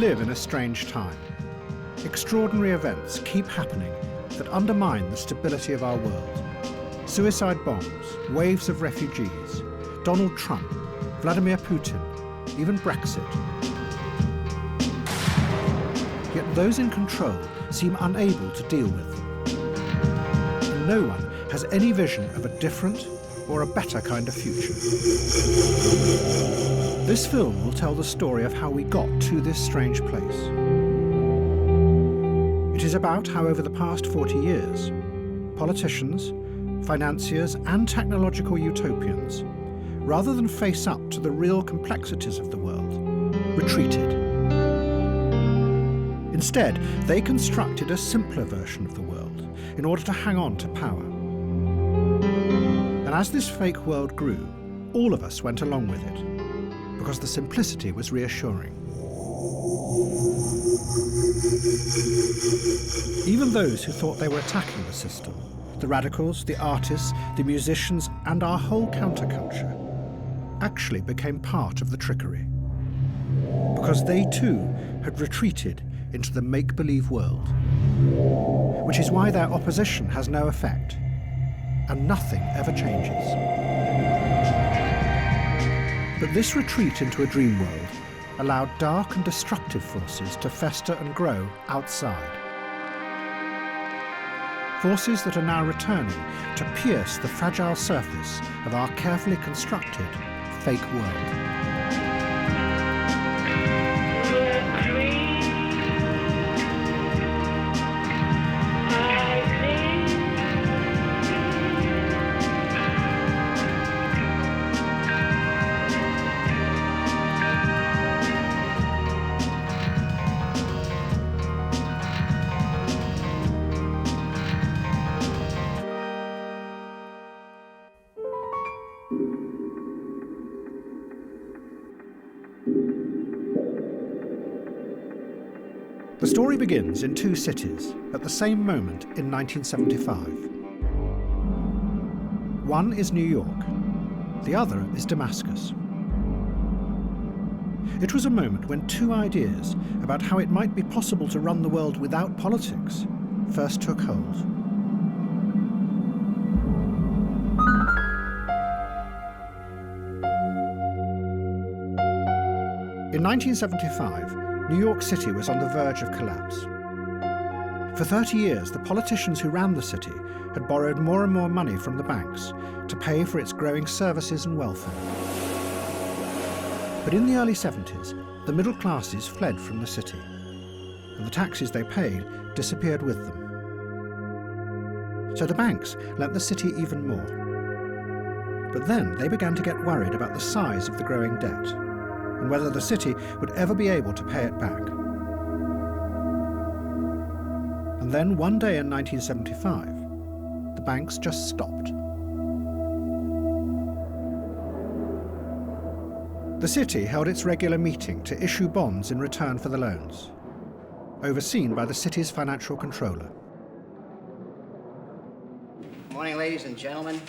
live in a strange time. Extraordinary events keep happening that undermine the stability of our world. Suicide bombs, waves of refugees, Donald Trump, Vladimir Putin, even Brexit. Yet those in control seem unable to deal with them. And no one has any vision of a different or a better kind of future. This film will tell the story of how we got to this strange place. It is about how over the past 40 years, politicians, financiers and technological utopians, rather than face up to the real complexities of the world, retreated. Instead, they constructed a simpler version of the world in order to hang on to power. And as this fake world grew, all of us went along with it, because the simplicity was reassuring. Even those who thought they were attacking the system, the radicals, the artists, the musicians, and our whole counterculture, actually became part of the trickery. Because they too had retreated into the make-believe world. Which is why their opposition has no effect, and nothing ever changes. But this retreat into a dream world allowed dark and destructive forces to fester and grow outside. Forces that are now returning to pierce the fragile surface of our carefully constructed fake world. The story begins in two cities at the same moment in 1975. One is New York, the other is Damascus. It was a moment when two ideas about how it might be possible to run the world without politics first took hold. In 1975, New York City was on the verge of collapse. For 30 years, the politicians who ran the city had borrowed more and more money from the banks to pay for its growing services and welfare. But in the early 70s, the middle classes fled from the city, and the taxes they paid disappeared with them. So the banks lent the city even more. But then they began to get worried about the size of the growing debt, and whether the city would ever be able to pay it back. And then one day in 1975, the banks just stopped. The city held its regular meeting to issue bonds in return for the loans, overseen by the city's financial controller. Good morning, ladies and gentlemen.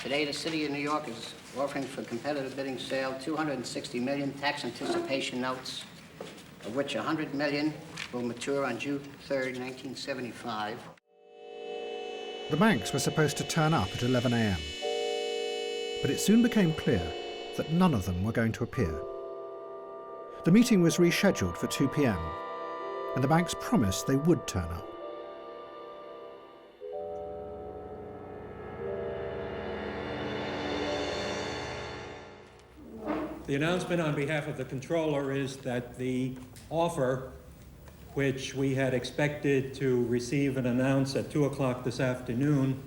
Today, the City of New York is offering for competitive bidding sale 260 million tax anticipation notes, of which 100 million will mature on June 3rd, 1975. The banks were supposed to turn up at 11 a.m. But it soon became clear that none of them were going to appear. The meeting was rescheduled for 2 p.m, and the banks promised they would turn up. The announcement on behalf of the controller is that the offer, which we had expected to receive and announce at 2 o'clock this afternoon,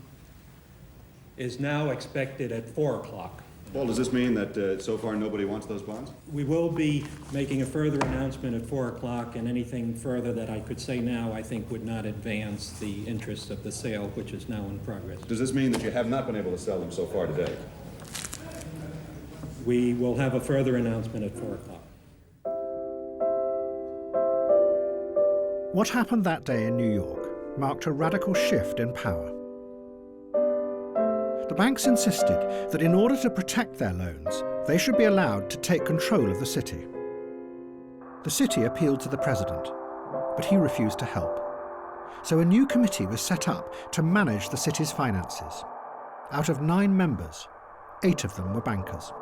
is now expected at 4 o'clock. Paul, does this mean that so far nobody wants those bonds? We will be making a further announcement at 4 o'clock, and anything further that I could say now I think would not advance the interest of the sale, which is now in progress. Does this mean that you have not been able to sell them so far today? We will have a further announcement at 4 o'clock. What happened that day in New York marked a radical shift in power. The banks insisted that in order to protect their loans, they should be allowed to take control of the city. The city appealed to the president, but he refused to help. So a new committee was set up to manage the city's finances. Out of 9 members, 8 of them were bankers.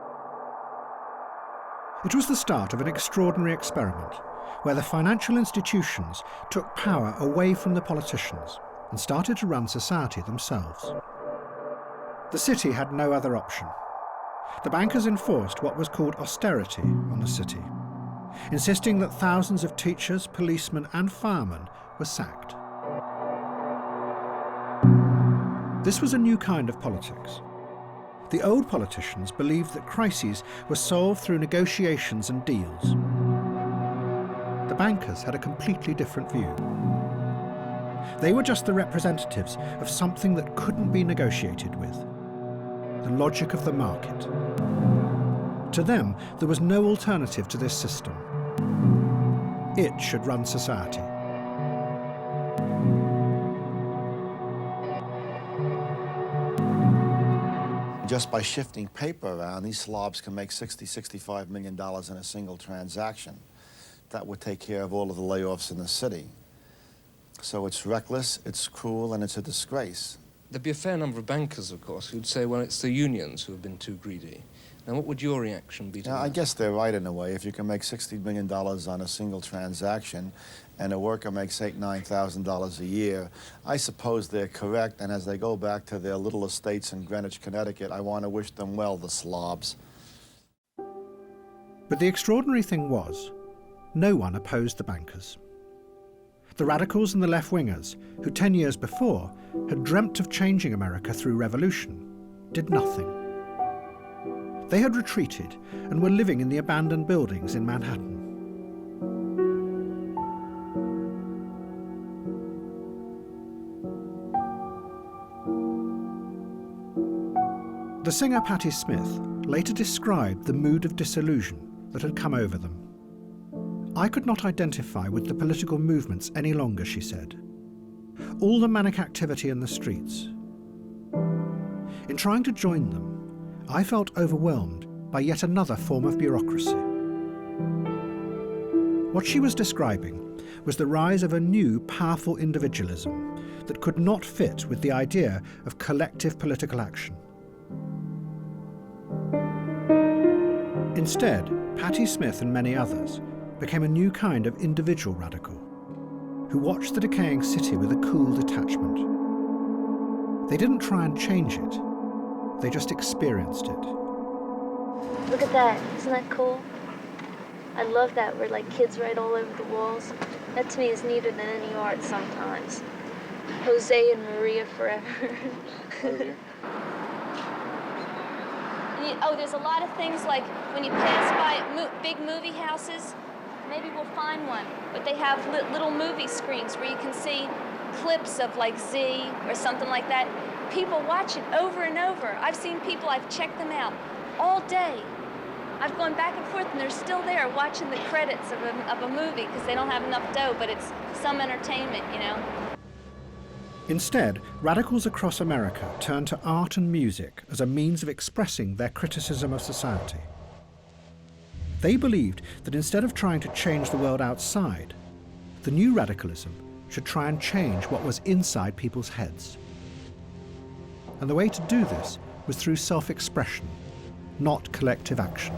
It was the start of an extraordinary experiment where the financial institutions took power away from the politicians and started to run society themselves. The city had no other option. The bankers enforced what was called austerity on the city, insisting that thousands of teachers, policemen and firemen were sacked. This was a new kind of politics. The old politicians believed that crises were solved through negotiations and deals. The bankers had a completely different view. They were just the representatives of something that couldn't be negotiated with, the logic of the market. To them, there was no alternative to this system. It should run society. Just by shifting paper around, these slobs can make $60–65 million in a single transaction. That would take care of all of the layoffs in the city. So it's reckless, it's cruel, and it's a disgrace. There'd be a fair number of bankers, of course, who'd say, well, it's the unions who have been too greedy. Now, what would your reaction be to that? I guess they're right in a way. If you can make $60 million on a single transaction and a worker makes $8–9,000 a year, I suppose they're correct, and as they go back to their little estates in Greenwich, Connecticut, I want to wish them well, the slobs. But the extraordinary thing was, no one opposed the bankers. The radicals and the left-wingers, who 10 years before had dreamt of changing America through revolution, did nothing. They had retreated and were living in the abandoned buildings in Manhattan. The singer Patti Smith later described the mood of disillusion that had come over them. I could not identify with the political movements any longer, she said. All the manic activity in the streets. In trying to join them, I felt overwhelmed by yet another form of bureaucracy. What she was describing was the rise of a new, powerful individualism that could not fit with the idea of collective political action. Instead, Patti Smith and many others became a new kind of individual radical who watched the decaying city with a cool detachment. They didn't try and change it. They just experienced it. Look at that. Isn't that cool? I love that where like kids write all over the walls. That to me is neater than any art sometimes. Jose and Maria forever. There's a lot of things like when you pass by big movie houses, maybe we'll find one, but they have little movie screens where you can see clips of like Z or something like that. People watch it over and over. I've seen people, I've checked them out all day. I've gone back and forth and they're still there watching the credits of a movie because they don't have enough dough, but it's some entertainment, you know. Instead, radicals across America turned to art and music as a means of expressing their criticism of society. They believed that instead of trying to change the world outside, the new radicalism should try and change what was inside people's heads. And the way to do this was through self-expression, not collective action.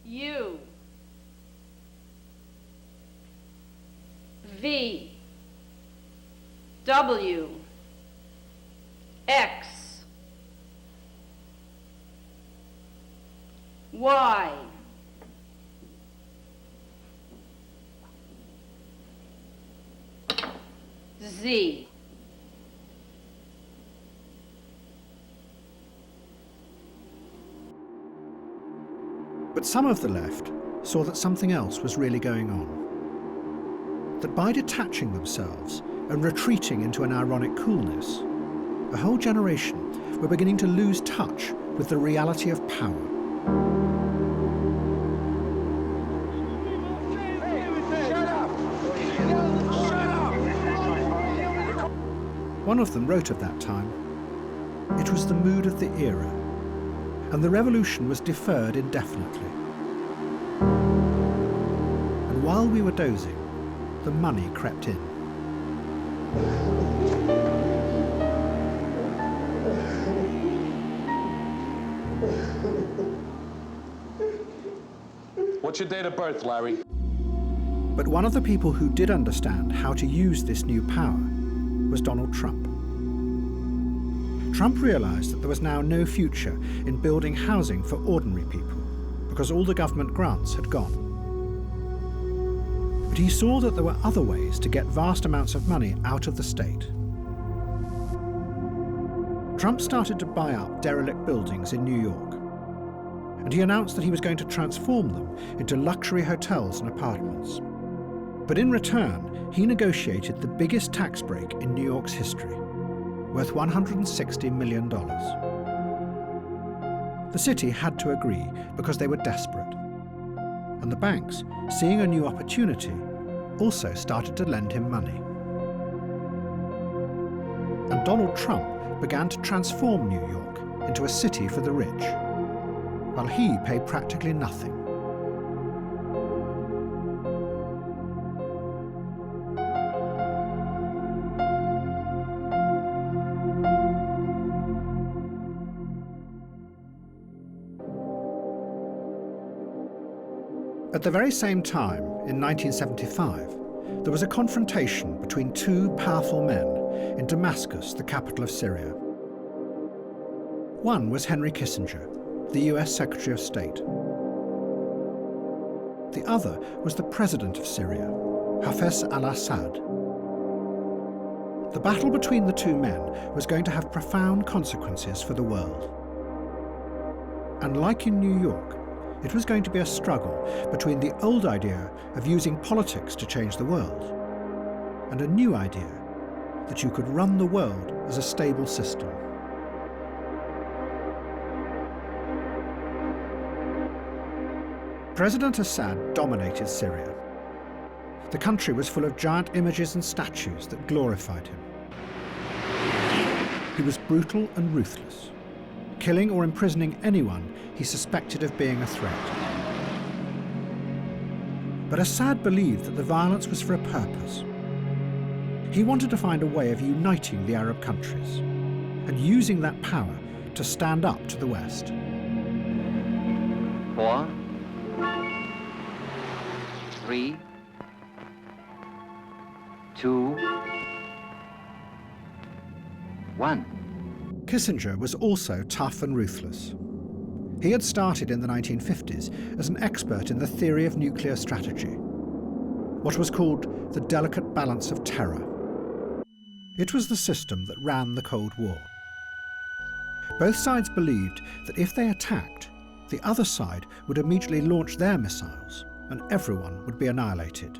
U V W X Y Z. But some of the left saw that something else was really going on. That by detaching themselves and retreating into an ironic coolness, a whole generation were beginning to lose touch with the reality of power. One of them wrote of that time, It was the mood of the era, and the revolution was deferred indefinitely. And while we were dozing, the money crept in. What's your date of birth, Larry? But one of the people who did understand how to use this new power was Donald Trump. Trump realized that there was now no future in building housing for ordinary people because all the government grants had gone. But he saw that there were other ways to get vast amounts of money out of the state. Trump started to buy up derelict buildings in New York, and he announced that he was going to transform them into luxury hotels and apartments. But in return, he negotiated the biggest tax break in New York's history, worth $160 million. The city had to agree because they were desperate. And the banks, seeing a new opportunity, also started to lend him money. And Donald Trump began to transform New York into a city for the rich, while he paid practically nothing. At the very same time, in 1975, there was a confrontation between two powerful men in Damascus, the capital of Syria. One was Henry Kissinger, the US Secretary of State. The other was the president of Syria, Hafez al-Assad. The battle between the two men was going to have profound consequences for the world. And like in New York, it was going to be a struggle between the old idea of using politics to change the world and a new idea that you could run the world as a stable system. President Assad dominated Syria. The country was full of giant images and statues that glorified him. He was brutal and ruthless, killing or imprisoning anyone he suspected of being a threat. But Assad believed that the violence was for a purpose. He wanted to find a way of uniting the Arab countries and using that power to stand up to the West. 4, 3, 2, 1. Kissinger was also tough and ruthless. He had started in the 1950s as an expert in the theory of nuclear strategy, what was called the delicate balance of terror. It was the system that ran the Cold War. Both sides believed that if they attacked, the other side would immediately launch their missiles and everyone would be annihilated.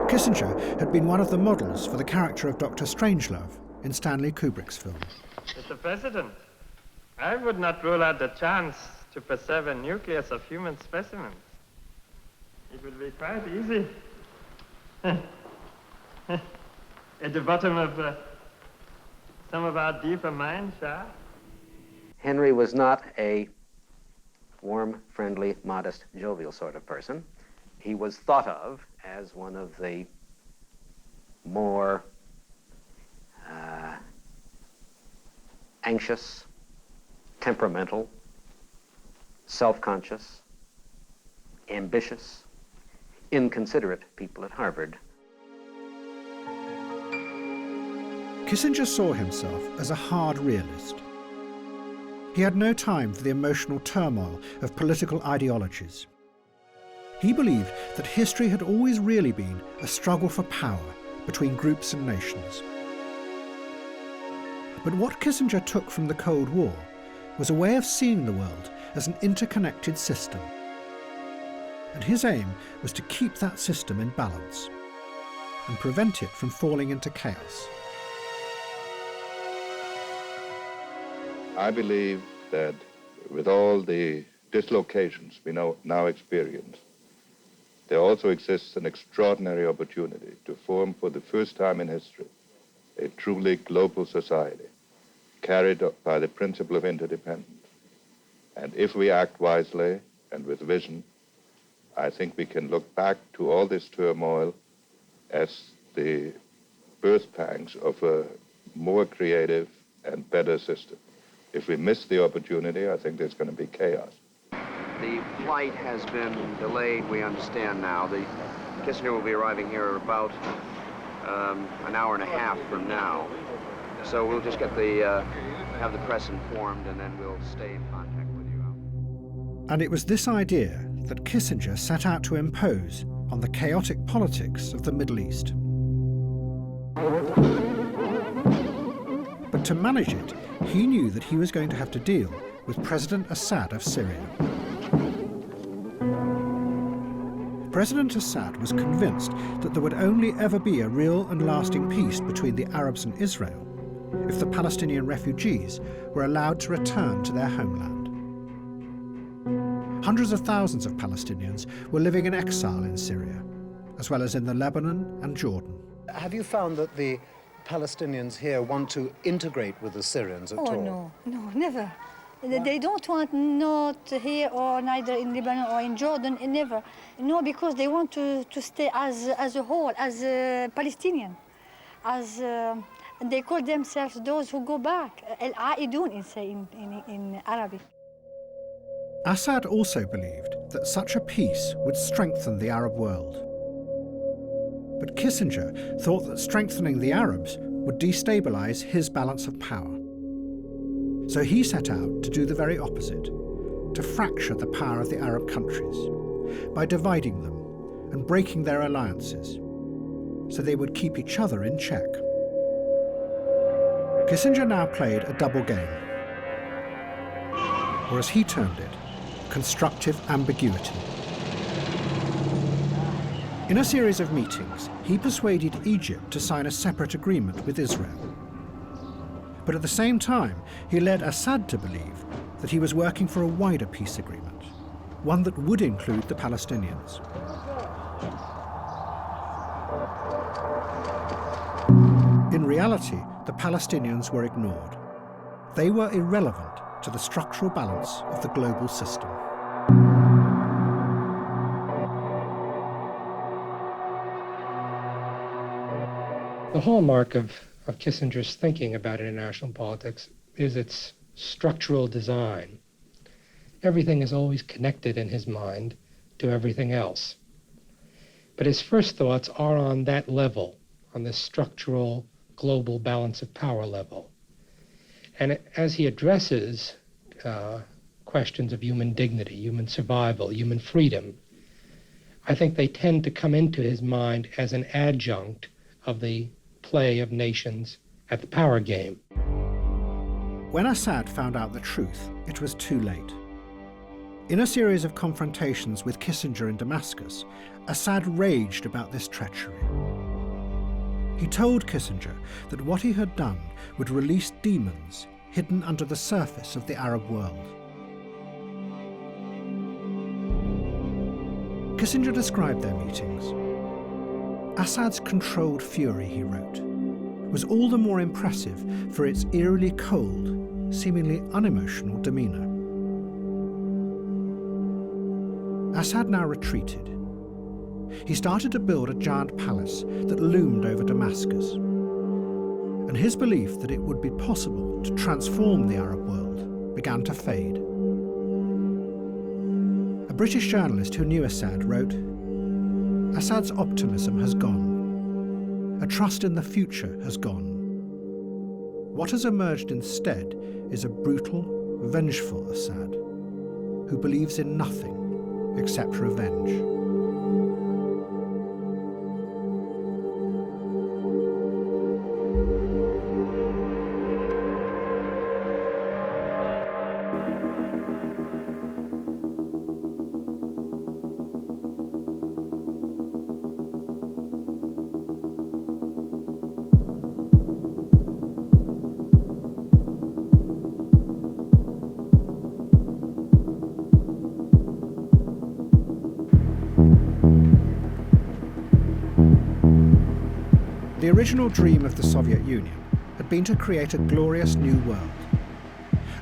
Kissinger had been one of the models for the character of Dr. Strangelove in Stanley Kubrick's film. Mr. President, I would not rule out the chance to preserve a nucleus of human specimens. It would be quite easy. At the bottom of some of our deeper mine shafts. Henry was not a warm, friendly, modest, jovial sort of person. He was thought of as one of the more anxious, temperamental, self-conscious, ambitious, inconsiderate people at Harvard. Kissinger saw himself as a hard realist. He had no time for the emotional turmoil of political ideologies. He believed that history had always really been a struggle for power between groups and nations. But what Kissinger took from the Cold War was a way of seeing the world as an interconnected system. And his aim was to keep that system in balance and prevent it from falling into chaos. I believe that with all the dislocations we now experience, there also exists an extraordinary opportunity to form for the first time in history a truly global society carried by the principle of interdependence. And if we act wisely and with vision, I think we can look back to all this turmoil as the birth pangs of a more creative and better system. If we miss the opportunity, I think there's going to be chaos. The flight has been delayed, we understand now. The Kissinger will be arriving here about an hour and a half from now. So we'll just get have the press informed, and then we'll stay in contact with you. And it was this idea that Kissinger set out to impose on the chaotic politics of the Middle East. But to manage it, he knew that he was going to have to deal with President Assad of Syria. President Assad was convinced that there would only ever be a real and lasting peace between the Arabs and Israel if the Palestinian refugees were allowed to return to their homeland. Hundreds of thousands of Palestinians were living in exile in Syria, as well as in the Lebanon and Jordan. Have you found that the Palestinians here want to integrate with the Syrians at all? Oh, no, never. They don't want, not here or neither in Lebanon or in Jordan, never. No, because they want to stay as a whole, as a Palestinian. They call themselves those who go back, al-Aidun in Arabic. Assad also believed that such a peace would strengthen the Arab world. But Kissinger thought that strengthening the Arabs would destabilize his balance of power. So he set out to do the very opposite, to fracture the power of the Arab countries by dividing them and breaking their alliances so they would keep each other in check. Kissinger now played a double game, or as he termed it, constructive ambiguity. In a series of meetings, he persuaded Egypt to sign a separate agreement with Israel. But at the same time, he led Assad to believe that he was working for a wider peace agreement, one that would include the Palestinians. In reality, the Palestinians were ignored. They were irrelevant to the structural balance of the global system. The hallmark of Kissinger's thinking about international politics is its structural design. Everything is always connected in his mind to everything else. But his first thoughts are on that level, on this structural global balance of power level. And as he addresses questions of human dignity, human survival, human freedom, I think they tend to come into his mind as an adjunct of the play of nations at the power game. When Assad found out the truth, it was too late. In a series of confrontations with Kissinger in Damascus, Assad raged about this treachery. He told Kissinger that what he had done would release demons hidden under the surface of the Arab world. Kissinger described their meetings. Assad's controlled fury, he wrote, was all the more impressive for its eerily cold, seemingly unemotional demeanor. Assad now retreated. He started to build a giant palace that loomed over Damascus, and his belief that it would be possible to transform the Arab world began to fade. A British journalist who knew Assad wrote, "Assad's optimism has gone. A trust in the future has gone. What has emerged instead is a brutal, vengeful Assad, who believes in nothing except revenge." The original dream of the Soviet Union had had been to create a glorious new world.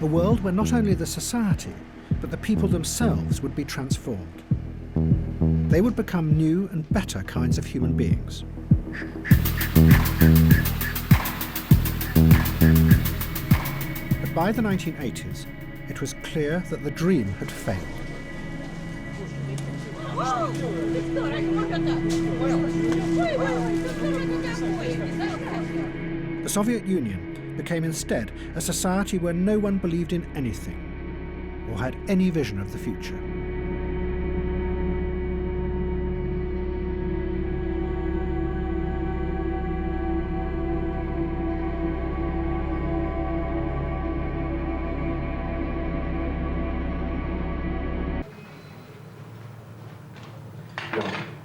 A world where not only the society, but the people themselves would be transformed. They would become new and better kinds of human beings. But by the 1980s, it was clear that the dream had failed. The Soviet Union became instead a society where no one believed in anything or had any vision of the future.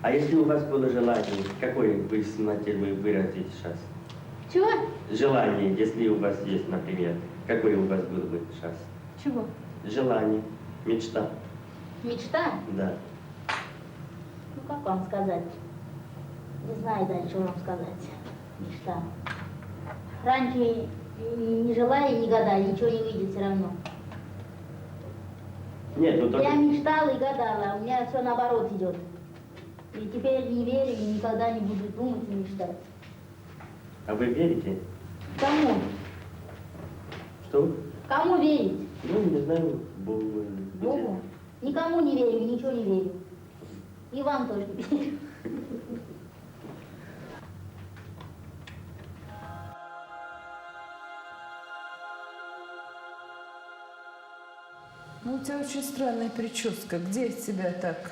А если у вас было желание, какое вы смотрите, вы выразите сейчас? Чего? Желание, если у вас есть, например, какое у вас было бы сейчас? Чего? Желание, мечта. Мечта? Да. Ну, как вам сказать? Не знаю дальше, что вам сказать. Мечта. Раньше не желая, не гадая, ничего не выйдет все равно. Нет, ну только... Я мечтала и гадала, у меня все наоборот идет. И теперь не верю и никогда не буду думать и мечтать. А вы верите? Кому? Что? Кому верить? Ну, не знаю, Богу. Богу? Никому не верю, ничего не верю. И вам тоже не верю. Ну, у тебя очень странная прическа. Где тебя так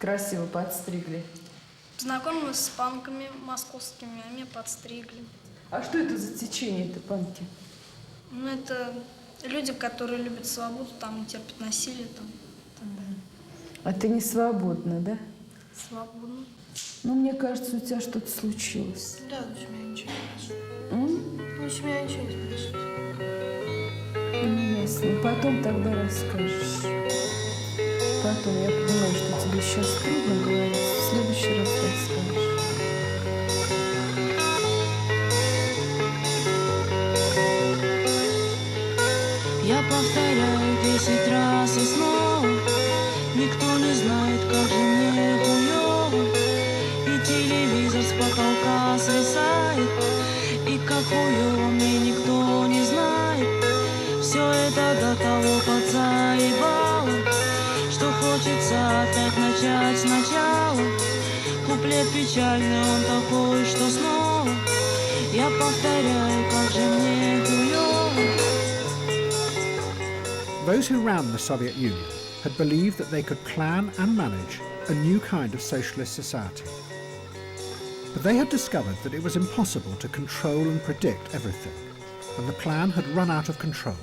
красиво подстригли? Знакомилась с панками московскими, а меня подстригли. А что это за течение-то, панки? Ну, это люди, которые любят свободу, там, не терпят насилие, там, и так далее. А ты не свободна, да? Свободно. Ну, мне кажется, у тебя что-то случилось. Да, у меня ничего не происходит. Ну, у меня ничего не происходит. Ну, ясно. Потом тогда расскажешь. Потом, я понимаю, что тебе сейчас трудно говорить. В следующий раз расскажешь. Я повторяю 10 раз и снова. Никто не знает, как же мне хуёво. И телевизор с потолка свисает. И как хуёво мне никто не знает. Все это до того подзаебало, что хочется опять начать сначала. Куплет печальный, он такой, что снова я повторяю, как же мне хуёво. Those who ran the Soviet Union had believed that they could plan and manage a new kind of socialist society. But they had discovered that it was impossible to control and predict everything, and the plan had run out of control.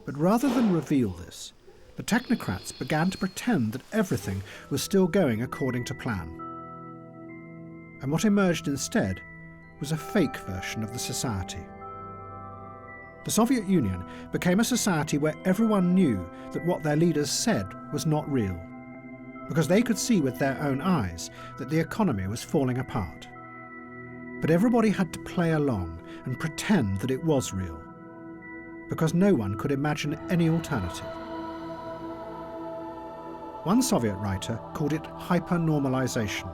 But rather than reveal this, the technocrats began to pretend that everything was still going according to plan. And what emerged instead was a fake version of the society. The Soviet Union became a society where everyone knew that what their leaders said was not real, because they could see with their own eyes that the economy was falling apart. But everybody had to play along and pretend that it was real, because no one could imagine any alternative. One Soviet writer called it HyperNormalisation.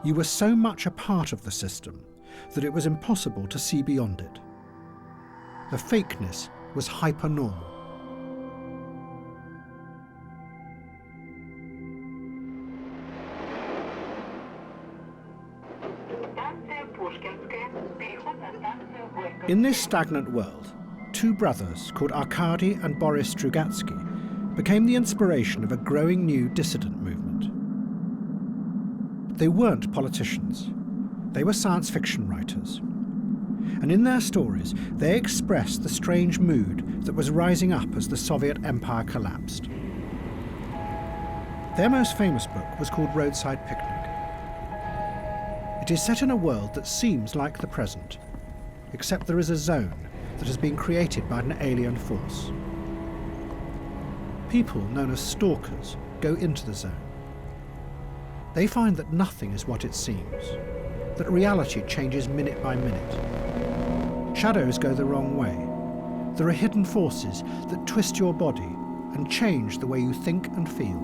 You were so much a part of the system that it was impossible to see beyond it. The fakeness was hypernormal. In this stagnant world, two brothers called Arkady and Boris Strugatsky became the inspiration of a growing new dissident movement. They weren't politicians. They were science fiction writers. And in their stories, they expressed the strange mood that was rising up as the Soviet Empire collapsed. Their most famous book was called Roadside Picnic. It is set in a world that seems like the present, except there is a zone that has been created by an alien force. People known as stalkers go into the zone. They find that nothing is what it seems. that reality changes minute by minute. Shadows go the wrong way. There are hidden forces that twist your body and change the way you think and feel.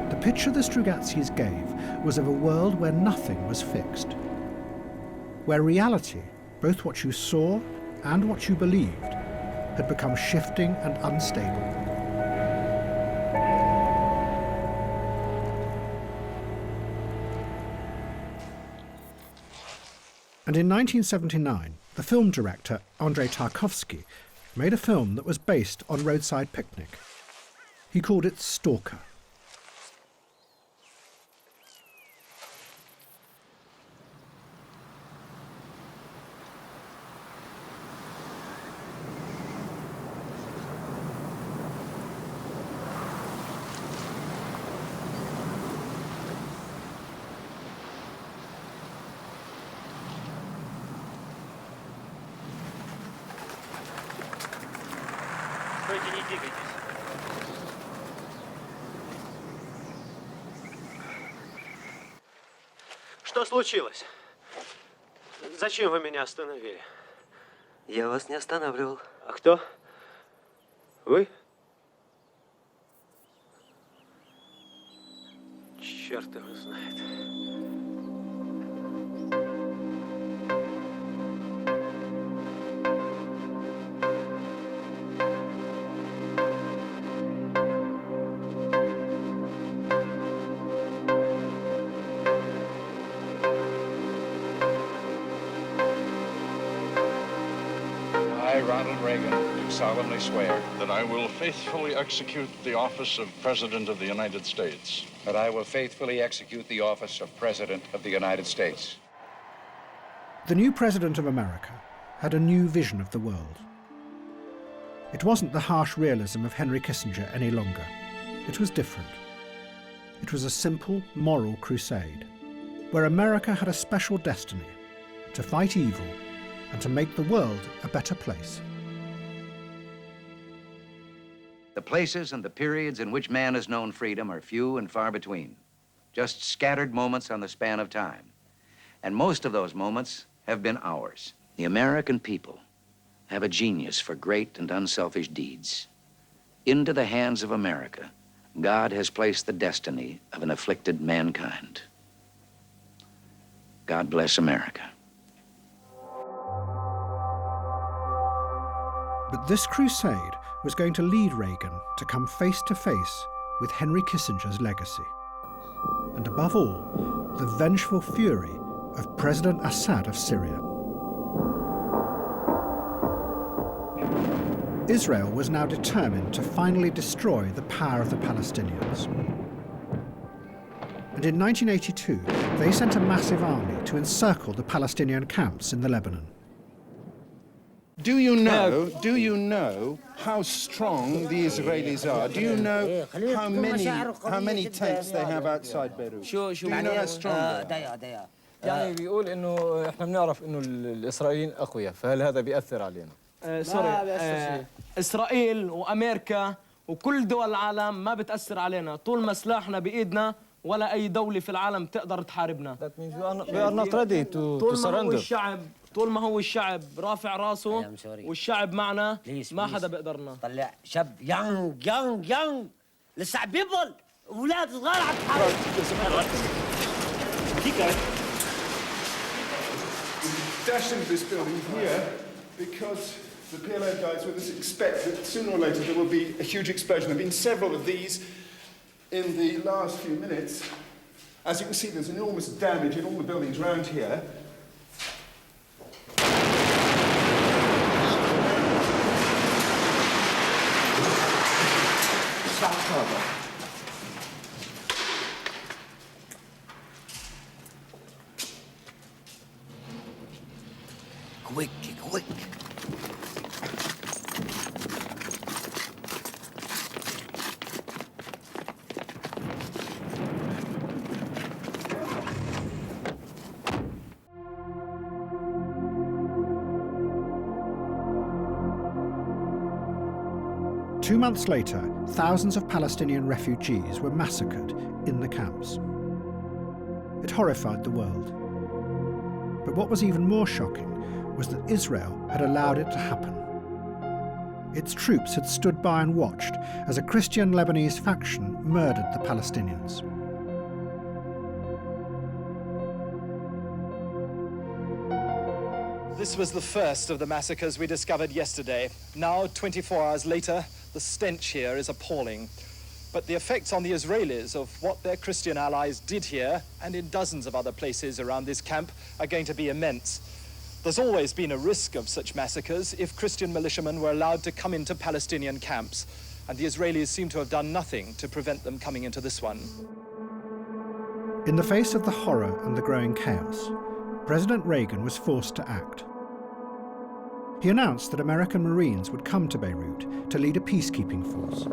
The picture the Strugazzis gave was of a world where nothing was fixed, where reality, both what you saw and what you believed, had become shifting and unstable. And in 1979, the film director Andrei Tarkovsky made a film that was based on Roadside Picnic. He called it Stalker. Что случилось? Зачем вы меня остановили? Я вас не останавливал. А кто? Вы? Черт его знает. I, Ronald Reagan, do solemnly swear that I will faithfully execute the office of President of the United States. That I will faithfully execute the office of President of the United States. The new President of America had a new vision of the world. It wasn't the harsh realism of Henry Kissinger any longer. It was different. It was a simple, moral crusade, where America had a special destiny to fight evil and to make the world a better place. The places and the periods in which man has known freedom are few and far between, just scattered moments on the span of time. And most of those moments have been ours. The American people have a genius for great and unselfish deeds. Into the hands of America, God has placed the destiny of an afflicted mankind. God bless America. But this crusade was going to lead Reagan to come face to face with Henry Kissinger's legacy. And above all, the vengeful fury of President Assad of Syria. Israel was now determined to finally destroy the power of the Palestinians. And in 1982, they sent a massive army to encircle the Palestinian camps in the Lebanon. Do you know how strong the Israelis are? Do you know how many tanks they have outside Beirut? Do you know how strong they are? يعني بيقول انه احنا بنعرف انه الاسرائيليين اقوياء، فهل هذا بيأثر علينا؟ اسرائيل وامريكا وكل دول العالم ما بتأثر علينا طول ما سلاحنا بايدنا ولا اي دولة في العالم تقدر تحاربنا. That means we are not ready to surrender. طول ما هو الشعب رافع راسه والشعب معنا ما حدا بيقدرنا. طلع شاب يانج لسه عم بيبل اولاد صغار عم تحارب. Dashed into this building here because the PLO guys with us expect that sooner or later there will be a huge explosion. There have been several of these in the last few minutes. As you can see, there's enormous damage in all the buildings around here. Quick. 2 months later, thousands of Palestinian refugees were massacred in the camps. It horrified the world. But what was even more shocking was that Israel had allowed it to happen. Its troops had stood by and watched as a Christian Lebanese faction murdered the Palestinians. This was the first of the massacres we discovered yesterday. Now, 24 hours later, the stench here is appalling. But the effects on the Israelis of what their Christian allies did here and in dozens of other places around this camp are going to be immense. There's always been a risk of such massacres if Christian militiamen were allowed to come into Palestinian camps, and the Israelis seem to have done nothing to prevent them coming into this one. In the face of the horror and the growing chaos, President Reagan was forced to act. He announced that American Marines would come to Beirut to lead a peacekeeping force.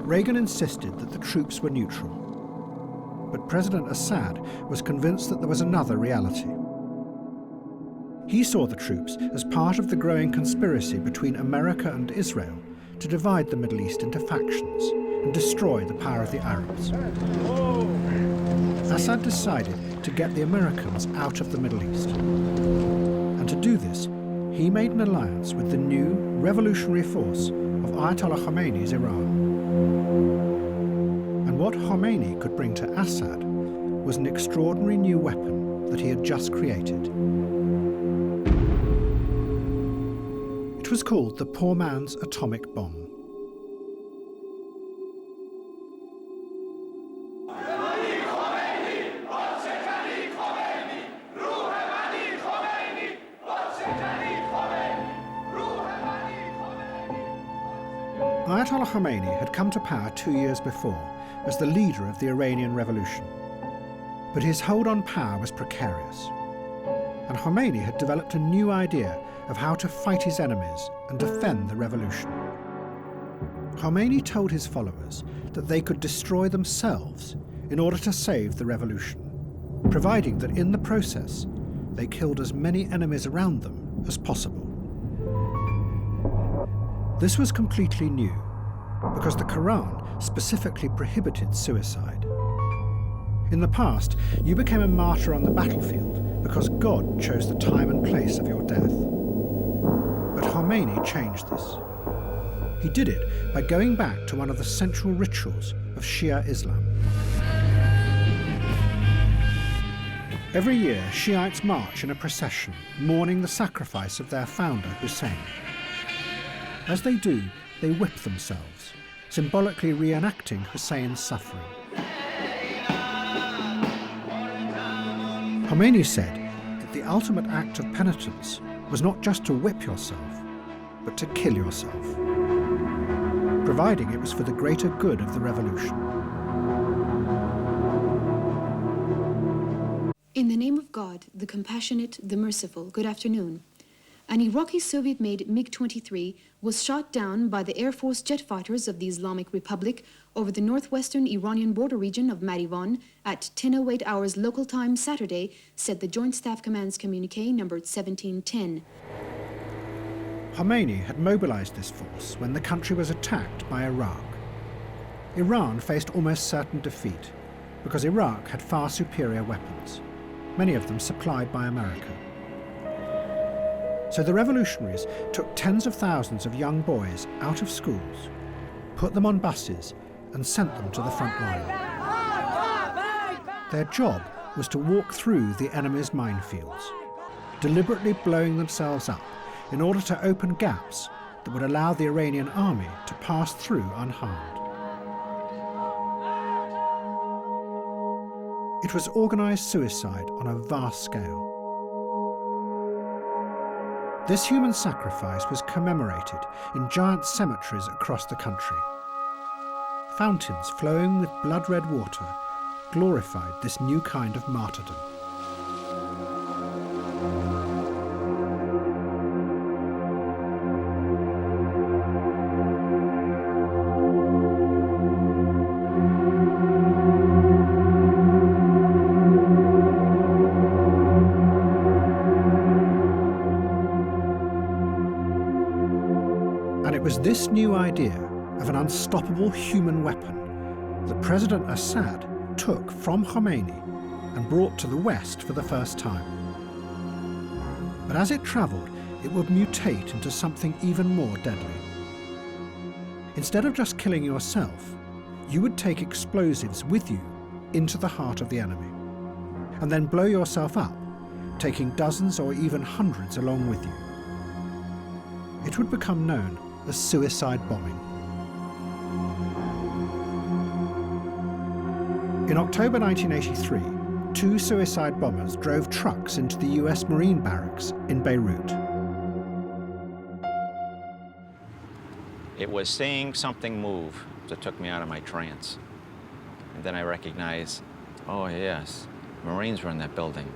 Reagan insisted that the troops were neutral, but President Assad was convinced that there was another reality. He saw the troops as part of the growing conspiracy between America and Israel to divide the Middle East into factions and destroy the power of the Arabs. Assad decided to get the Americans out of the Middle East. And to do this, he made an alliance with the new revolutionary force of Ayatollah Khomeini's Iran. And what Khomeini could bring to Assad was an extraordinary new weapon that he had just created. It was called the poor man's atomic bomb. Ayatollah Khomeini had come to power 2 years before as the leader of the Iranian Revolution. But his hold on power was precarious. And Khomeini had developed a new idea of how to fight his enemies and defend the revolution. Khomeini told his followers that they could destroy themselves in order to save the revolution, providing that in the process they killed as many enemies around them as possible. This was completely new, because the Quran specifically prohibited suicide. In the past, you became a martyr on the battlefield because God chose the time and place of your death. But Khomeini changed this. He did it by going back to one of the central rituals of Shia Islam. Every year, Shiites march in a procession, mourning the sacrifice of their founder, Hussein. As they do, they whip themselves, symbolically reenacting Hussein's suffering. Khomeini said that the ultimate act of penitence was not just to whip yourself, but to kill yourself, providing it was for the greater good of the revolution. In the name of God, the compassionate, the merciful, good afternoon. An Iraqi Soviet-made MiG-23 was shot down by the Air Force jet fighters of the Islamic Republic over the northwestern Iranian border region of Marivan at 10:08 hours local time Saturday, said the Joint Staff Command's communiqué numbered 1710. Khomeini had mobilized this force when the country was attacked by Iraq. Iran faced almost certain defeat because Iraq had far superior weapons, many of them supplied by America. So the revolutionaries took tens of thousands of young boys out of schools, put them on buses, and sent them to the front line. Their job was to walk through the enemy's minefields, deliberately blowing themselves up in order to open gaps that would allow the Iranian army to pass through unharmed. It was organized suicide on a vast scale. This human sacrifice was commemorated in giant cemeteries across the country. Fountains flowing with blood-red water glorified this new kind of martyrdom. It was this new idea of an unstoppable human weapon that President Assad took from Khomeini and brought to the West for the first time. But as it travelled, it would mutate into something even more deadly. Instead of just killing yourself, you would take explosives with you into the heart of the enemy, and then blow yourself up, taking dozens or even hundreds along with you. It would become known as suicide bombing. In October 1983, 2 suicide bombers drove trucks into the US Marine barracks in Beirut. It was seeing something move that took me out of my trance. And then I recognized, oh yes, Marines were in that building.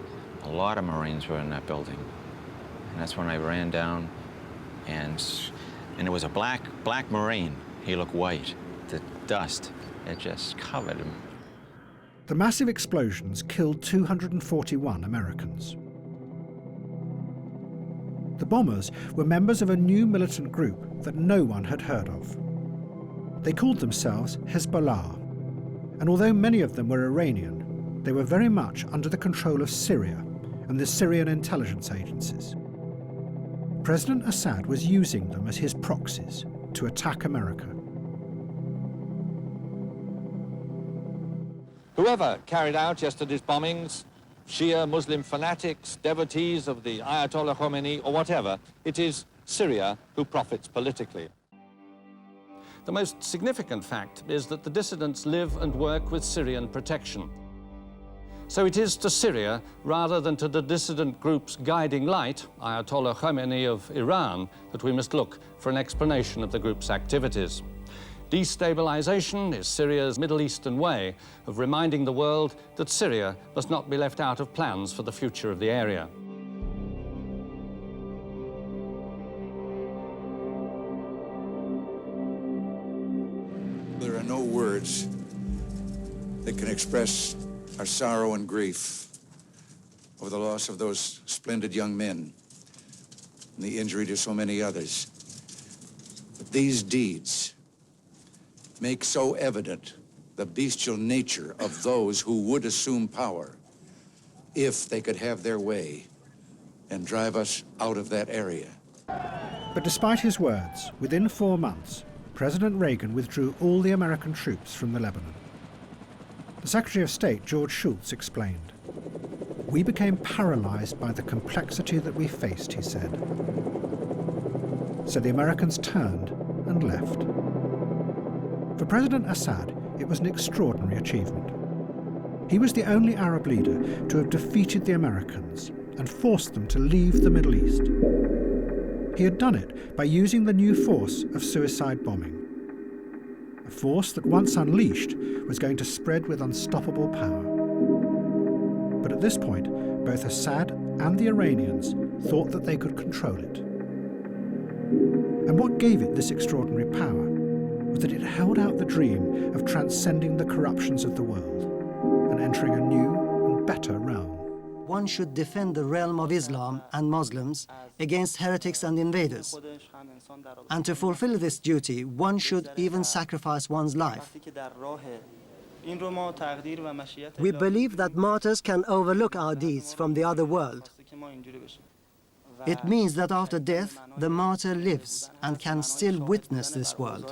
A lot of Marines were in that building. And that's when I ran down, and it was a black Marine. He looked white. The dust, it just covered him. The massive explosions killed 241 Americans. The bombers were members of a new militant group that no one had heard of. They called themselves Hezbollah, and although many of them were Iranian, they were very much under the control of Syria and the Syrian intelligence agencies. President Assad was using them as his proxies to attack America. Whoever carried out yesterday's bombings, Shia Muslim fanatics, devotees of the Ayatollah Khomeini, or whatever, it is Syria who profits politically. The most significant fact is that the dissidents live and work with Syrian protection. So it is to Syria, rather than to the dissident group's guiding light, Ayatollah Khomeini of Iran, that we must look for an explanation of the group's activities. Destabilization is Syria's Middle Eastern way of reminding the world that Syria must not be left out of plans for the future of the area. There are no words that can express our sorrow and grief over the loss of those splendid young men and the injury to so many others. But these deeds make so evident the bestial nature of those who would assume power if they could have their way and drive us out of that area. But despite his words, within 4 months, President Reagan withdrew all the American troops from the Lebanon. The Secretary of State, George Shultz, explained, "We became paralyzed by the complexity that we faced," he said. So the Americans turned and left. For President Assad, it was an extraordinary achievement. He was the only Arab leader to have defeated the Americans and forced them to leave the Middle East. He had done it by using the new force of suicide bombing, a force that once unleashed was going to spread with unstoppable power. But at this point, both Assad and the Iranians thought that they could control it. And what gave it this extraordinary power was that it held out the dream of transcending the corruptions of the world and entering a new and better realm. One should defend the realm of Islam and Muslims against heretics and invaders. And to fulfill this duty, one should even sacrifice one's life. We believe that martyrs can overlook our deeds from the other world. It means that after death, the martyr lives and can still witness this world.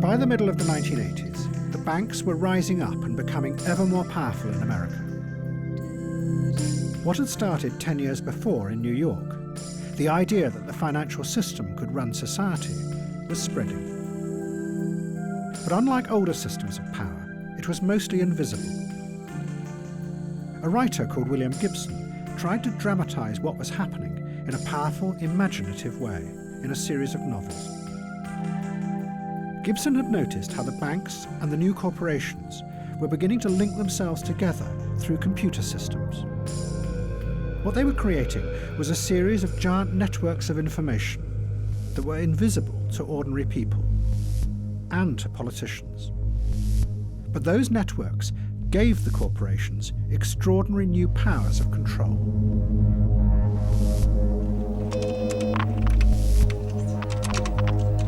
By the middle of the 1980s, the banks were rising up and becoming ever more powerful in America. What had started 10 years before in New York, the idea that the financial system could run society, was spreading. But unlike older systems of power, it was mostly invisible. A writer called William Gibson tried to dramatize what was happening in a powerful, imaginative way in a series of novels. Gibson had noticed how the banks and the new corporations were beginning to link themselves together through computer systems. What they were creating was a series of giant networks of information that were invisible to ordinary people and to politicians. But those networks gave the corporations extraordinary new powers of control.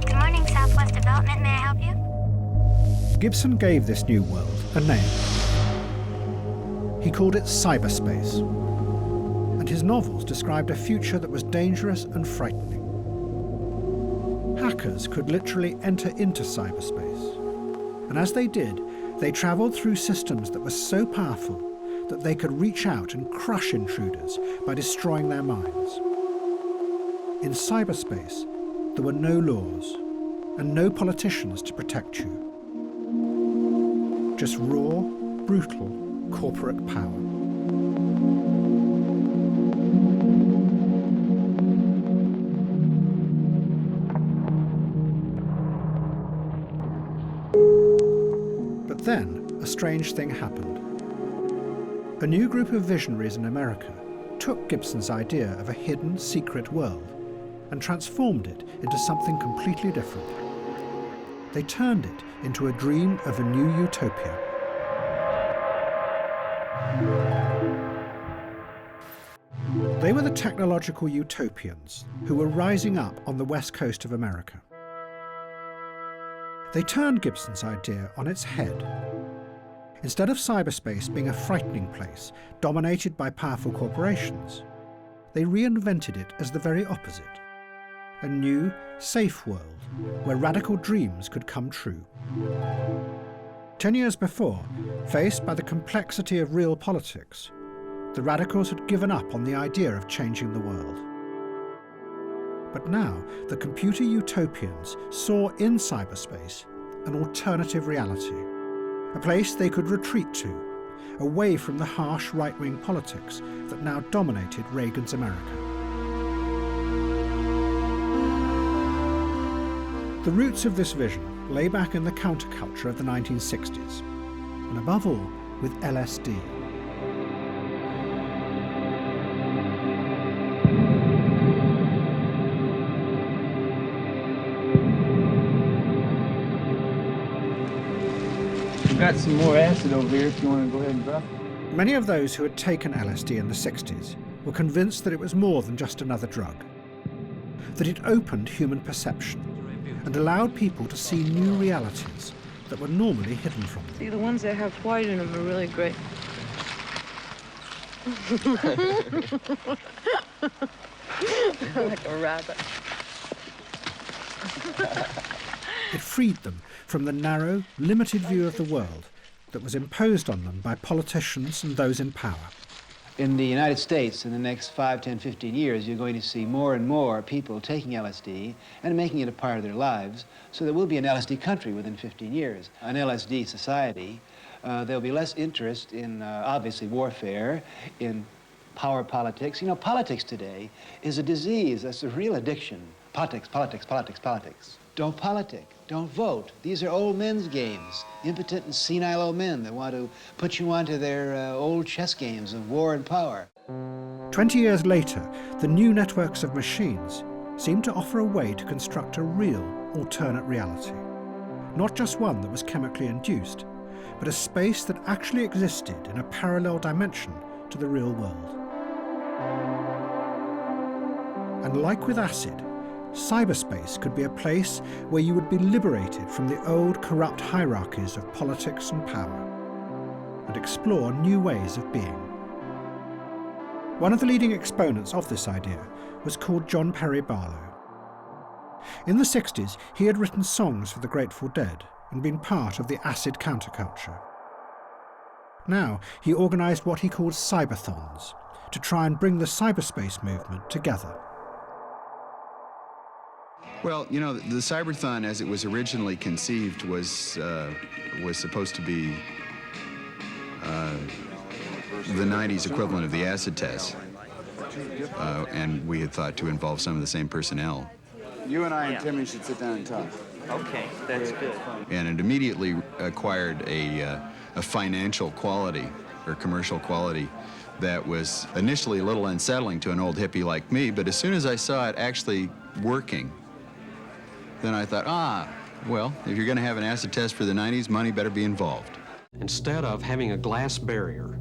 Good morning, Southwest Development. May I help you? Gibson gave this new world a name. He called it cyberspace, and his novels described a future that was dangerous and frightening. Hackers could literally enter into cyberspace, and as they did, they travelled through systems that were so powerful that they could reach out and crush intruders by destroying their minds. In cyberspace, there were no laws and no politicians to protect you. Just raw, brutal, corporate power. But then, a strange thing happened. A new group of visionaries in America took Gibson's idea of a hidden, secret world and transformed it into something completely different. They turned it into a dream of a new utopia. They were the technological utopians who were rising up on the west coast of America. They turned Gibson's idea on its head. Instead of cyberspace being a frightening place dominated by powerful corporations, they reinvented it as the very opposite. A new, safe world where radical dreams could come true. 10 years before, faced by the complexity of real politics, the radicals had given up on the idea of changing the world. But now, the computer utopians saw in cyberspace an alternative reality, a place they could retreat to, away from the harsh right-wing politics that now dominated Reagan's America. The roots of this vision lay back in the counterculture of the 1960s, and above all, with LSD. We've got some more acid over here if you want to go ahead and drop it. Many of those who had taken LSD in the 60s were convinced that it was more than just another drug, that it opened human perception and allowed people to see new realities that were normally hidden from them. See, the ones that have white in them are really great. Like a rabbit. It freed them from the narrow, limited view of the world that was imposed on them by politicians and those in power. In the United States, in the next 5, 10, 15 years, you're going to see more and more people taking LSD and making it a part of their lives, so there will be an LSD country within 15 years, an LSD society. There'll be less interest in, obviously, warfare, in power politics. You know, politics today is a disease. That's a real addiction. Politics, politics, politics, politics. Don't politic. Don't vote. These are old men's games. Impotent and senile old men that want to put you onto their old chess games of war and power. 20 years later, the new networks of machines seemed to offer a way to construct a real alternate reality. Not just one that was chemically induced, but a space that actually existed in a parallel dimension to the real world. And like with acid, cyberspace could be a place where you would be liberated from the old corrupt hierarchies of politics and power and explore new ways of being. One of the leading exponents of this idea was called John Perry Barlow. In the 60s, he had written songs for the Grateful Dead and been part of the acid counterculture. Now, he organised what he called cyberthons to try and bring the cyberspace movement together. Well, you know, the Cyberthon, as it was originally conceived, was supposed to be the 90s equivalent of the acid test. And we had thought to involve some of the same personnel. You and I and Timmy should sit down and talk. Okay, that's good. And it immediately acquired a financial quality or commercial quality that was initially a little unsettling to an old hippie like me, but as soon as I saw it actually working, then I thought, well, if you're going to have an acid test for the 90s, money better be involved. Instead of having a glass barrier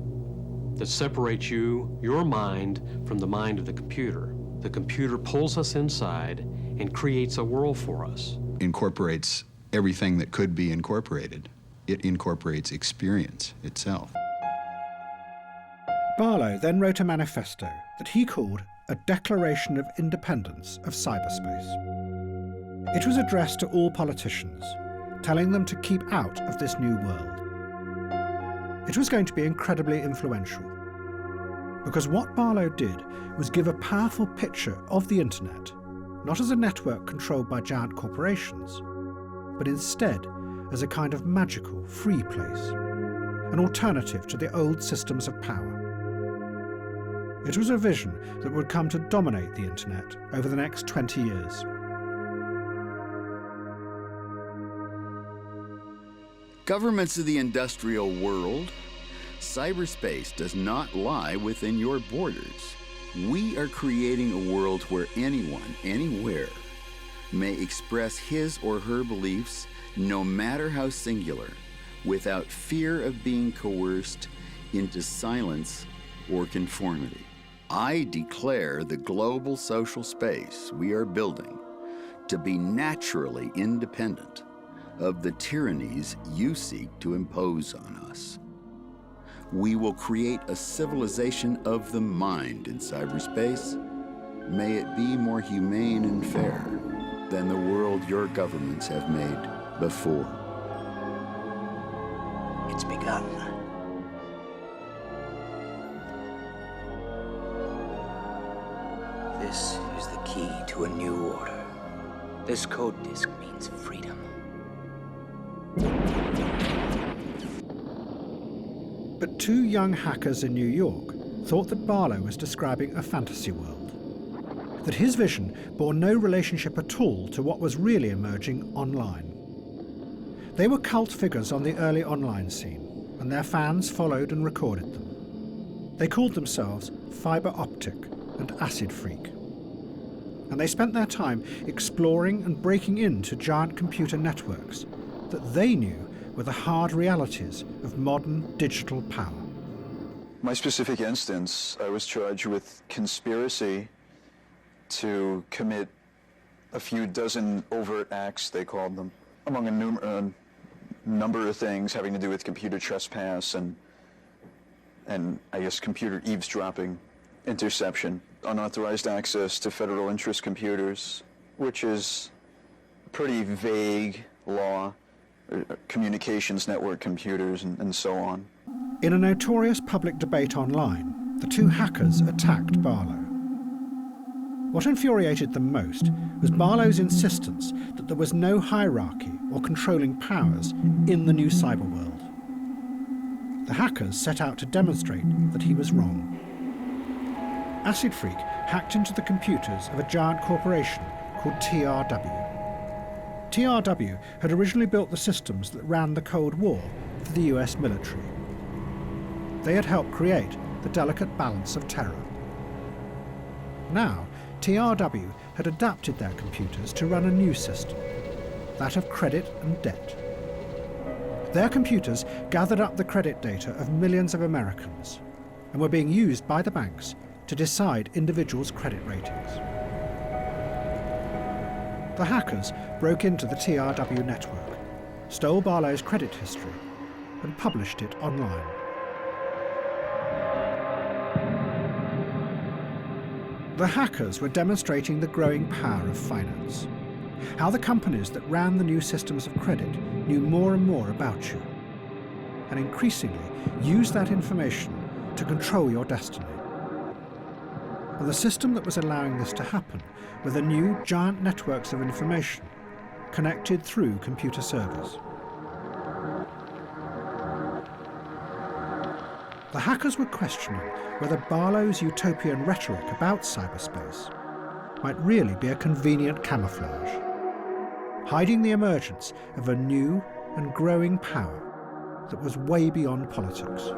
that separates your mind, from the mind of the computer pulls us inside and creates a world for us. Incorporates everything that could be incorporated. It incorporates experience itself. Barlow then wrote a manifesto that he called a Declaration of Independence of Cyberspace. It was addressed to all politicians, telling them to keep out of this new world. It was going to be incredibly influential, because what Barlow did was give a powerful picture of the internet, not as a network controlled by giant corporations, but instead as a kind of magical, free place, an alternative to the old systems of power. It was a vision that would come to dominate the internet over the next 20 years. Governments of the industrial world, cyberspace does not lie within your borders. We are creating a world where anyone, anywhere, may express his or her beliefs, no matter how singular, without fear of being coerced into silence or conformity. I declare the global social space we are building to be naturally independent of the tyrannies you seek to impose on us. We will create a civilization of the mind in cyberspace. May it be more humane and fair than the world your governments have made before. It's begun. This is the key to a new order. This code disk means freedom. But two young hackers in New York thought that Barlow was describing a fantasy world, that his vision bore no relationship at all to what was really emerging online. They were cult figures on the early online scene, and their fans followed and recorded them. They called themselves Fiber Optic and Acid Freak. And they spent their time exploring and breaking into giant computer networks that they knew were the hard realities of modern digital power. My specific instance, I was charged with conspiracy to commit a few dozen overt acts, they called them, among a number of things having to do with computer trespass and I guess computer eavesdropping, interception, unauthorized access to federal interest computers, which is a pretty vague law, communications network computers and so on. In a notorious public debate online, the two hackers attacked Barlow. What infuriated them most was Barlow's insistence that there was no hierarchy or controlling powers in the new cyber world. The hackers set out to demonstrate that he was wrong. Acid Freak hacked into the computers of a giant corporation called TRW. TRW had originally built the systems that ran the Cold War for the US military. They had helped create the delicate balance of terror. Now, TRW had adapted their computers to run a new system, that of credit and debt. Their computers gathered up the credit data of millions of Americans and were being used by the banks to decide individuals' credit ratings. The hackers broke into the TRW network, stole Barlow's credit history, and published it online. The hackers were demonstrating the growing power of finance, how the companies that ran the new systems of credit knew more and more about you, and increasingly used that information to control your destiny. And the system that was allowing this to happen were the new giant networks of information connected through computer servers. The hackers were questioning whether Barlow's utopian rhetoric about cyberspace might really be a convenient camouflage, hiding the emergence of a new and growing power that was way beyond politics.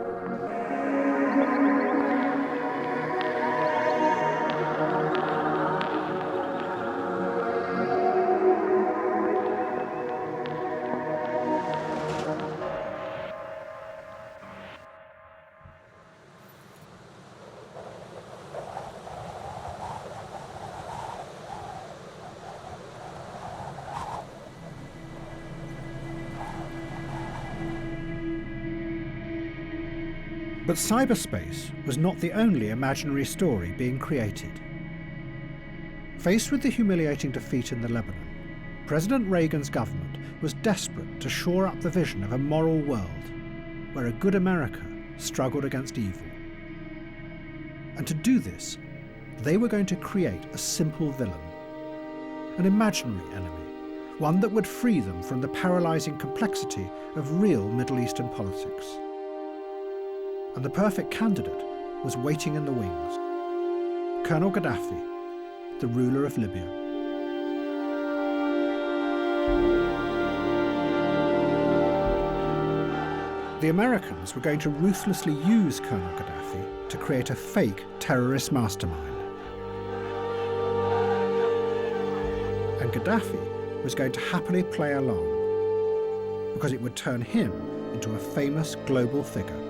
But cyberspace was not the only imaginary story being created. Faced with the humiliating defeat in the Lebanon, President Reagan's government was desperate to shore up the vision of a moral world where a good America struggled against evil. And to do this, they were going to create a simple villain, an imaginary enemy, one that would free them from the paralyzing complexity of real Middle Eastern politics. And the perfect candidate was waiting in the wings. Colonel Gaddafi, the ruler of Libya. The Americans were going to ruthlessly use Colonel Gaddafi to create a fake terrorist mastermind. And Gaddafi was going to happily play along, because it would turn him into a famous global figure.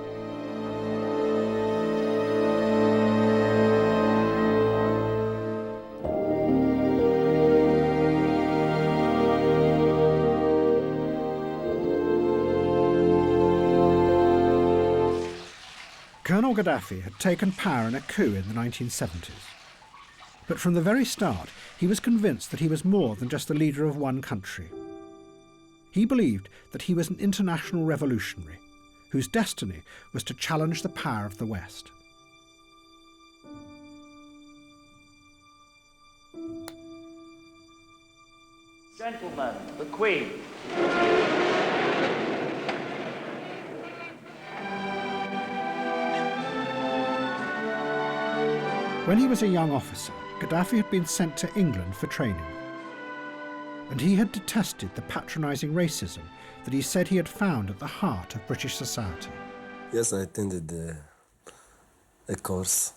Colonel Gaddafi had taken power in a coup in the 1970s. But from the very start, he was convinced that he was more than just the leader of one country. He believed that he was an international revolutionary whose destiny was to challenge the power of the West. Gentlemen, the Queen. When he was a young officer, Gaddafi had been sent to England for training. And he had detested the patronising racism that he said he had found at the heart of British society. Yes, I attended a course.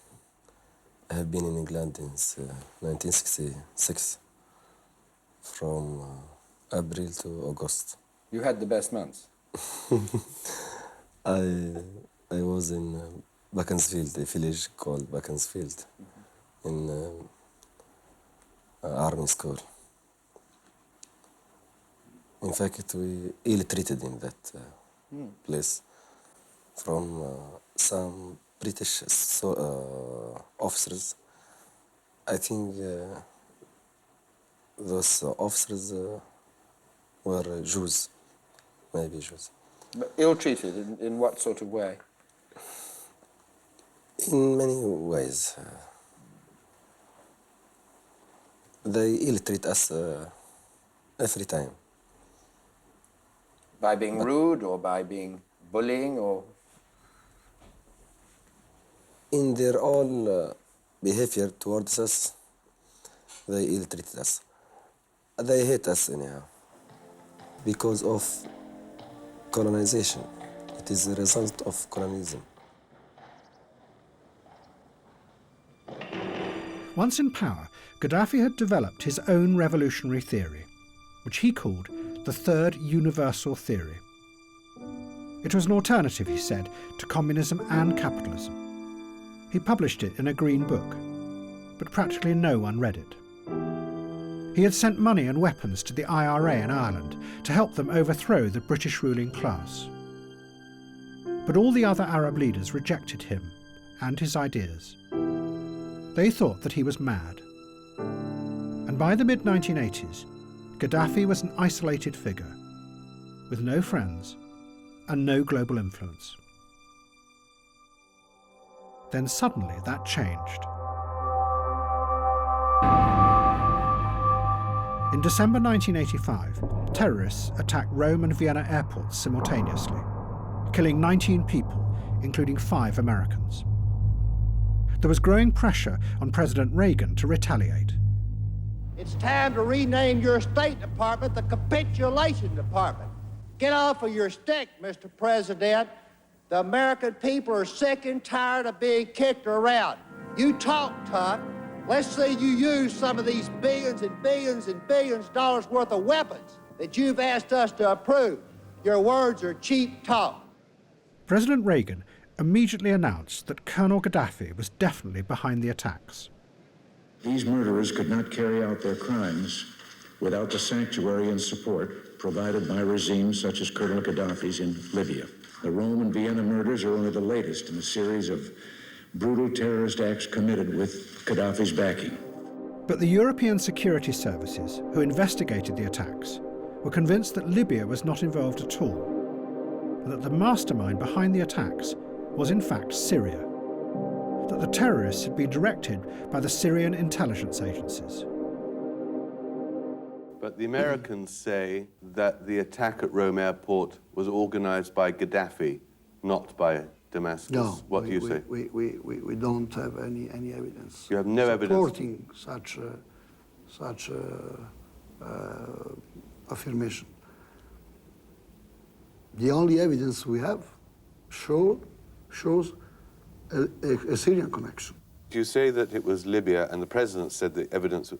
I have been in England since 1966, from April to August. You had the best months? I was in Beaconsfield, a village called Beaconsfield, in Army School. In fact, we ill-treated in that place from some British officers. I think those officers were Jews, maybe Jews. But ill-treated in what sort of way? In many ways. They ill-treat us every time. By being rude or by being bullying or? In their all behavior towards us, they ill-treat us. They hate us anyhow because of colonization. It is a result of colonialism. Once in power, Gaddafi had developed his own revolutionary theory, which he called the Third Universal Theory. It was an alternative, he said, to communism and capitalism. He published it in a green book, but practically no one read it. He had sent money and weapons to the IRA in Ireland to help them overthrow the British ruling class. But all the other Arab leaders rejected him and his ideas. They thought that he was mad. And by the mid-1980s, Gaddafi was an isolated figure, with no friends and no global influence. Then suddenly that changed. In December 1985, terrorists attacked Rome and Vienna airports simultaneously, killing 19 people, including 5 Americans. There was growing pressure on President Reagan to retaliate. It's time to rename your State Department the Capitulation Department. Get off of your stick, Mr. President. The American people are sick and tired of being kicked around. You talk tough. Let's see you use some of these billions and billions and billions of dollars worth of weapons that you've asked us to approve. Your words are cheap talk. President Reagan immediately announced that Colonel Gaddafi was definitely behind the attacks. These murderers could not carry out their crimes without the sanctuary and support provided by regimes such as Colonel Gaddafi's in Libya. The Rome and Vienna murders are only the latest in a series of brutal terrorist acts committed with Gaddafi's backing. But the European security services who investigated the attacks were convinced that Libya was not involved at all, and that the mastermind behind the attacks was in fact Syria, that the terrorists had been directed by the Syrian intelligence agencies. But the Americans say that the attack at Rome airport was organized by Gaddafi, not by Damascus. No, what do you say? We don't have any evidence. You have no evidence supporting such affirmation. The only evidence we have shows a Syrian connection. You say that it was Libya, and the president said the evidence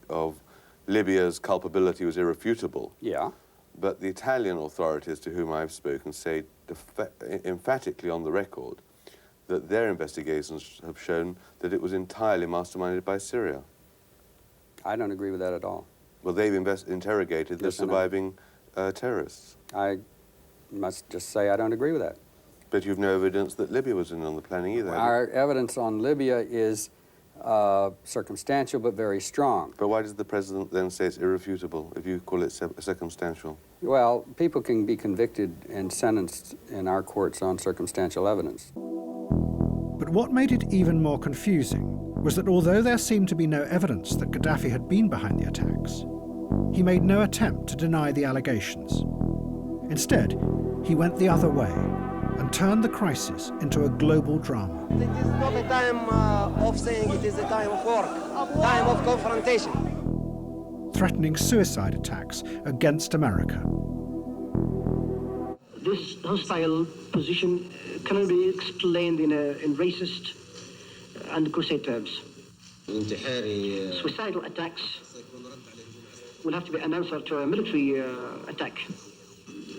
of Libya's culpability was irrefutable. Yeah. But the Italian authorities to whom I've spoken say emphatically on the record that their investigations have shown that it was entirely masterminded by Syria. I don't agree with that at all. Well, they've interrogated the surviving terrorists. I must just say I don't agree with that. But you've no evidence that Libya was in on the planning either. Our evidence on Libya is circumstantial but very strong. But why does the president then say it's irrefutable if you call it circumstantial? Well, people can be convicted and sentenced in our courts on circumstantial evidence. But what made it even more confusing was that although there seemed to be no evidence that Gaddafi had been behind the attacks, he made no attempt to deny the allegations. Instead, he went the other way and turned the crisis into a global drama. It is not a time of saying, it is a time of work, time of confrontation. Threatening suicide attacks against America. This hostile position cannot be explained in racist and crusade terms. Suicidal attacks will have to be an answer to a military attack.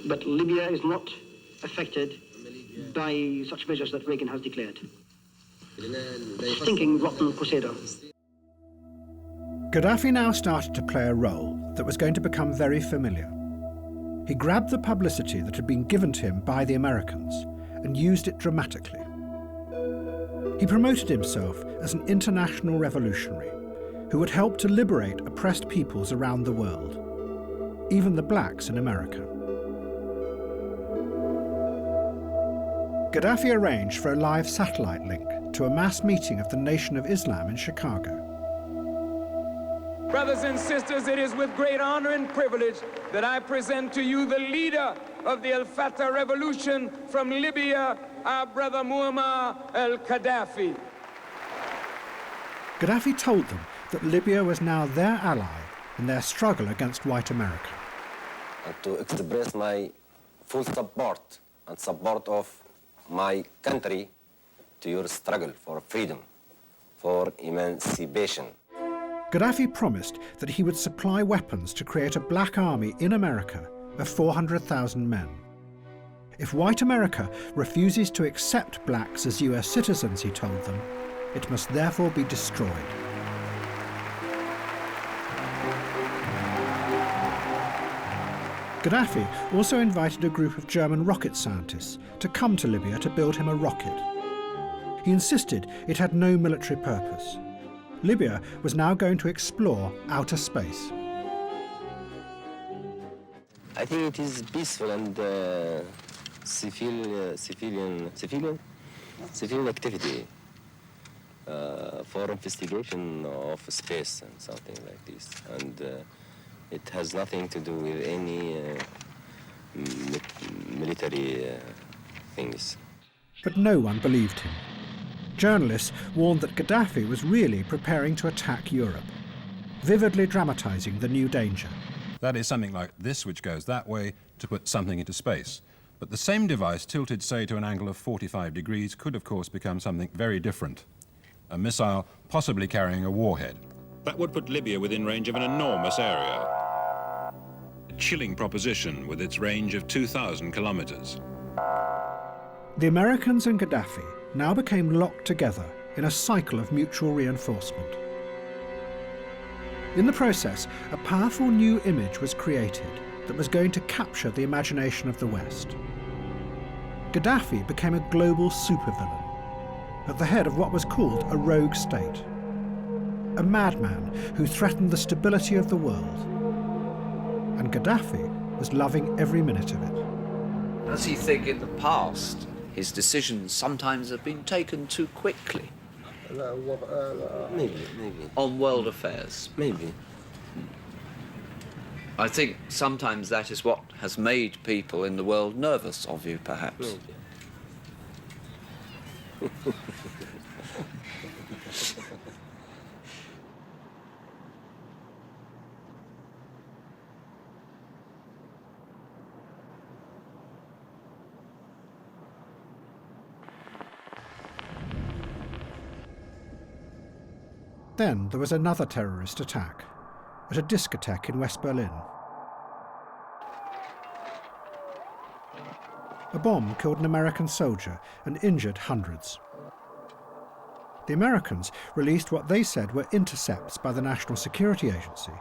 But Libya is not affected by such measures that Reagan has declared. Stinking, rotten crusader. Gaddafi now started to play a role that was going to become very familiar. He grabbed the publicity that had been given to him by the Americans and used it dramatically. He promoted himself as an international revolutionary who would help to liberate oppressed peoples around the world, even the blacks in America. Gaddafi arranged for a live satellite link to a mass meeting of the Nation of Islam in Chicago. Brothers and sisters, it is with great honor and privilege that I present to you the leader of the Al-Fatah revolution from Libya, our brother Muammar al-Gaddafi. Gaddafi told them that Libya was now their ally in their struggle against white America. And to express my full support and support of my country to your struggle for freedom, for emancipation. Gaddafi promised that he would supply weapons to create a black army in America of 400,000 men. If white America refuses to accept blacks as US citizens, he told them, it must therefore be destroyed. Gaddafi also invited a group of German rocket scientists to come to Libya to build him a rocket. He insisted it had no military purpose. Libya was now going to explore outer space. I think it is peaceful and civilian activity for investigation of space and something like this. And it has nothing to do with any military things. But no one believed him. Journalists warned that Gaddafi was really preparing to attack Europe, vividly dramatizing the new danger. That is something like this, which goes that way, to put something into space. But the same device tilted, say, to an angle of 45 degrees could, of course, become something very different. A missile possibly carrying a warhead. That would put Libya within range of an enormous area. A chilling proposition with its range of 2,000 kilometers. The Americans and Gaddafi now became locked together in a cycle of mutual reinforcement. In the process, a powerful new image was created that was going to capture the imagination of the West. Gaddafi became a global supervillain, at the head of what was called a rogue state. A madman who threatened the stability of the world. And Gaddafi was loving every minute of it. Does he think in the past his decisions sometimes have been taken too quickly? Maybe. On world affairs? Maybe. I think sometimes that is what has made people in the world nervous of you, perhaps. Maybe. Then there was another terrorist attack at a discotheque in West Berlin. A bomb killed an American soldier and injured hundreds. The Americans released what they said were intercepts by the National Security Agency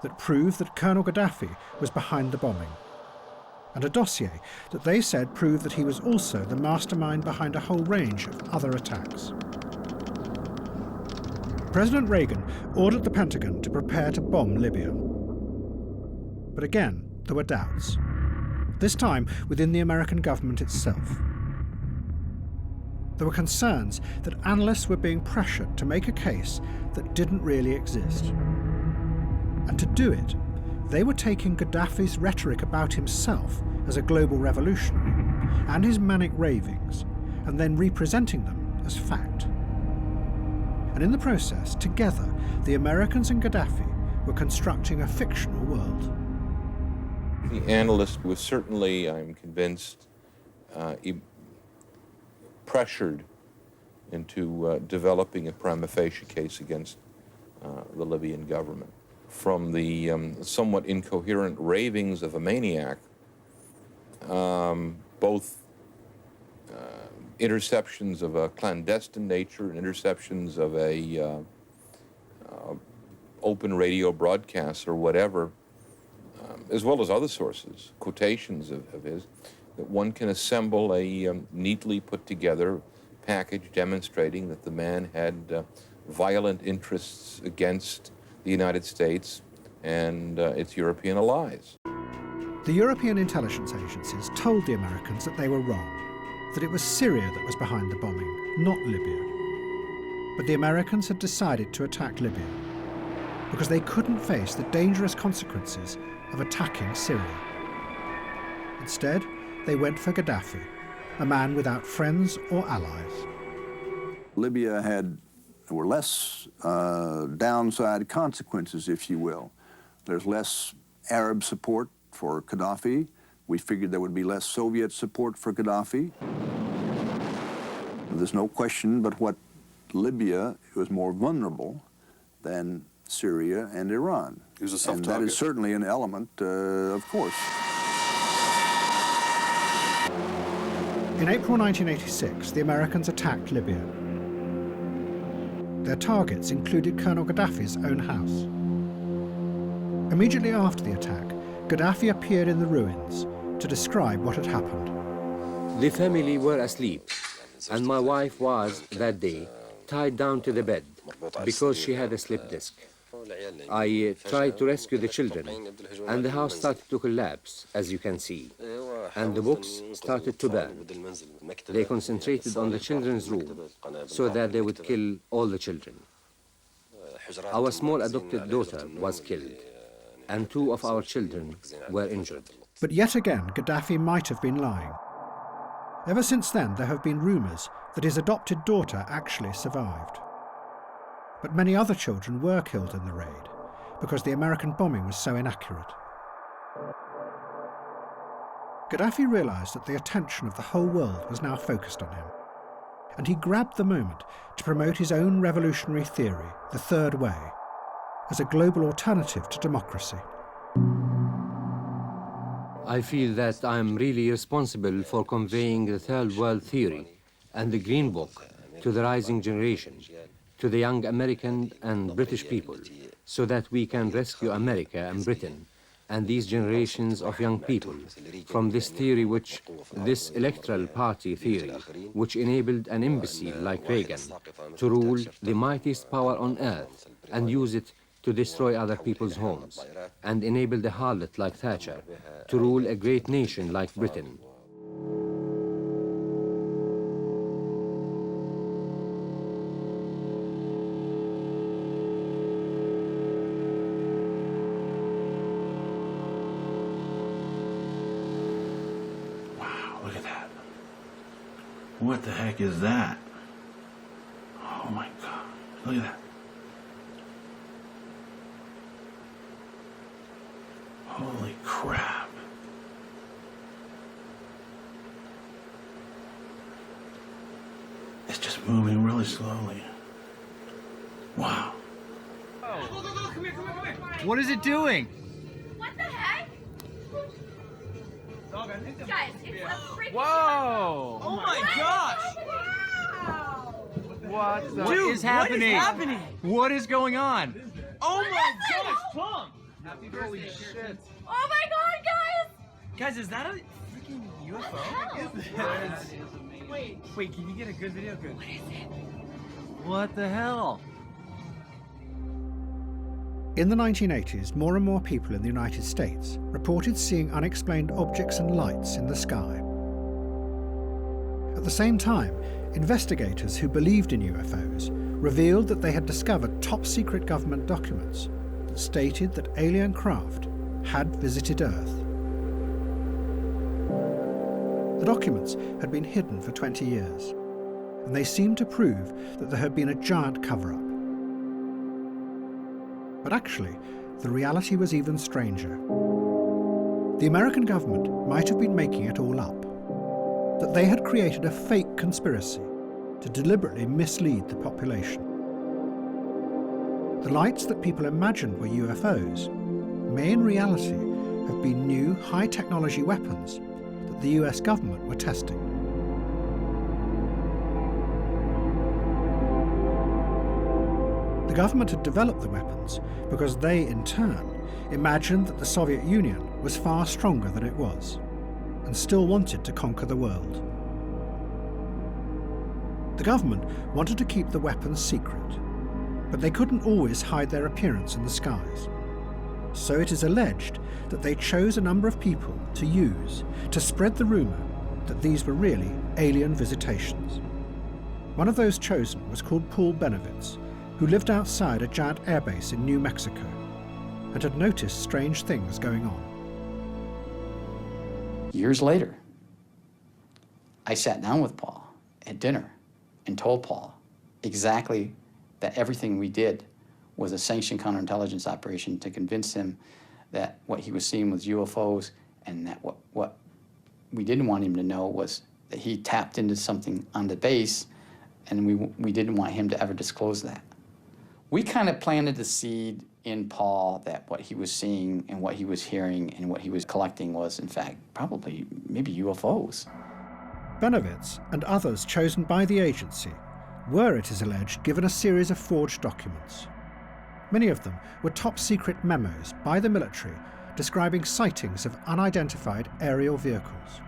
that proved that Colonel Gaddafi was behind the bombing, and a dossier that they said proved that he was also the mastermind behind a whole range of other attacks. President Reagan ordered the Pentagon to prepare to bomb Libya. But again, there were doubts, this time within the American government itself. There were concerns that analysts were being pressured to make a case that didn't really exist. And to do it, they were taking Gaddafi's rhetoric about himself as a global revolutionary and his manic ravings, and then representing them as fact. And in the process, together, the Americans and Gaddafi were constructing a fictional world. The analyst was certainly, I'm convinced, pressured into developing a prima facie case against the Libyan government. From the somewhat incoherent ravings of a maniac, both interceptions of a clandestine nature and interceptions of a open radio broadcast or whatever, as well as other sources, quotations of his, that one can assemble a neatly put together package demonstrating that the man had violent interests against the United States and its European allies. The European intelligence agencies told the Americans that they were wrong, that it was Syria that was behind the bombing, not Libya. But the Americans had decided to attack Libya because they couldn't face the dangerous consequences of attacking Syria. Instead, they went for Gaddafi, a man without friends or allies. Libya were less downside consequences, if you will. There's less Arab support for Gaddafi. We figured there would be less Soviet support for Gaddafi. There's no question but what Libya was more vulnerable than Syria and Iran. It was a soft and target. that is certainly an element, of course. In April 1986, the Americans attacked Libya. Their targets included Colonel Gaddafi's own house. Immediately after the attack, Gaddafi appeared in the ruins to describe what had happened. The family were asleep, and my wife was, that day, tied down to the bed because she had a slip disc. I tried to rescue the children, and the house started to collapse, as you can see, and the books started to burn. They concentrated on the children's room so that they would kill all the children. Our small adopted daughter was killed, and 2 of our children were injured. But yet again, Gaddafi might have been lying. Ever since then, there have been rumours that his adopted daughter actually survived. But many other children were killed in the raid because the American bombing was so inaccurate. Gaddafi realised that the attention of the whole world was now focused on him, and he grabbed the moment to promote his own revolutionary theory, the Third Way, as a global alternative to democracy. I feel that I'm really responsible for conveying the Third World Theory and the Green Book to the rising generation, to the young American and British people, so that we can rescue America and Britain and these generations of young people from this theory, this electoral party theory, which enabled an imbecile like Reagan to rule the mightiest power on earth and use it to destroy other people's homes, and enable the harlot like Thatcher to rule a great nation like Britain. Look at that. What the heck is that? Oh my God. Look at that. Holy crap. It's just moving really slowly. Wow. What is it doing? What the heck? Guys, it's a freaking Whoa! Oh my gosh! What What is happening? What is happening? What is going on? Oh What my is it? gosh, Tom! Holy shit. Oh my god, guys! Guys, is that a freaking UFO? Wait, can you get a good video? Good. What is it? What the hell? In the 1980s, more and more people in the United States reported seeing unexplained objects and lights in the sky. At the same time, investigators who believed in UFOs revealed that they had discovered top-secret government documents that stated that alien craft had visited Earth. The documents had been hidden for 20 years, and they seemed to prove that there had been a giant cover-up. But actually, the reality was even stranger. The American government might have been making it all up, that they had created a fake conspiracy to deliberately mislead the population. The lights that people imagined were UFOs may in reality have been new high-technology weapons that the US government were testing. The government had developed the weapons because they, in turn, imagined that the Soviet Union was far stronger than it was, and still wanted to conquer the world. The government wanted to keep the weapons secret, but they couldn't always hide their appearance in the skies. So it is alleged that they chose a number of people to use to spread the rumour that these were really alien visitations. One of those chosen was called Paul Benowitz, who lived outside a giant airbase in New Mexico and had noticed strange things going on. Years later, I sat down with Paul at dinner and told Paul exactly that everything we did was a sanctioned counterintelligence operation to convince him that what he was seeing was UFOs, and that what we didn't want him to know was that he tapped into something on the base, and we didn't want him to ever disclose that. We kind of planted the seed in Paul that what he was seeing and what he was hearing and what he was collecting was, in fact, probably maybe UFOs. Benowitz and others chosen by the agency were, it is alleged, given a series of forged documents. Many of them were top-secret memos by the military describing sightings of unidentified aerial vehicles.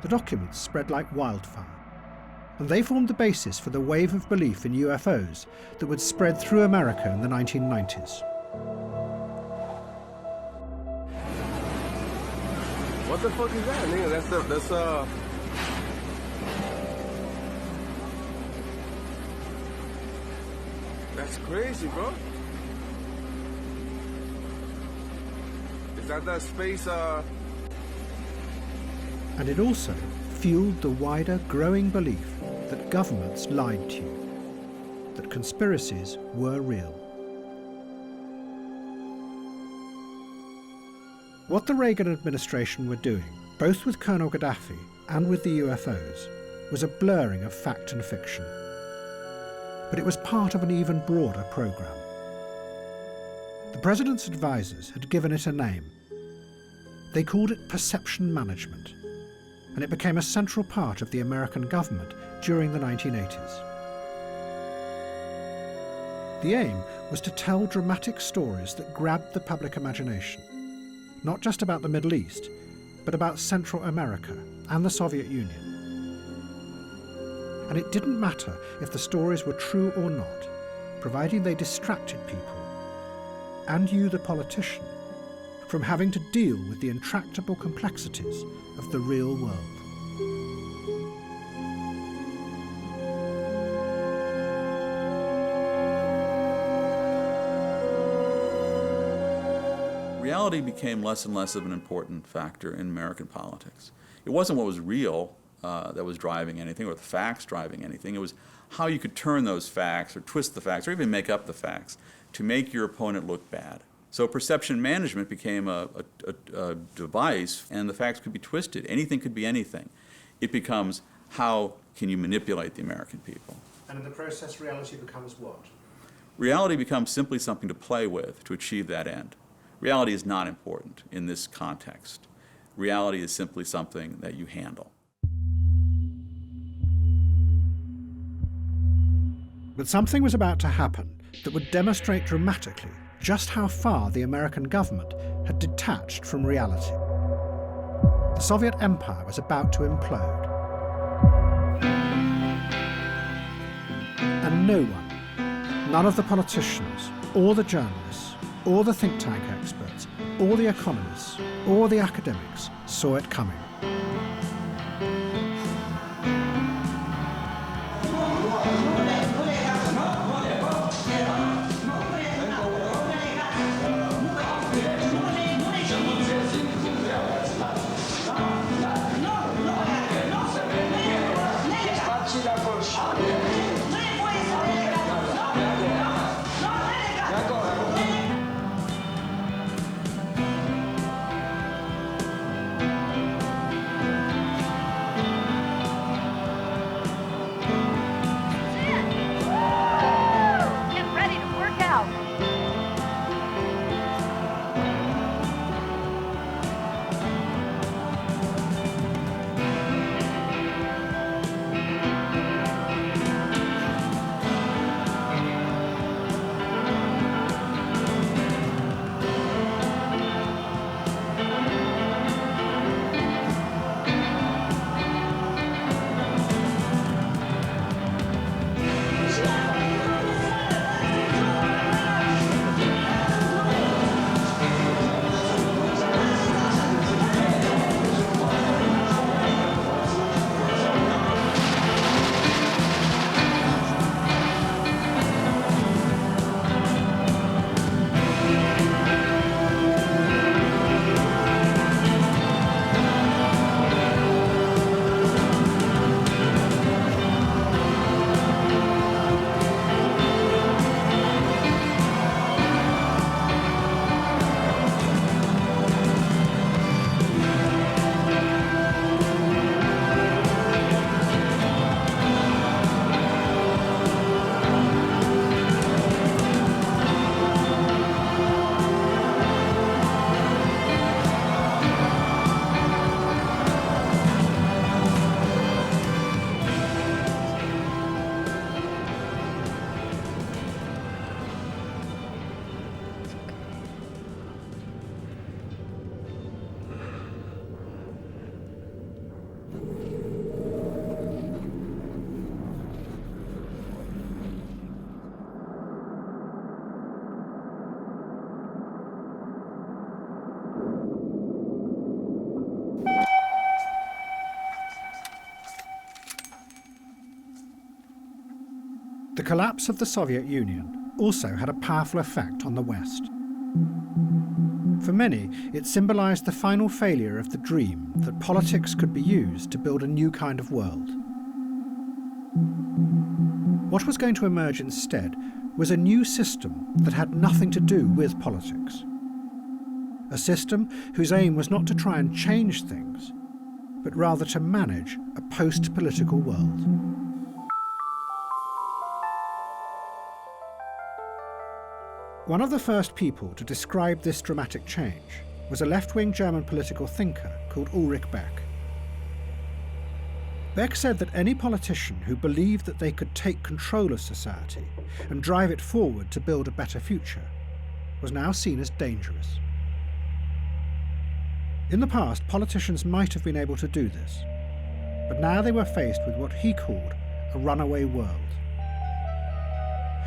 The documents spread like wildfire, and they formed the basis for the wave of belief in UFOs that would spread through America in the 1990s. What the fuck is that, nigga? That's crazy, bro. Is that space, And it also fueled the wider, growing belief that governments lied to you, that conspiracies were real. What the Reagan administration were doing, both with Colonel Gaddafi and with the UFOs, was a blurring of fact and fiction. But it was part of an even broader programme. The president's advisors had given it a name. They called it perception management, and it became a central part of the American government during the 1980s. The aim was to tell dramatic stories that grabbed the public imagination, not just about the Middle East, but about Central America and the Soviet Union. And it didn't matter if the stories were true or not, providing they distracted people, and you, the politician, from having to deal with the intractable complexities of the real world. Reality became less and less of an important factor in American politics. It wasn't what was real that was driving anything, or the facts driving anything. It was how you could turn those facts, or twist the facts, or even make up the facts to make your opponent look bad. So perception management became a device, and the facts could be twisted. Anything could be anything. It becomes, how can you manipulate the American people? And in the process, reality becomes what? Reality becomes simply something to play with to achieve that end. Reality is not important in this context. Reality is simply something that you handle. But something was about to happen that would demonstrate dramatically just how far the American government had detached from reality. The Soviet Empire was about to implode. And no one, none of the politicians, or the journalists, or the think tank experts, or the economists, or the academics saw it coming. The collapse of the Soviet Union also had a powerful effect on the West. For many, it symbolised the final failure of the dream that politics could be used to build a new kind of world. What was going to emerge instead was a new system that had nothing to do with politics. a system whose aim was not to try and change things, but rather to manage a post-political world. One of the first people to describe this dramatic change was a left-wing German political thinker called Ulrich Beck. Beck said that any politician who believed that they could take control of society and drive it forward to build a better future was now seen as dangerous. In the past, politicians might have been able to do this, but now they were faced with what he called a runaway world,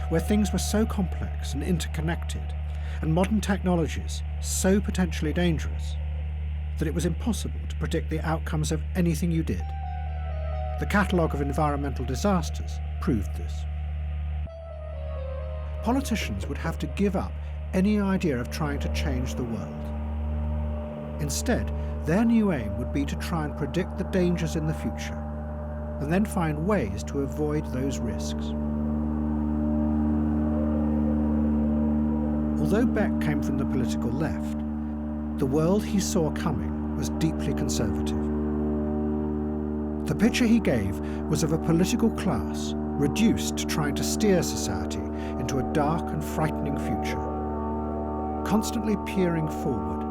where things were so complex and interconnected, and modern technologies so potentially dangerous, that it was impossible to predict the outcomes of anything you did. The catalogue of environmental disasters proved this. Politicians would have to give up any idea of trying to change the world. Instead, their new aim would be to try and predict the dangers in the future, and then find ways to avoid those risks. Although Beck came from the political left, the world he saw coming was deeply conservative. The picture he gave was of a political class reduced to trying to steer society into a dark and frightening future, constantly peering forward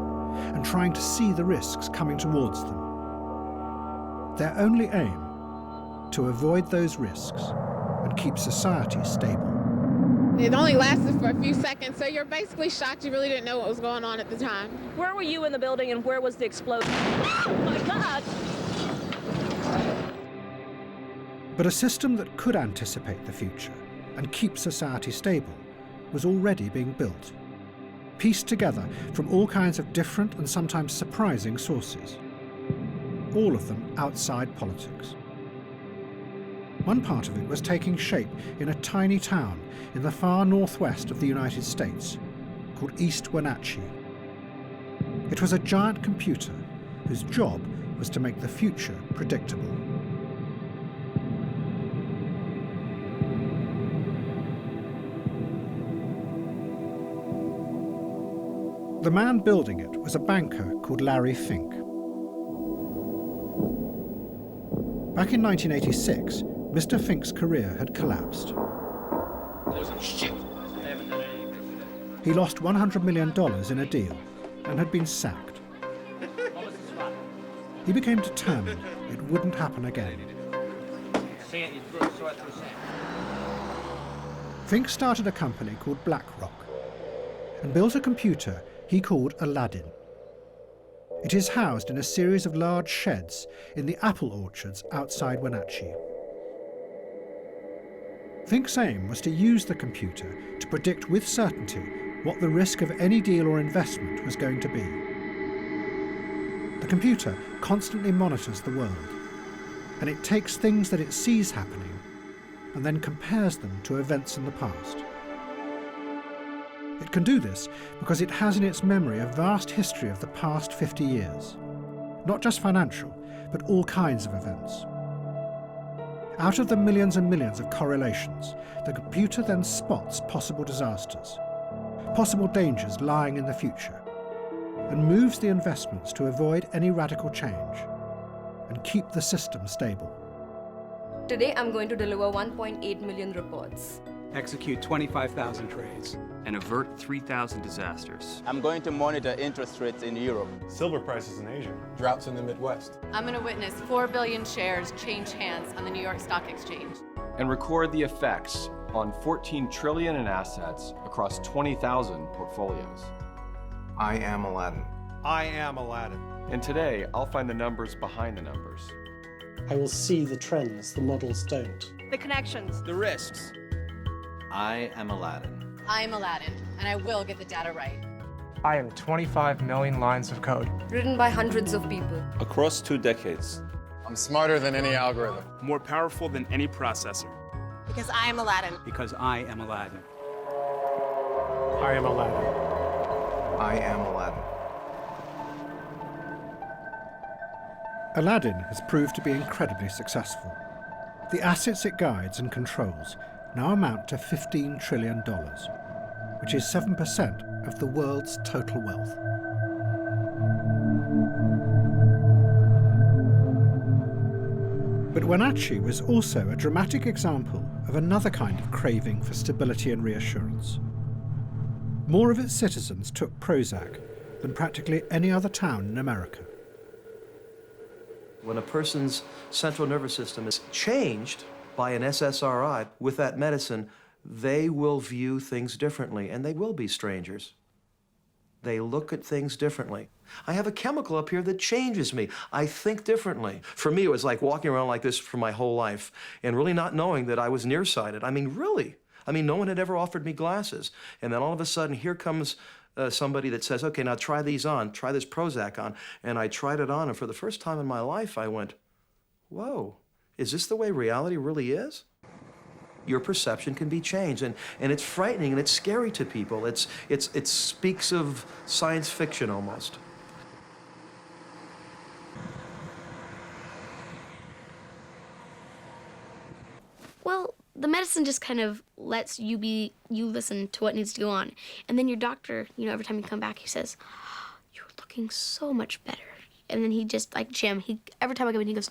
and trying to see the risks coming towards them. Their only aim, to avoid those risks and keep society stable. It only lasted for a few seconds, so you're basically shocked you really didn't know what was going on at the time. Where were you in the building and where was the explosion? Oh my God! But a system that could anticipate the future and keep society stable was already being built, pieced together from all kinds of different and sometimes surprising sources, all of them outside politics. One part of it was taking shape in a tiny town in the far northwest of the United States called East Wenatchee. It was a giant computer whose job was to make the future predictable. The man building it was a banker called Larry Fink. Back in 1986, Mr. Fink's career had collapsed. He lost $100 million in a deal and had been sacked. He became determined it wouldn't happen again. Fink started a company called BlackRock and built a computer he called Aladdin. It is housed in a series of large sheds in the apple orchards outside Wenatchee. Fink's aim was to use the computer to predict with certainty what the risk of any deal or investment was going to be. The computer constantly monitors the world, and it takes things that it sees happening and then compares them to events in the past. It can do this because it has in its memory a vast history of the past 50 years, not just financial, but all kinds of events. Out of the millions and millions of correlations, the computer then spots possible disasters, possible dangers lying in the future, and moves the investments to avoid any radical change and keep the system stable. Today I'm going to deliver 1.8 million reports. Execute 25,000 trades. And avert 3,000 disasters. I'm going to monitor interest rates in Europe. Silver prices in Asia. Droughts in the Midwest. I'm going to witness 4 billion shares change hands on the New York Stock Exchange. And record the effects on 14 trillion in assets across 20,000 portfolios. I am Aladdin. I am Aladdin. And today, I'll find the numbers behind the numbers. I will see the trends the models don't. The connections. The risks. I am Aladdin. I'm Aladdin, and I will get the data right. I am 25 million lines of code. Written by hundreds of people. Across 2 decades. I'm smarter than any algorithm. More powerful than any processor. Because I am Aladdin. Because I am Aladdin. I am Aladdin. I am Aladdin. Aladdin has proved to be incredibly successful. The assets it guides and controls now amount to $15 trillion, which is 7% of the world's total wealth. But Wenatchee was also a dramatic example of another kind of craving for stability and reassurance. More of its citizens took Prozac than practically any other town in America. When a person's central nervous system is changed by an SSRI with that medicine, they will view things differently, and they will be strangers. They look at things differently. I have a chemical up here that changes me. I think differently. For me, it was like walking around like this for my whole life and really not knowing that I was nearsighted. I mean, really. I mean, no one had ever offered me glasses. And then all of a sudden, here comes somebody that says, okay, now try these on, try this Prozac on. And I tried it on, and for the first time in my life, I went, whoa, is this the way reality really is? Your perception can be changed, and it's frightening and it's scary to people. It speaks of science fiction almost. Well, the medicine just kind of lets you listen to what needs to go on. And then your doctor, every time you come back, he says, oh, you're looking so much better. And then he just, like Jim, every time I come in, he goes,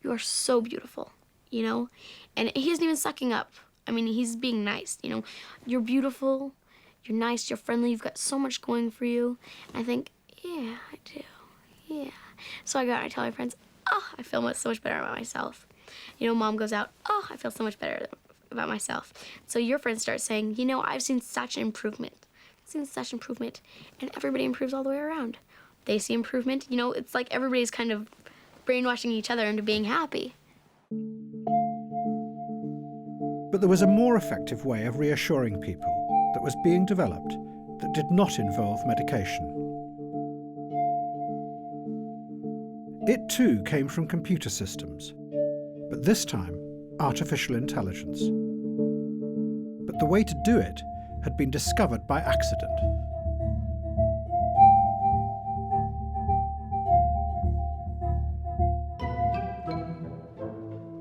you are so beautiful, And he isn't even sucking up. I mean, he's being nice, You're beautiful, you're nice, you're friendly, you've got so much going for you. And I think, yeah, I do, yeah. So I go out and I tell my friends, oh, I feel so much better about myself. Mom goes out, oh, I feel so much better about myself. So your friends start saying, I've seen such an improvement. And everybody improves all the way around. They see improvement, it's like everybody's kind of brainwashing each other into being happy. But there was a more effective way of reassuring people that was being developed that did not involve medication. It too came from computer systems, but this time artificial intelligence. But the way to do it had been discovered by accident.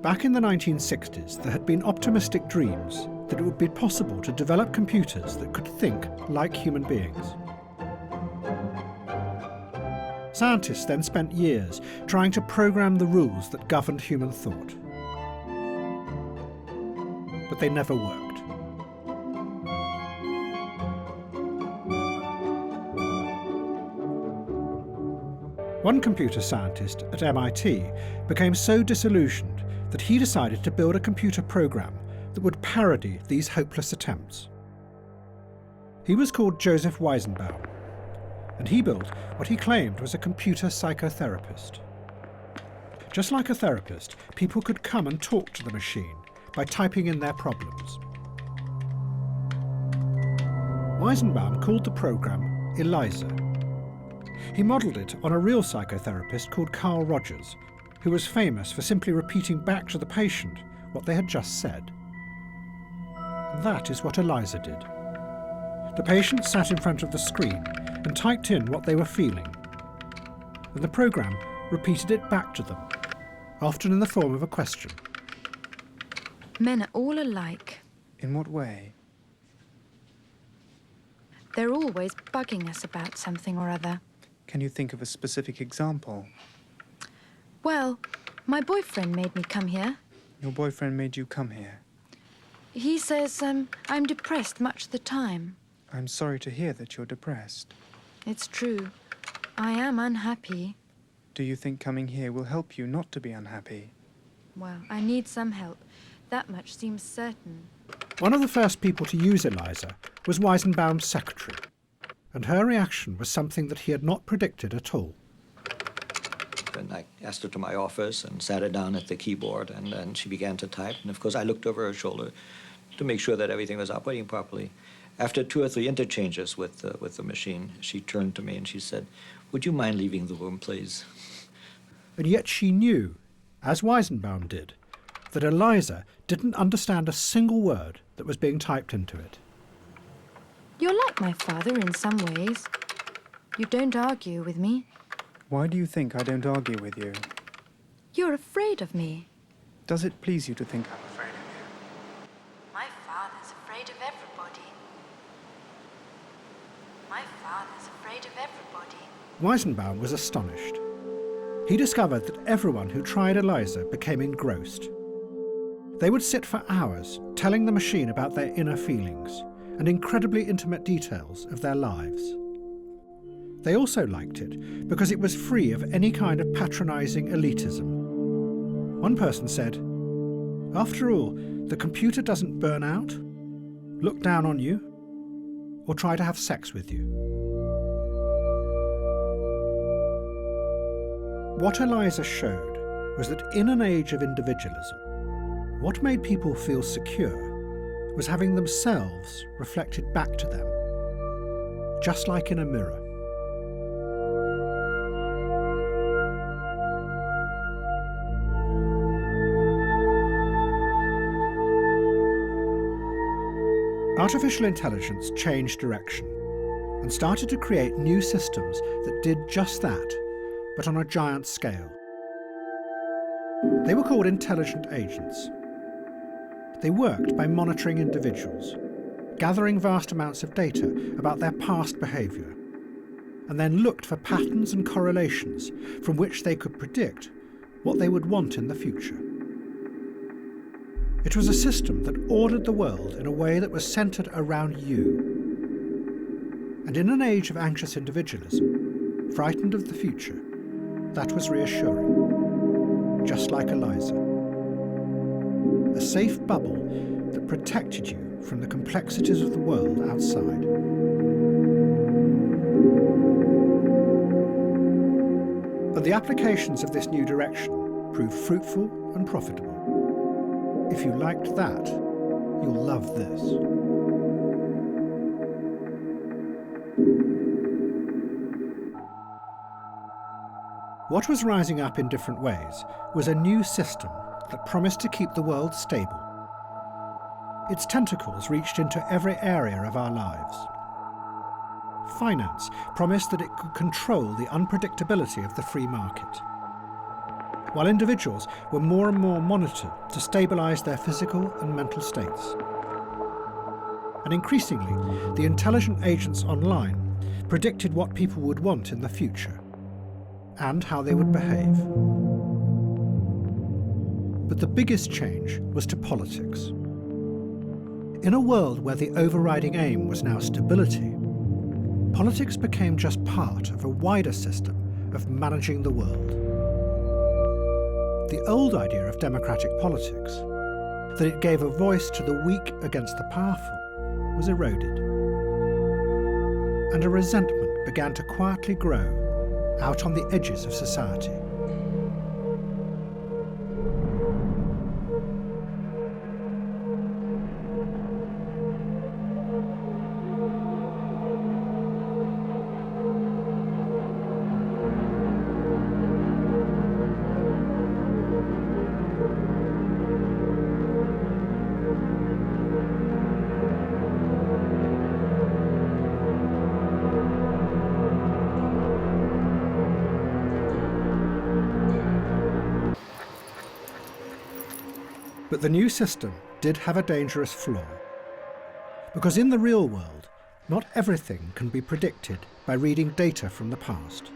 Back in the 1960s, there had been optimistic dreams that it would be possible to develop computers that could think like human beings. Scientists then spent years trying to program the rules that governed human thought. But they never worked. One computer scientist at MIT became so disillusioned that he decided to build a computer program that would parody these hopeless attempts. He was called Joseph Weizenbaum, and he built what he claimed was a computer psychotherapist. Just like a therapist, people could come and talk to the machine by typing in their problems. Weizenbaum called the program ELIZA. He modelled it on a real psychotherapist called Carl Rogers, who was famous for simply repeating back to the patient what they had just said. And that is what ELIZA did. The patient sat in front of the screen and typed in what they were feeling, and the program repeated it back to them, often in the form of a question. Men are all alike. In what way? They're always bugging us about something or other. Can you think of a specific example? Well, my boyfriend made me come here. Your boyfriend made you come here? He says I'm depressed much of the time. I'm sorry to hear that you're depressed. It's true. I am unhappy. Do you think coming here will help you not to be unhappy? Well, I need some help. That much seems certain. One of the first people to use ELIZA was Weizenbaum's secretary, and her reaction was something that he had not predicted at all. And I asked her to my office and sat her down at the keyboard, and then she began to type. And of course, I looked over her shoulder to make sure that everything was operating properly. After 2 or 3 interchanges with the machine, she turned to me and she said, "Would you mind leaving the room, please?" And yet she knew, as Weizenbaum did, that ELIZA didn't understand a single word that was being typed into it. You're like my father in some ways. You don't argue with me. Why do you think I don't argue with you? You're afraid of me. Does it please you to think I'm afraid of you? My father's afraid of everybody. My father's afraid of everybody. Weizenbaum was astonished. He discovered that everyone who tried ELIZA became engrossed. They would sit for hours telling the machine about their inner feelings and incredibly intimate details of their lives. They also liked it because it was free of any kind of patronizing elitism. One person said, "After all, the computer doesn't burn out, look down on you, or try to have sex with you." What ELIZA showed was that in an age of individualism, what made people feel secure was having themselves reflected back to them, just like in a mirror. Artificial intelligence changed direction and started to create new systems that did just that, but on a giant scale. They were called intelligent agents. They worked by monitoring individuals, gathering vast amounts of data about their past behaviour, and then looked for patterns and correlations from which they could predict what they would want in the future. It was a system that ordered the world in a way that was centred around you. And in an age of anxious individualism, frightened of the future, that was reassuring, just like ELIZA. A safe bubble that protected you from the complexities of the world outside. And the applications of this new direction proved fruitful and profitable. If you liked that, you'll love this. What was rising up in different ways was a new system that promised to keep the world stable. Its tentacles reached into every area of our lives. Finance promised that it could control the unpredictability of the free market, while individuals were more and more monitored to stabilise their physical and mental states. And increasingly, the intelligent agents online predicted what people would want in the future and how they would behave. But the biggest change was to politics. In a world where the overriding aim was now stability, politics became just part of a wider system of managing the world. The old idea of democratic politics, that it gave a voice to the weak against the powerful, was eroded. And a resentment began to quietly grow out on the edges of society. But the new system did have a dangerous flaw. Because in the real world, not everything can be predicted by reading data from the past.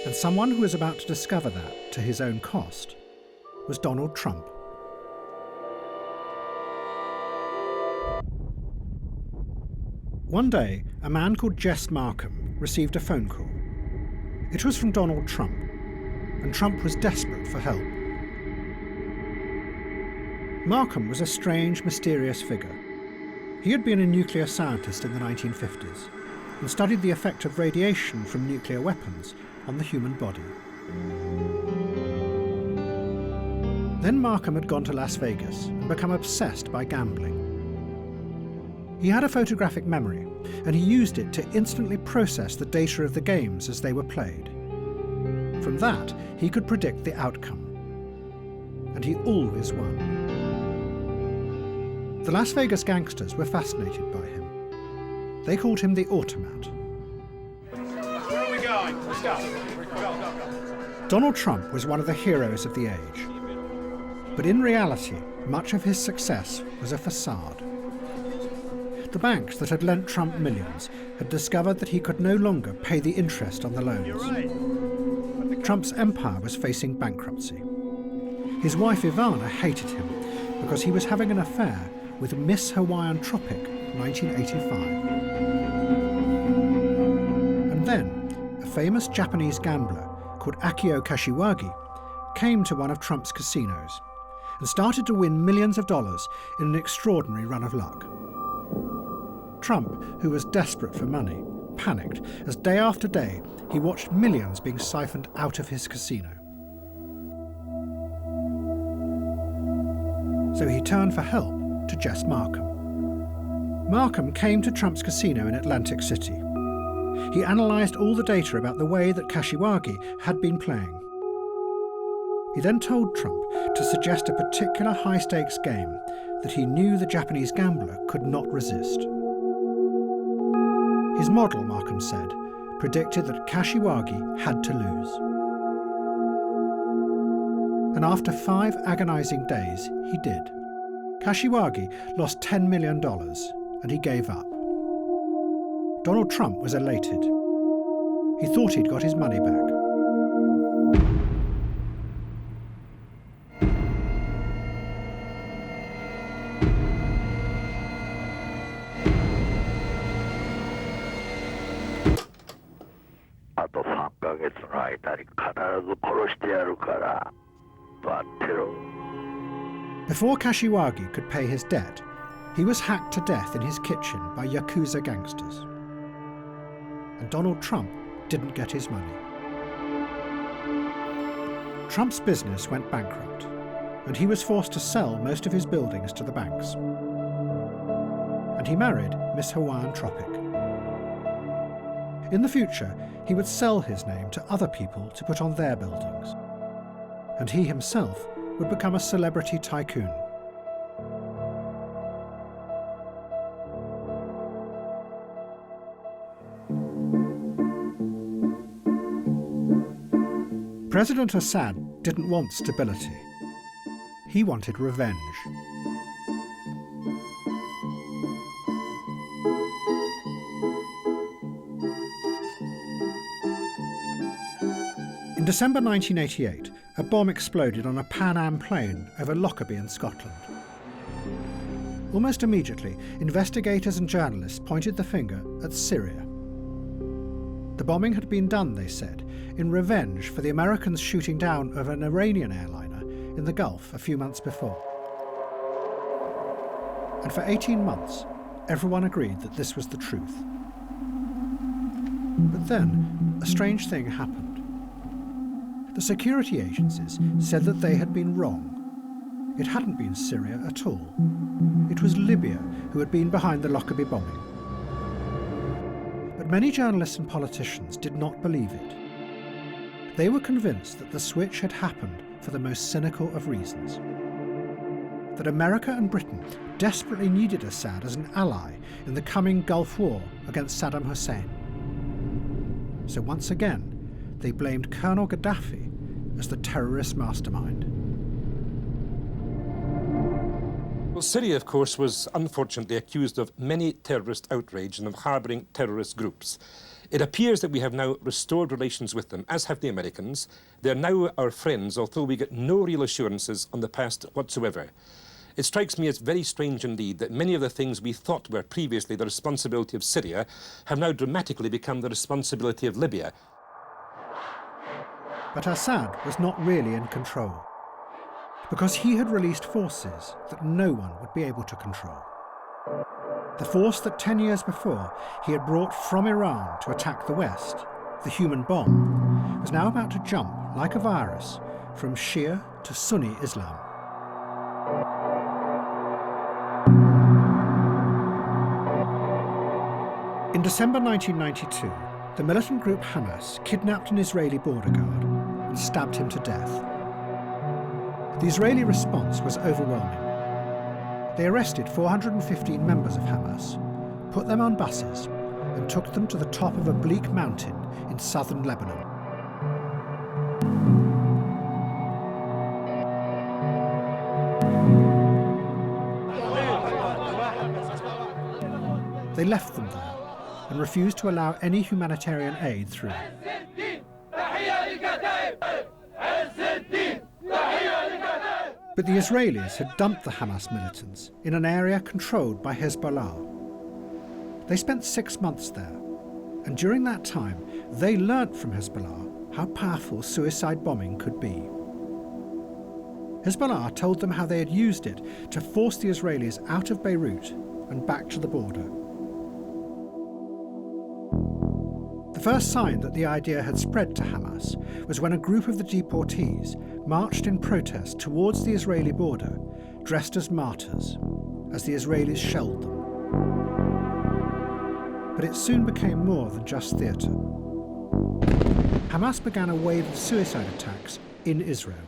And someone who was about to discover that to his own cost was Donald Trump. One day, a man called Jess Markham received a phone call. It was from Donald Trump, and Trump was desperate for help. Markham was a strange, mysterious figure. He had been a nuclear scientist in the 1950s and studied the effect of radiation from nuclear weapons on the human body. Then Markham had gone to Las Vegas and become obsessed by gambling. He had a photographic memory, and he used it to instantly process the data of the games as they were played. From that, he could predict the outcome. And he always won. The Las Vegas gangsters were fascinated by him. They called him the Automat. Where are we going? Let's go. Go. Donald Trump was one of the heroes of the age. But in reality, much of his success was a facade. The banks that had lent Trump millions had discovered that he could no longer pay the interest on the loans. Trump's empire was facing bankruptcy. His wife Ivana hated him because he was having an affair with Miss Hawaiian Tropic 1985. And then, a famous Japanese gambler called Akio Kashiwagi came to one of Trump's casinos and started to win millions of dollars in an extraordinary run of luck. Trump, who was desperate for money, panicked as day after day he watched millions being siphoned out of his casino. So he turned for help to Jess Markham. Markham came to Trump's casino in Atlantic City. He analysed all the data about the way that Kashiwagi had been playing. He then told Trump to suggest a particular high-stakes game that he knew the Japanese gambler could not resist. His model, Markham said, predicted that Kashiwagi had to lose. And after 5 agonising days, he did. Kashiwagi lost $10 million, and he gave up. Donald Trump was elated. He thought he'd got his money back. Before Kashiwagi could pay his debt, he was hacked to death in his kitchen by Yakuza gangsters. And Donald Trump didn't get his money. Trump's business went bankrupt, and he was forced to sell most of his buildings to the banks. And he married Miss Hawaiian Tropic. In the future, he would sell his name to other people to put on their buildings. And he himself would become a celebrity tycoon. President Assad didn't want stability. He wanted revenge. In December 1988, a bomb exploded on a Pan Am plane over Lockerbie in Scotland. Almost immediately, investigators and journalists pointed the finger at Syria. The bombing had been done, they said, in revenge for the Americans shooting down of an Iranian airliner in the Gulf a few months before. And for 18 months, everyone agreed that this was the truth. But then, a strange thing happened. The security agencies said that they had been wrong. It hadn't been Syria at all. It was Libya who had been behind the Lockerbie bombing. But many journalists and politicians did not believe it. They were convinced that the switch had happened for the most cynical of reasons. That America and Britain desperately needed Assad as an ally in the coming Gulf War against Saddam Hussein. So once again, they blamed Colonel Gaddafi as the terrorist mastermind. Well, Syria, of course, was unfortunately accused of many terrorist outrage and of harbouring terrorist groups. It appears that we have now restored relations with them, as have the Americans. They're now our friends, although we get no real assurances on the past whatsoever. It strikes me as very strange indeed that many of the things we thought were previously the responsibility of Syria have now dramatically become the responsibility of Libya. But Assad was not really in control, because he had released forces that no one would be able to control. The force that 10 years before he had brought from Iran to attack the West, the human bomb, was now about to jump, like a virus, from Shia to Sunni Islam. In December 1992, the militant group Hamas kidnapped an Israeli border guard and stabbed him to death. The Israeli response was overwhelming. They arrested 415 members of Hamas, put them on buses, and took them to the top of a bleak mountain in southern Lebanon. they left them there and refused to allow any humanitarian aid through. But the Israelis had dumped the Hamas militants in an area controlled by Hezbollah. They spent 6 months there, and during that time, they learnt from Hezbollah how powerful suicide bombing could be. Hezbollah told them how they had used it to force the Israelis out of Beirut and back to the border. The first sign that the idea had spread to Hamas was when a group of the deportees marched in protest towards the Israeli border, dressed as martyrs, as the Israelis shelled them. But it soon became more than just theatre. Hamas began a wave of suicide attacks in Israel.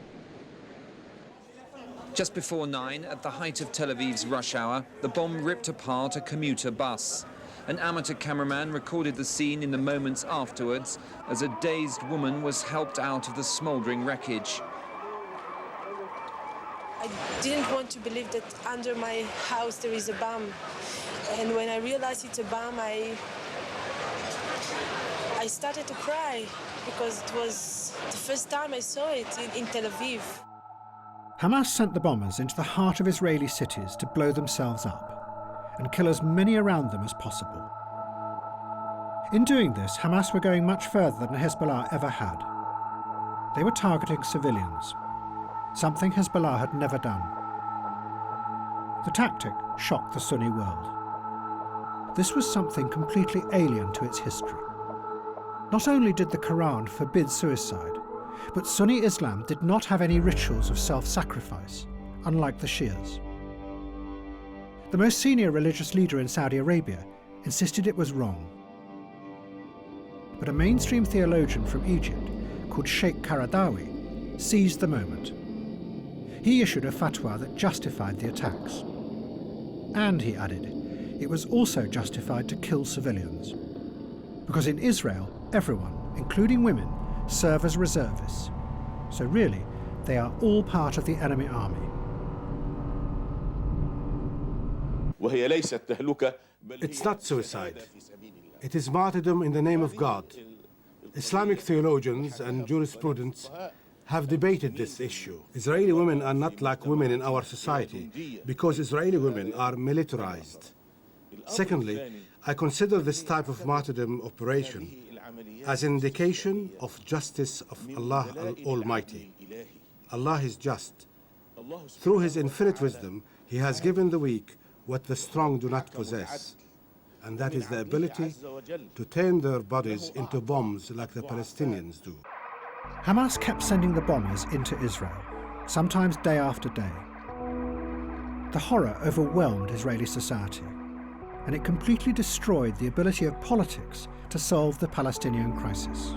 Just before 9, at the height of Tel Aviv's rush hour, the bomb ripped apart a commuter bus. An amateur cameraman recorded the scene in the moments afterwards as a dazed woman was helped out of the smouldering wreckage. I didn't want to believe that under my house there is a bomb. And when I realized it's a bomb, I started to cry because it was the first time I saw it in Tel Aviv. Hamas sent the bombers into the heart of Israeli cities to blow themselves up and kill as many around them as possible. In doing this, Hamas were going much further than Hezbollah ever had. They were targeting civilians, something Hezbollah had never done. The tactic shocked the Sunni world. This was something completely alien to its history. Not only did the Quran forbid suicide, but Sunni Islam did not have any rituals of self-sacrifice, unlike the Shias. The most senior religious leader in Saudi Arabia insisted it was wrong. But a mainstream theologian from Egypt, called Sheikh Qaradawi, seized the moment. He issued a fatwa that justified the attacks. And, he added, it was also justified to kill civilians. Because in Israel, everyone, including women, serve as reservists. So really, they are all part of the enemy army. It's not suicide. It is martyrdom in the name of God. Islamic theologians and jurisprudents have debated this issue. Israeli women are not like women in our society because Israeli women are militarized. Secondly, I consider this type of martyrdom operation as an indication of justice of Allah Almighty. Allah is just. Through His infinite wisdom, He has given the weak what the strong do not possess, and that is the ability to turn their bodies into bombs like the Palestinians do. Hamas kept sending the bombers into Israel, sometimes day after day. The horror overwhelmed Israeli society, and it completely destroyed the ability of politics to solve the Palestinian crisis.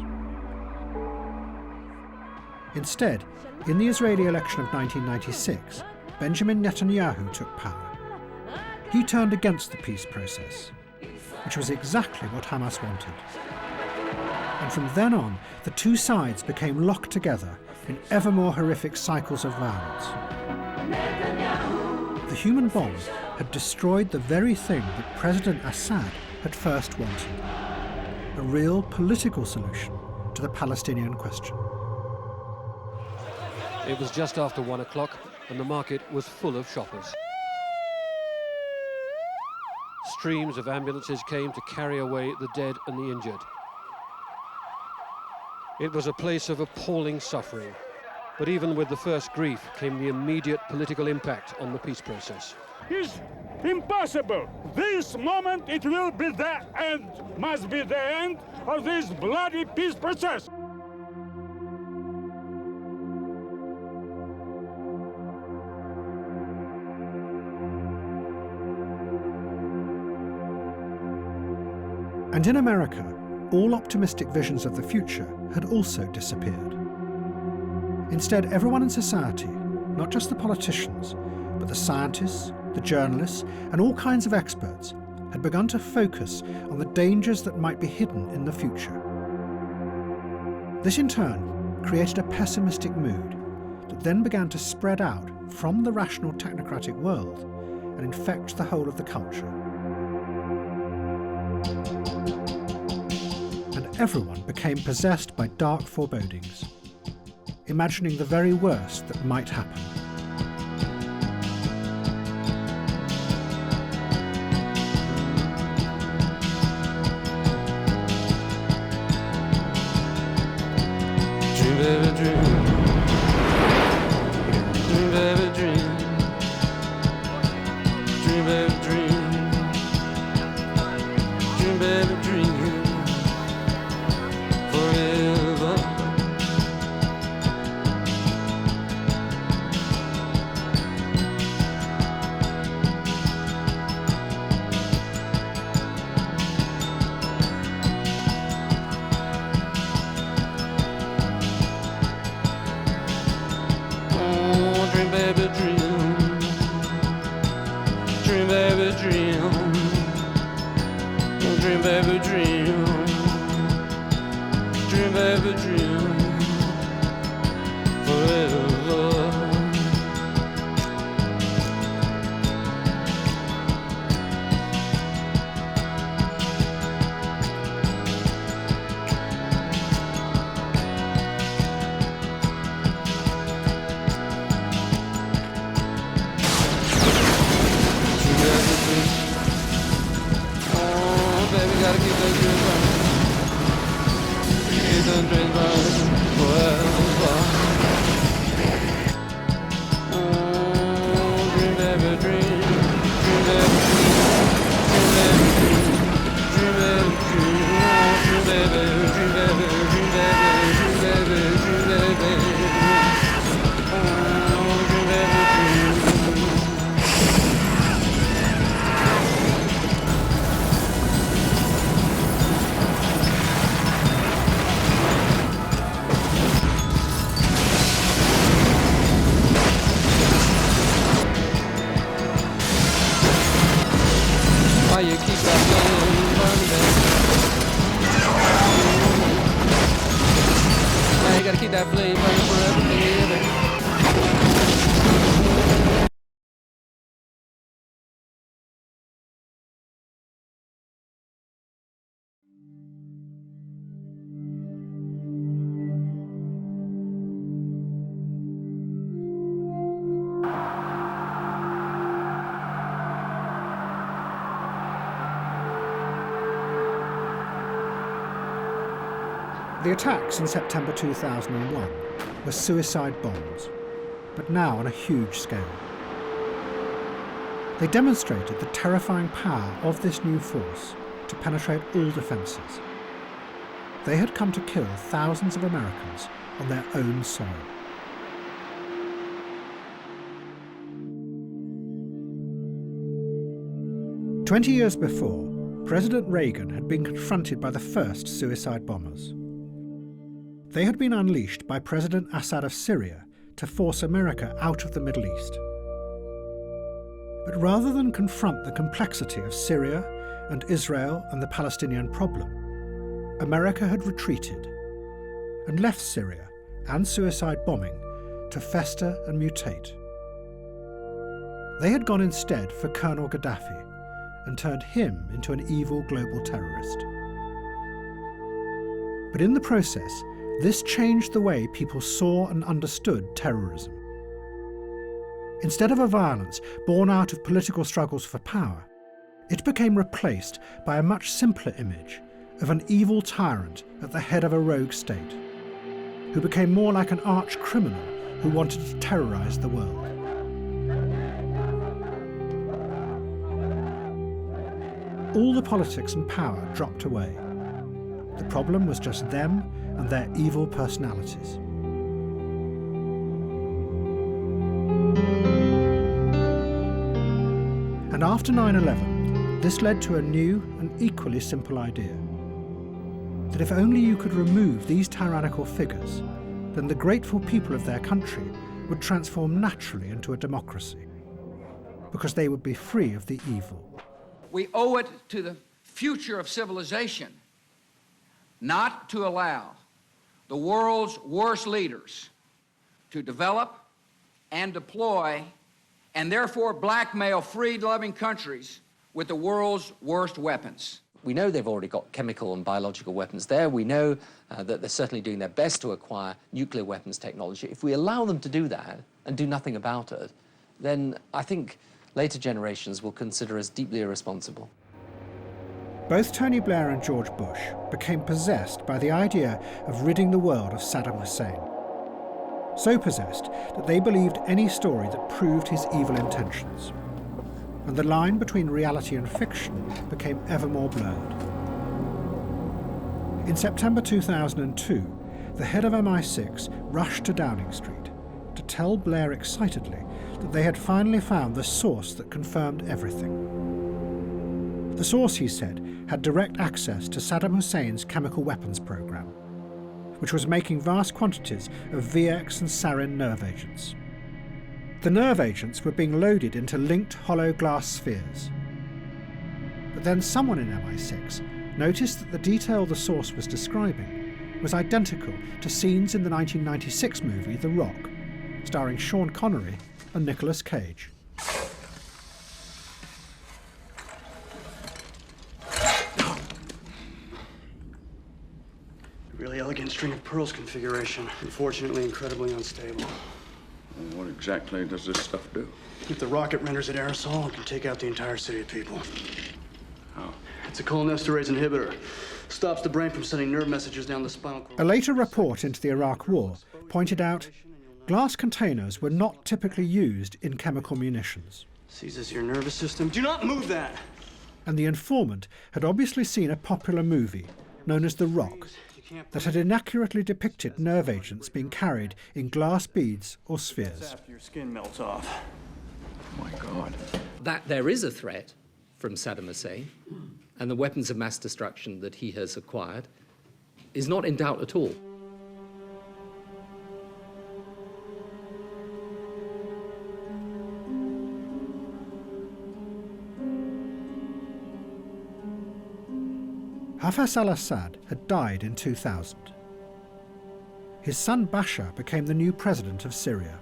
Instead, in the Israeli election of 1996, Benjamin Netanyahu took power. He turned against the peace process, which was exactly what Hamas wanted. And from then on, the two sides became locked together in ever more horrific cycles of violence. The human bomb had destroyed the very thing that President Assad had first wanted, a real political solution to the Palestinian question. It was just after 1 o'clock and the market was full of shoppers. Streams of ambulances came to carry away the dead and the injured. It was a place of appalling suffering, but even with the first grief came the immediate political impact on the peace process. It's impossible. This moment it will be the end, must be the end of this bloody peace process. And in America, all optimistic visions of the future had also disappeared. Instead, everyone in society, not just the politicians, but the scientists, the journalists, and all kinds of experts, had begun to focus on the dangers that might be hidden in the future. This in turn created a pessimistic mood that then began to spread out from the rational technocratic world and infect the whole of the culture. And everyone became possessed by dark forebodings, imagining the very worst that might happen. Dream, baby, dream. Dream, baby, dream. Dream, baby, dream. Dream, baby, dream. Forever. Oh, dream, baby, dream. Dream, baby, dream. Dream, baby, dream. Dream, baby, dream. Forever. Oh, baby, gotta keep those dreams running. Keep those dreams running forever. Oh, dream, baby, dream. Dream, baby, dream. Dream, baby, dream. Dream, baby, dream. Dream, baby, dream, baby. Dream, baby, dream, baby. Oh, dream, baby, dream. Why you keep that flame burning? Now you gotta keep that flame burning forever, baby. The attacks in September 2001 were suicide bombs, but now on a huge scale. They demonstrated the terrifying power of this new force to penetrate all defences. They had come to kill thousands of Americans on their own soil. "20 years before, President Reagan had been confronted by the first suicide bombers. They had been unleashed by President Assad of Syria to force America out of the Middle East. But rather than confront the complexity of Syria and Israel and the Palestinian problem, America had retreated and left Syria and suicide bombing to fester and mutate. They had gone instead for Colonel Gaddafi and turned him into an evil global terrorist. But in the process, this changed the way people saw and understood terrorism. Instead of a violence born out of political struggles for power, it became replaced by a much simpler image of an evil tyrant at the head of a rogue state, who became more like an arch criminal who wanted to terrorize the world. All the politics and power dropped away. The problem was just them and their evil personalities. And after 9/11, this led to a new and equally simple idea: that if only you could remove these tyrannical figures, then the grateful people of their country would transform naturally into a democracy, because they would be free of the evil. We owe it to the future of civilization not to allow the world's worst leaders to develop and deploy and therefore blackmail freed-loving countries with the world's worst weapons. We know they've already got chemical and biological weapons there. We know that they're certainly doing their best to acquire nuclear weapons technology. If we allow them to do that and do nothing about it, then I think later generations will consider us deeply irresponsible. Both Tony Blair and George Bush became possessed by the idea of ridding the world of Saddam Hussein. So possessed that they believed any story that proved his evil intentions. And the line between reality and fiction became ever more blurred. In September 2002, the head of MI6 rushed to Downing Street to tell Blair excitedly that they had finally found the source that confirmed everything. The source, he said, had direct access to Saddam Hussein's chemical weapons program, which was making vast quantities of VX and sarin nerve agents. The nerve agents were being loaded into linked hollow glass spheres. But then someone in MI6 noticed that the detail the source was describing was identical to scenes in the 1996 movie The Rock, starring Sean Connery and Nicolas Cage. A really elegant string of pearls configuration. Unfortunately, incredibly unstable. What exactly does this stuff do? If the rocket renders it aerosol, it can take out the entire city of people. How? It's a cholinesterase inhibitor. Stops the brain from sending nerve messages down the spinal cord. A later report into the Iraq War pointed out glass containers were not typically used in chemical munitions. Seizes your nervous system. Do not move that! And the informant had obviously seen a popular movie known as The Rock that had inaccurately depicted nerve agents being carried in glass beads or spheres. After your skin melts off. Oh my God. That there is a threat from Saddam Hussein and the weapons of mass destruction that he has acquired is not in doubt at all. Hafez al-Assad had died in 2000. His son Bashar became the new president of Syria.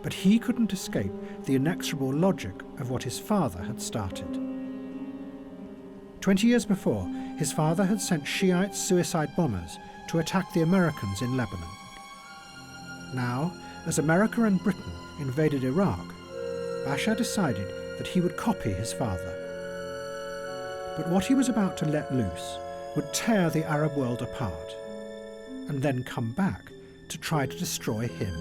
But he couldn't escape the inexorable logic of what his father had started. 20 years before, his father had sent Shiite suicide bombers to attack the Americans in Lebanon. Now, as America and Britain invaded Iraq, Bashar decided that he would copy his father. But what he was about to let loose would tear the Arab world apart, and then come back to try to destroy him.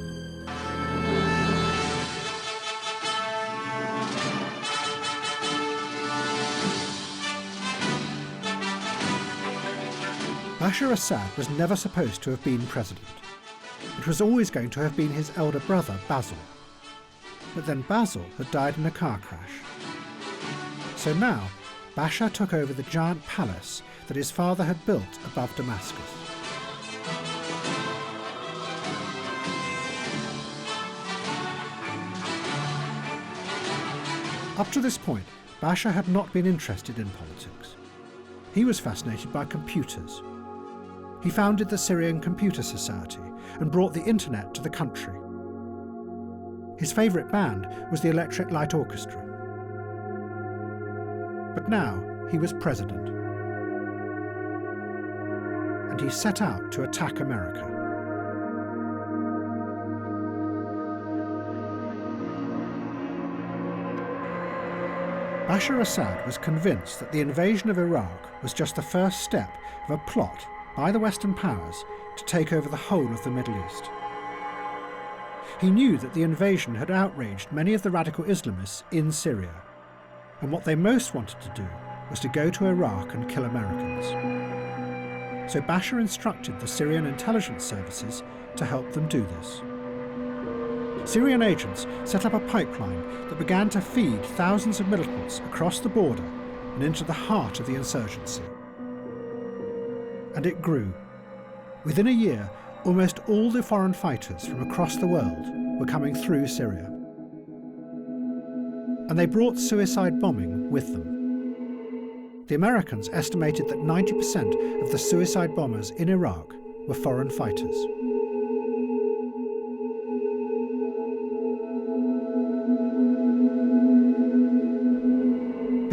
Bashar Assad was never supposed to have been president. It was always going to have been his elder brother, Basil. But then Basil had died in a car crash. So now, Bashar took over the giant palace that his father had built above Damascus. Up to this point, Bashar had not been interested in politics. He was fascinated by computers. He founded the Syrian Computer Society and brought the internet to the country. His favourite band was the Electric Light Orchestra. But now he was president. And he set out to attack America. Bashar Assad was convinced that the invasion of Iraq was just the first step of a plot by the Western powers to take over the whole of the Middle East. He knew that the invasion had outraged many of the radical Islamists in Syria, and what they most wanted to do was to go to Iraq and kill Americans. So Bashar instructed the Syrian intelligence services to help them do this. Syrian agents set up a pipeline that began to feed thousands of militants across the border and into the heart of the insurgency. And it grew. Within a year, almost all the foreign fighters from across the world were coming through Syria. And they brought suicide bombing with them. The Americans estimated that 90% of the suicide bombers in Iraq were foreign fighters.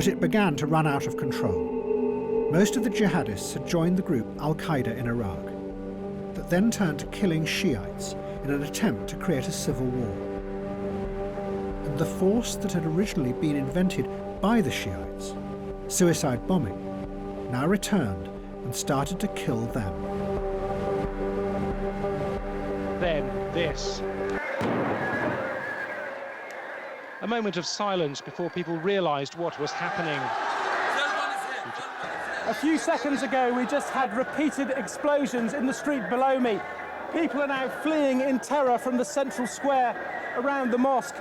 But it began to run out of control. Most of the jihadists had joined the group Al-Qaeda in Iraq, that then turned to killing Shiites in an attempt to create a civil war. And the force that had originally been invented by the Shiites, suicide bombing, now returned and started to kill them. Then this. A moment of silence before people realised what was happening. A few seconds ago, we just had repeated explosions in the street below me. People are now fleeing in terror from the central square around the mosque.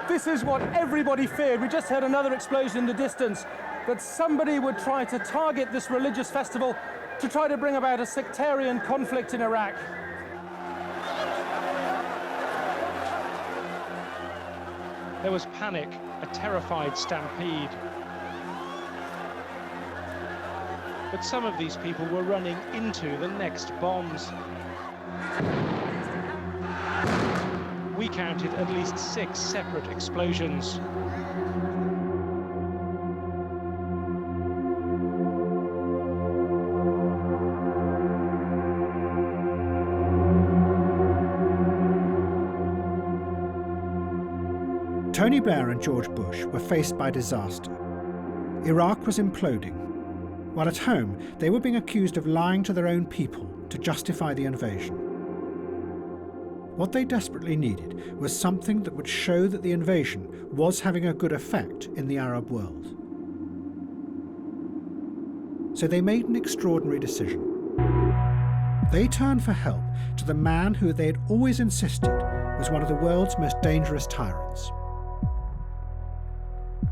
This is what everybody feared. We just heard another explosion in the distance, that somebody would try to target this religious festival to try to bring about a sectarian conflict in Iraq. There was panic, a terrified stampede. But some of these people were running into the next bombs. We counted at least 6 separate explosions. Tony Blair and George Bush were faced by disaster. Iraq was imploding, while at home they were being accused of lying to their own people to justify the invasion. What they desperately needed was something that would show that the invasion was having a good effect in the Arab world. So they made an extraordinary decision. They turned for help to the man who they had always insisted was one of the world's most dangerous tyrants,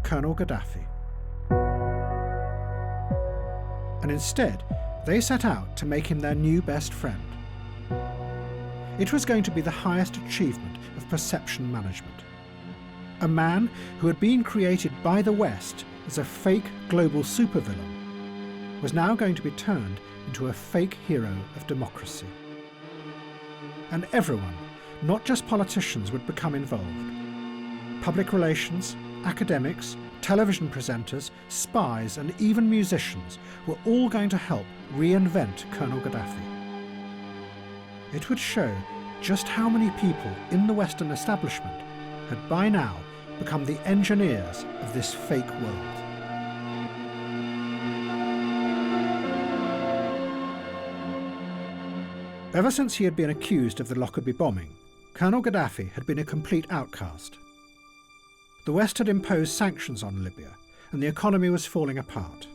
Colonel Gaddafi. And instead, they set out to make him their new best friend. It was going to be the highest achievement of perception management. A man who had been created by the West as a fake global supervillain was now going to be turned into a fake hero of democracy. And everyone, not just politicians, would become involved. Public relations, academics, television presenters, spies, and even musicians were all going to help reinvent Colonel Gaddafi. It would show just how many people in the Western establishment had by now become the engineers of this fake world. Ever since he had been accused of the Lockerbie bombing, Colonel Gaddafi had been a complete outcast. The West had imposed sanctions on Libya, and the economy was falling apart.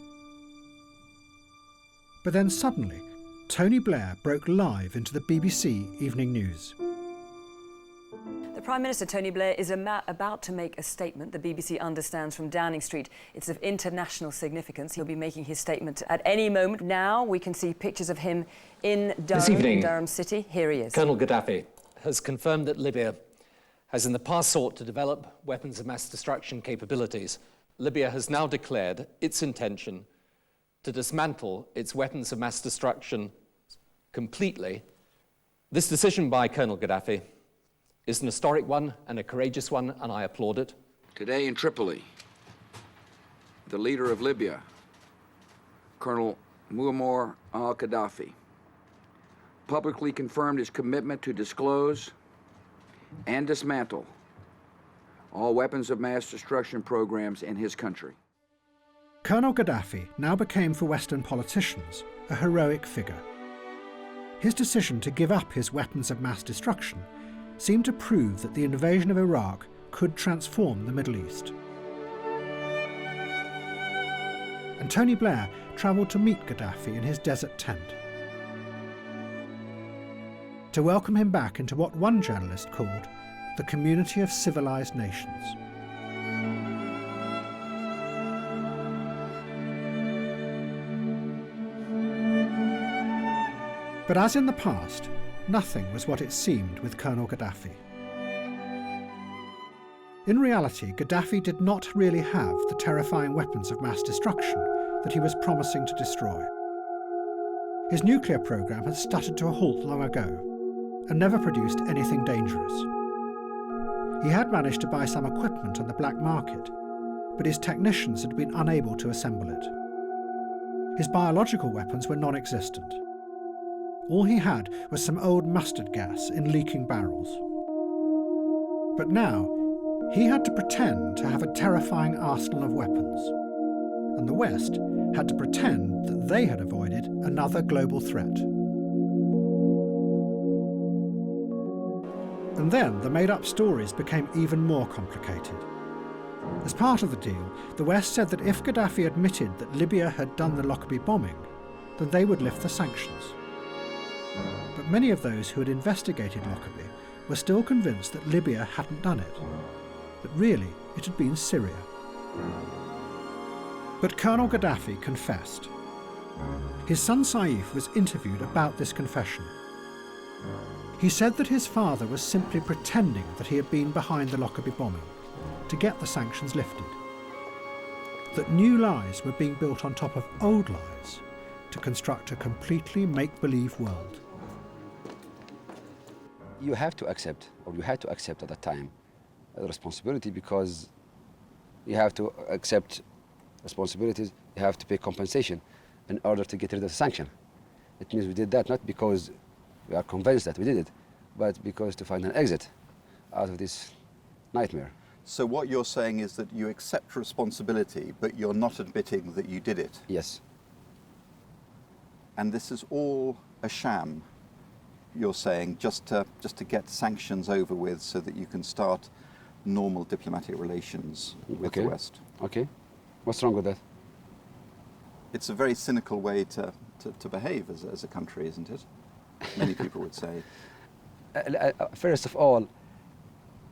But then suddenly, Tony Blair broke live into the BBC Evening News. The Prime Minister, Tony Blair, is about to make a statement the BBC understands from Downing Street. It's of international significance. He'll be making his statement at any moment. Now we can see pictures of him in Durham City. Here he is. Colonel Gaddafi has confirmed that Libya has in the past sought to develop weapons of mass destruction capabilities. Libya has now declared its intention to dismantle its weapons of mass destruction completely. This decision by Colonel Gaddafi is an historic one and a courageous one, and I applaud it. Today in Tripoli, the leader of Libya, Colonel Muammar al-Gaddafi, publicly confirmed his commitment to disclose and dismantle all weapons of mass destruction programs in his country. Colonel Gaddafi now became for Western politicians a heroic figure. His decision to give up his weapons of mass destruction seemed to prove that the invasion of Iraq could transform the Middle East. And Tony Blair travelled to meet Gaddafi in his desert tent, to welcome him back into what one journalist called the community of civilized nations. But as in the past, nothing was what it seemed with Colonel Gaddafi. In reality, Gaddafi did not really have the terrifying weapons of mass destruction that he was promising to destroy. His nuclear program had stuttered to a halt long ago and never produced anything dangerous. He had managed to buy some equipment on the black market, but his technicians had been unable to assemble it. His biological weapons were non-existent. All he had was some old mustard gas in leaking barrels. But now, he had to pretend to have a terrifying arsenal of weapons, and the West had to pretend that they had avoided another global threat. And then the made-up stories became even more complicated. As part of the deal, the West said that if Gaddafi admitted that Libya had done the Lockerbie bombing, then they would lift the sanctions. But many of those who had investigated Lockerbie were still convinced that Libya hadn't done it, that really it had been Syria. But Colonel Gaddafi confessed. His son Saif was interviewed about this confession. He said that his father was simply pretending that he had been behind the Lockerbie bombing to get the sanctions lifted, that new lies were being built on top of old lies to construct a completely make-believe world. You have to accept, or you had to accept at that time, the responsibility, because you have to accept responsibilities, you have to pay compensation in order to get rid of the sanction. It means we did that not because we are convinced that we did it, but because to find an exit out of this nightmare. So what you're saying is that you accept responsibility, but you're not admitting that you did it? Yes. And this is all a sham, you're saying, just to get sanctions over with so that you can start normal diplomatic relations with the West? Okay. What's wrong with that? It's a very cynical way to behave as a country, isn't it? Many people would say. First of all,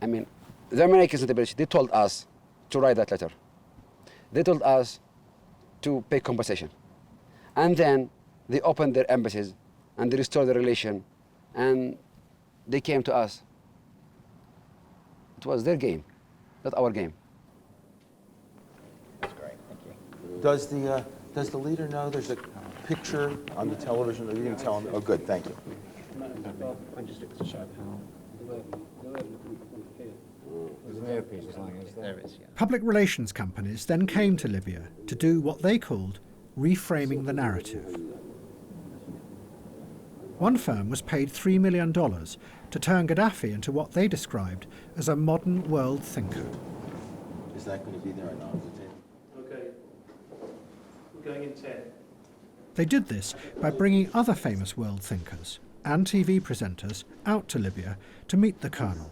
I mean, the Americans and the British, they told us to write that letter. They told us to pay compensation. And then they opened their embassies and they restored the relation and they came to us. It was their game, not our game. That's great, thank you. Does the leader know there's a picture on the television? Are you going to tell him? Oh, good, thank you. Public relations companies then came to Libya to do what they called reframing the narrative. One firm was paid $3 million to turn Gaddafi into what they described as a modern world thinker. Is that going to be there or not? Okay. We're going in 10. They did this by bringing other famous world thinkers and TV presenters out to Libya to meet the colonel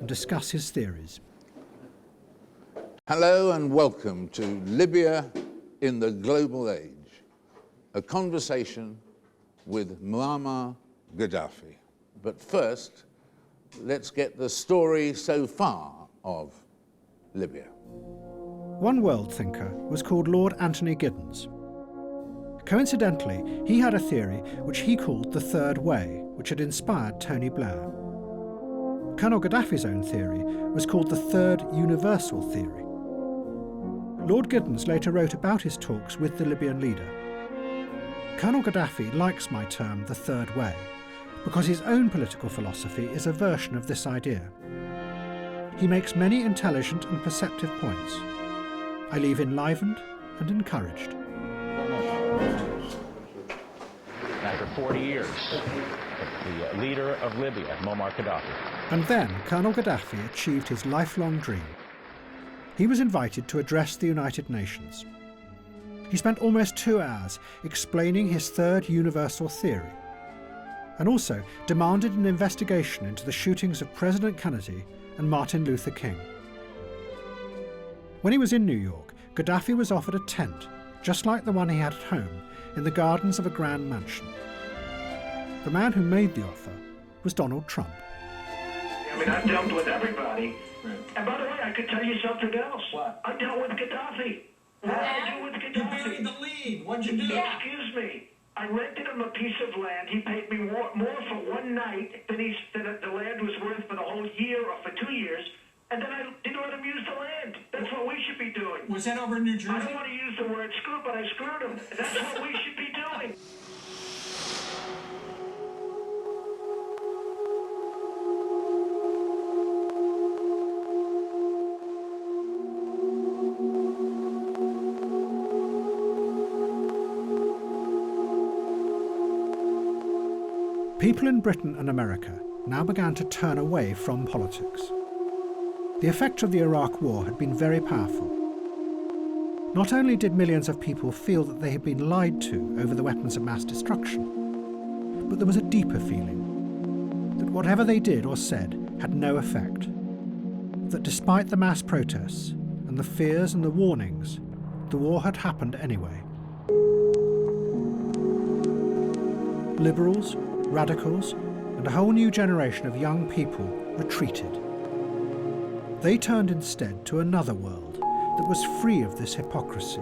and discuss his theories. Hello and welcome to Libya in the Global Age, a conversation with Muammar Gaddafi. But first, let's get the story so far of Libya. One world thinker was called Lord Anthony Giddens. Coincidentally, he had a theory which he called the Third Way, which had inspired Tony Blair. Colonel Gaddafi's own theory was called the Third Universal Theory. Lord Giddens later wrote about his talks with the Libyan leader. Colonel Gaddafi likes my term the Third Way because his own political philosophy is a version of this idea. He makes many intelligent and perceptive points. I leave enlivened and encouraged. After 40 years, the leader of Libya, Muammar Gaddafi. And then Colonel Gaddafi achieved his lifelong dream. He was invited to address the United Nations. He spent almost 2 hours explaining his Third Universal Theory, and also demanded an investigation into the shootings of President Kennedy and Martin Luther King. When he was in New York, Gaddafi was offered a tent, just like the one he had at home, in the gardens of a grand mansion. The man who made the offer was Donald Trump. I mean, I've dealt with everybody. Right. And by the way, I could tell you something else. What? I dealt with Gaddafi. What did I do with Gaddafi? You buried the lead. What'd you do? Excuse me. I rented him a piece of land. He paid me more for one night than the land was worth for the whole year or for 2 years. And then I didn't let him use the land. That's what we should be doing. Was that over in New Jersey? I don't want to use the word screw, but I screwed him. That's what we should be doing. People in Britain and America now began to turn away from politics. The effect of the Iraq War had been very powerful. Not only did millions of people feel that they had been lied to over the weapons of mass destruction, but there was a deeper feeling that whatever they did or said had no effect. That despite the mass protests and the fears and the warnings, the war had happened anyway. Liberals, radicals, and a whole new generation of young people retreated. They turned instead to another world that was free of this hypocrisy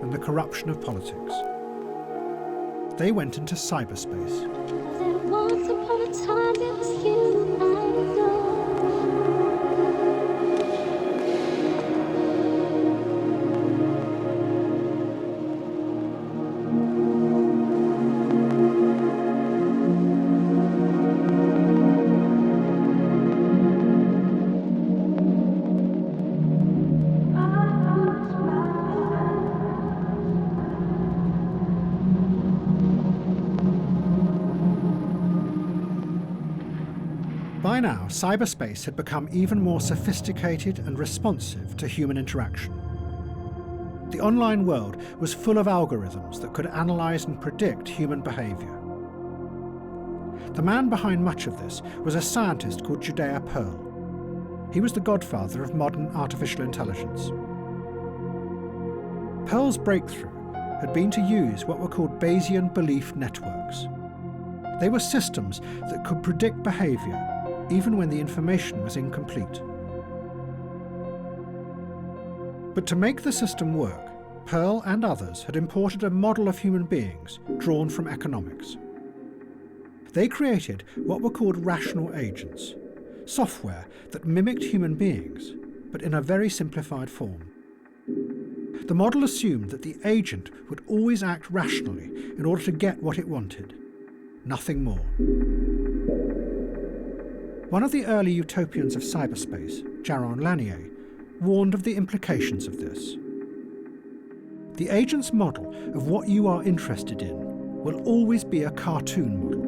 and the corruption of politics. They went into cyberspace. Once upon a time it was you and I. By now, cyberspace had become even more sophisticated and responsive to human interaction. The online world was full of algorithms that could analyse and predict human behaviour. The man behind much of this was a scientist called Judea Pearl. He was the godfather of modern artificial intelligence. Pearl's breakthrough had been to use what were called Bayesian belief networks. They were systems that could predict behaviour even when the information was incomplete. But to make the system work, Pearl and others had imported a model of human beings drawn from economics. They created what were called rational agents, software that mimicked human beings, but in a very simplified form. The model assumed that the agent would always act rationally in order to get what it wanted, nothing more. One of the early utopians of cyberspace, Jaron Lanier, warned of the implications of this. The agent's model of what you are interested in will always be a cartoon model.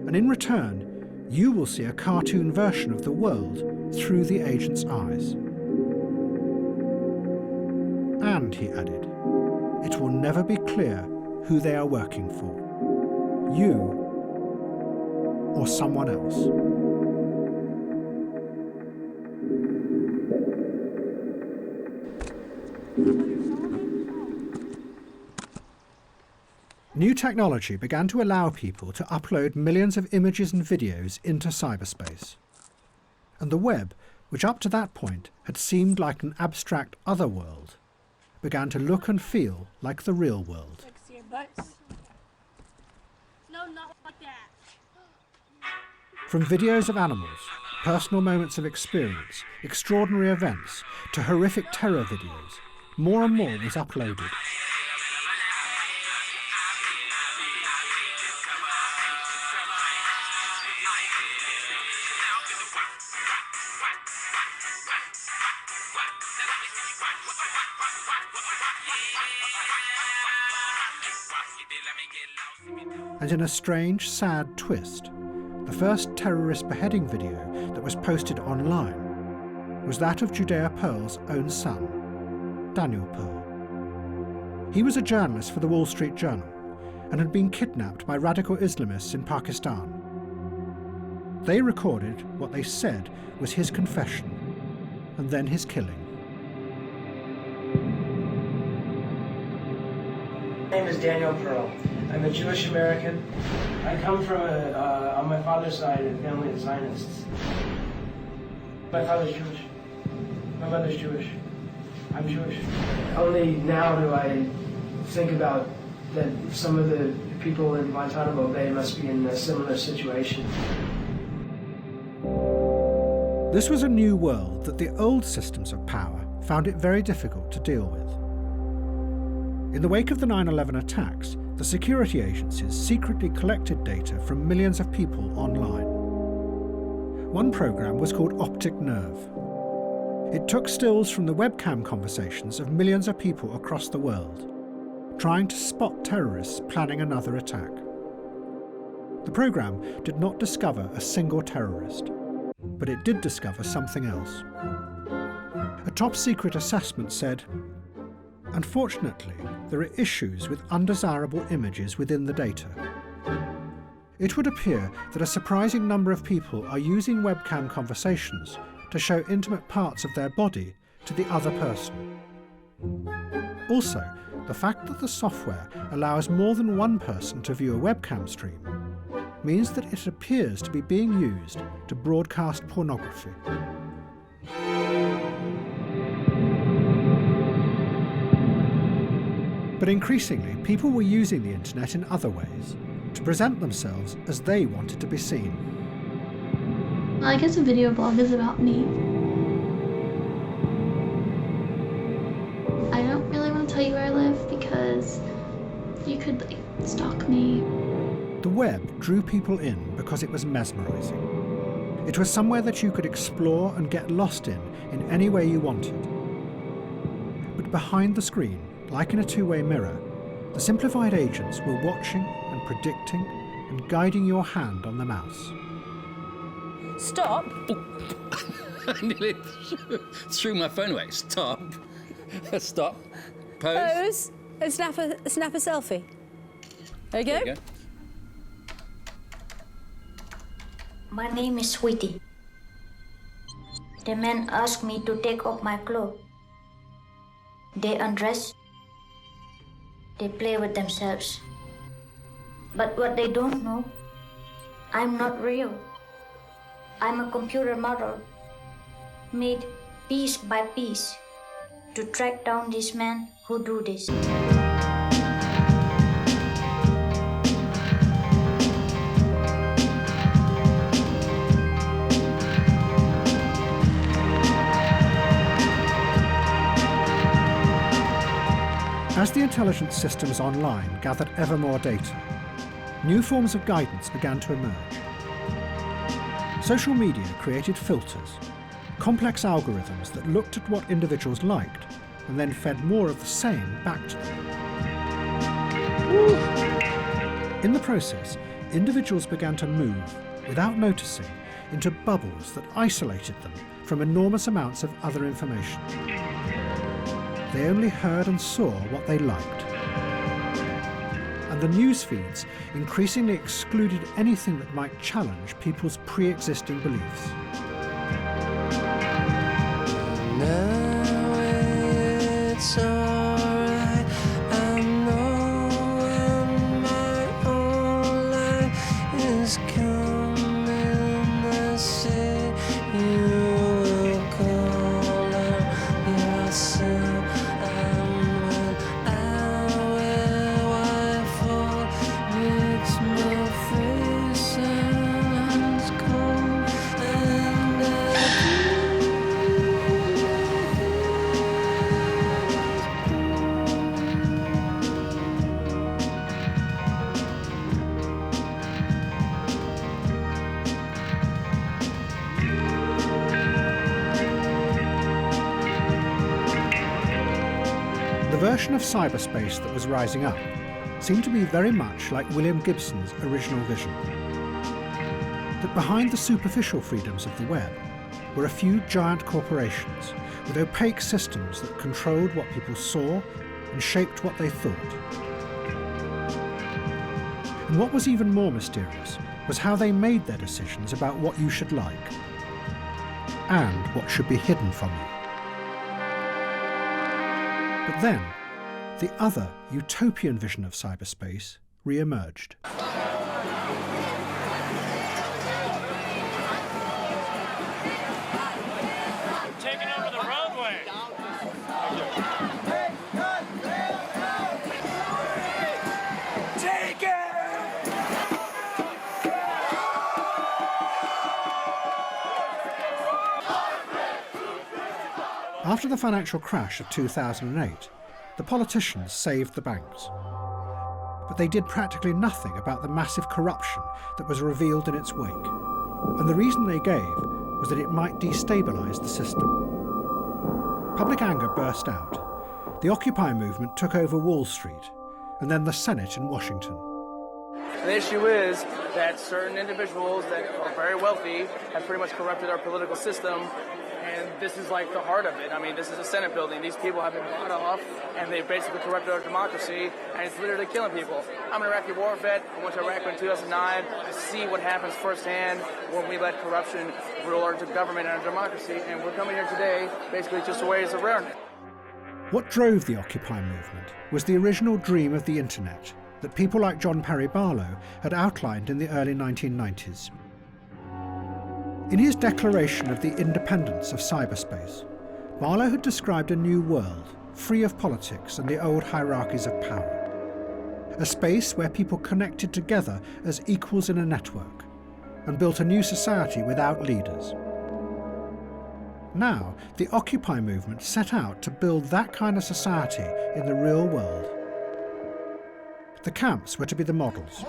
And in return, you will see a cartoon version of the world through the agent's eyes. And, he added, it will never be clear who they are working for, you or someone else. New technology began to allow people to upload millions of images and videos into cyberspace. And the web, which up to that point had seemed like an abstract other world, began to look and feel like the real world. No, not like that. From videos of animals, personal moments of experience, extraordinary events, to horrific terror videos, more and more was uploaded. And in a strange, sad twist, the first terrorist beheading video that was posted online was that of Judea Pearl's own son, Daniel Pearl. He was a journalist for the Wall Street Journal and had been kidnapped by radical Islamists in Pakistan. They recorded what they said was his confession and then his killing. My name is Daniel Pearl. I'm a Jewish American. I come from, on my father's side, a family of Zionists. My father's Jewish. My mother's Jewish. I'm Jewish. Only now do I think about that some of the people in Guantanamo Bay must be in a similar situation. This was a new world that the old systems of power found it very difficult to deal with. In the wake of the 9/11 attacks, the security agencies secretly collected data from millions of people online. One program was called Optic Nerve. It took stills from the webcam conversations of millions of people across the world, trying to spot terrorists planning another attack. The programme did not discover a single terrorist, but it did discover something else. A top-secret assessment said, unfortunately, there are issues with undesirable images within the data. It would appear that a surprising number of people are using webcam conversations to show intimate parts of their body to the other person. Also, the fact that the software allows more than one person to view a webcam stream means that it appears to be being used to broadcast pornography. But increasingly, people were using the internet in other ways, to present themselves as they wanted to be seen. I guess a video blog is about me. I don't really want to tell you where I live because you could stalk me. The web drew people in because it was mesmerising. It was somewhere that you could explore and get lost in any way you wanted. But behind the screen, like in a two-way mirror, the simplified agents were watching and predicting and guiding your hand on the mouse. Stop. I nearly threw my phone away. Stop. Stop. Pose. Pose. And snap a selfie. There you go. There you go. My name is Sweetie. The men asked me to take off my clothes. They undress. They play with themselves. But what they don't know, I'm not real. I'm a computer model, made piece by piece to track down these men who do this. As the intelligence systems online gathered ever more data, new forms of guidance began to emerge. Social media created filters, complex algorithms that looked at what individuals liked and then fed more of the same back to them. In the process, individuals began to move, without noticing, into bubbles that isolated them from enormous amounts of other information. They only heard and saw what they liked. And the news feeds increasingly excluded anything that might challenge people's pre-existing beliefs. Now it's alright, I know when my own life is coming, I say you will call out yourself. The version of cyberspace that was rising up seemed to be very much like William Gibson's original vision. That behind the superficial freedoms of the web were a few giant corporations with opaque systems that controlled what people saw and shaped what they thought. And what was even more mysterious was how they made their decisions about what you should like and what should be hidden from you. But then, the other utopian vision of cyberspace re-emerged. Taking over the roadway. Take it! After the financial crash of 2008, the politicians saved the banks. But they did practically nothing about the massive corruption that was revealed in its wake. And the reason they gave was that it might destabilise the system. Public anger burst out. The Occupy movement took over Wall Street, and then the Senate in Washington. The issue is that certain individuals that are very wealthy have pretty much corrupted our political system, and this is like the heart of it. I mean, this is a Senate building. These people have been bought off, and they've basically corrupted our democracy, and it's literally killing people. I'm an Iraqi war vet. I went to Iraq in 2009. I see what happens firsthand when we let corruption rule our government and our democracy, and we're coming here today basically just to raise awareness. What drove the Occupy movement was the original dream of the internet that people like John Perry Barlow had outlined in the early 1990s. In his declaration of the independence of cyberspace, Barlow had described a new world, free of politics and the old hierarchies of power. A space where people connected together as equals in a network, and built a new society without leaders. Now, the Occupy movement set out to build that kind of society in the real world. The camps were to be the models.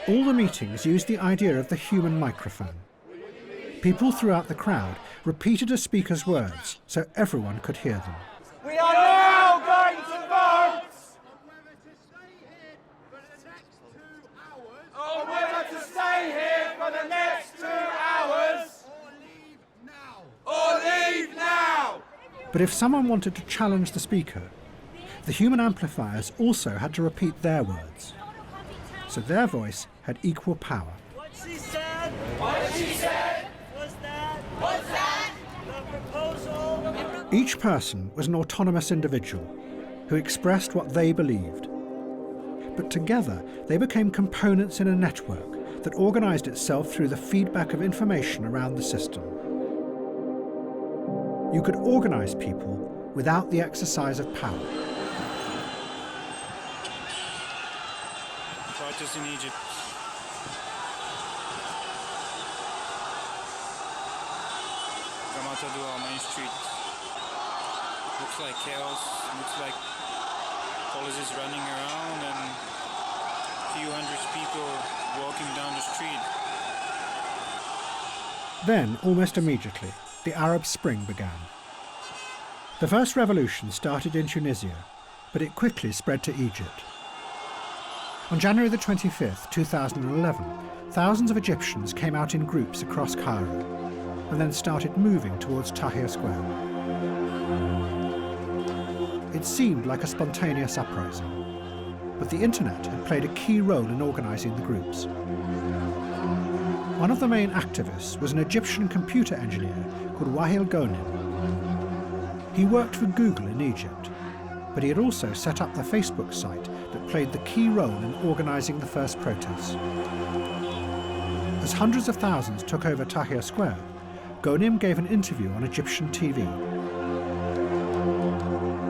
All the meetings used the idea of the human microphone. People throughout the crowd repeated a speaker's words so everyone could hear them. We are now going to vote on whether to stay here for the next 2 hours or leave now. But if someone wanted to challenge the speaker, the human amplifiers also had to repeat their words. So their voice had equal power. What she said. What she said. What's that? What's that? The proposal. Each person was an autonomous individual who expressed what they believed. But together, they became components in a network that organized itself through the feedback of information around the system. You could organize people without the exercise of power. Protests in Egypt. Gamatadua, Main Street. Looks like chaos. Looks like police running around and a few hundred people walking down the street. Then, almost immediately, the Arab Spring began. The first revolution started in Tunisia, but it quickly spread to Egypt. On January the 25th, 2011, thousands of Egyptians came out in groups across Cairo and then started moving towards Tahrir Square. It seemed like a spontaneous uprising, but the internet had played a key role in organising the groups. One of the main activists was an Egyptian computer engineer called Wael Ghonim. He worked for Google in Egypt, but he had also set up the Facebook site that played the key role in organising the first protests. As hundreds of thousands took over Tahrir Square, Ghonim gave an interview on Egyptian TV.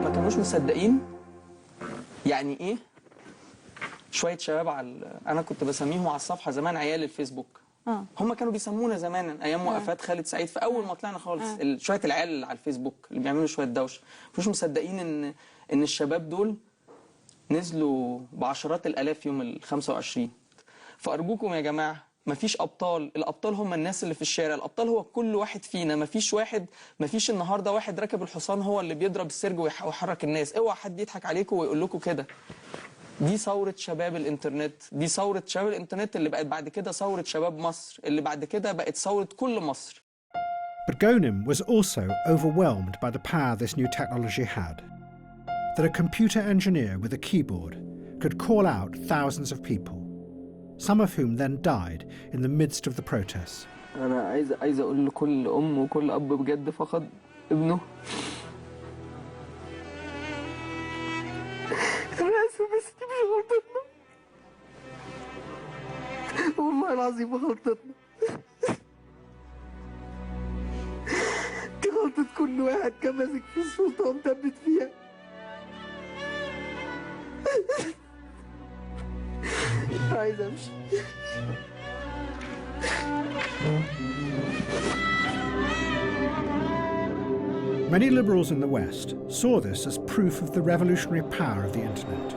ما كانوش مصدقين يعني ايه شويه شباب على انا كنت بسميهم على الصفحه زمان عيال الفيسبوك هم كانوا بيسمونا زمان ايام وقفات خالد سعيد في اول ما طلعنا خالص شويه العيال اللي على الفيسبوك اللي بيعملوا شويه دوشه مش مصدقين ان الشباب دول نزلوا بعشرات الالاف يوم ال 25 فارجوكم يا جماعه مفيش ابطال الابطال هم الناس اللي في الشارع الابطال هو كل واحد فينا مفيش النهارده واحد راكب الحصان هو اللي بيضرب السرج ويحرك الناس اوعى حد يضحك عليكم ويقول لكم كده دي ثورة شباب الانترنت دي ثورة شباب الانترنت اللي بقت بعد كده ثورة شباب مصر اللي بعد كده بقت ثورة كل مصر. But Ghonim was also overwhelmed by the power this new technology had. That a computer engineer with a keyboard could call out thousands of people, some of whom then died in the midst of the protests. أنا عايز أقول لكل أم وكل أب بجد فقد ابنه. أنا آسف بس دي مش غلطتنا. والله العظيم غلطتنا. دي غلطة كل واحد كان ماسك في السلطة ومثبت فيها. عايز أمشي. Many liberals in the West saw this as proof of the revolutionary power of the internet.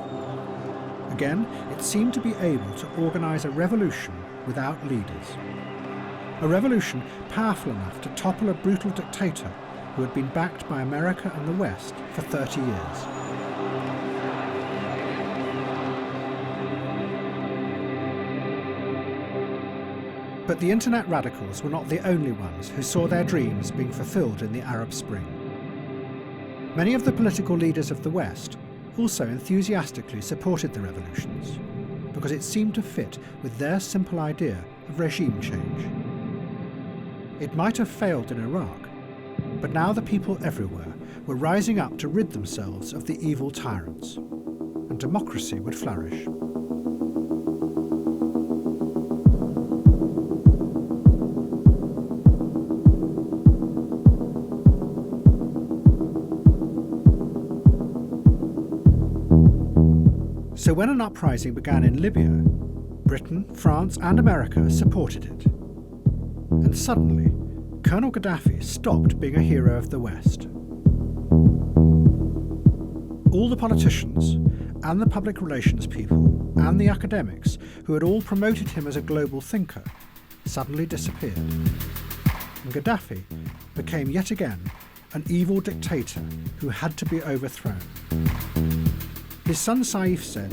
Again, it seemed to be able to organise a revolution without leaders. A revolution powerful enough to topple a brutal dictator who had been backed by America and the West for 30 years. But the internet radicals were not the only ones who saw their dreams being fulfilled in the Arab Spring. Many of the political leaders of the West also enthusiastically supported the revolutions because it seemed to fit with their simple idea of regime change. It might have failed in Iraq, but now the people everywhere were rising up to rid themselves of the evil tyrants, and democracy would flourish. So when an uprising began in Libya, Britain, France and America supported it. And suddenly, Colonel Gaddafi stopped being a hero of the West. All the politicians and the public relations people and the academics who had all promoted him as a global thinker suddenly disappeared. And Gaddafi became yet again an evil dictator who had to be overthrown. His son Saif said,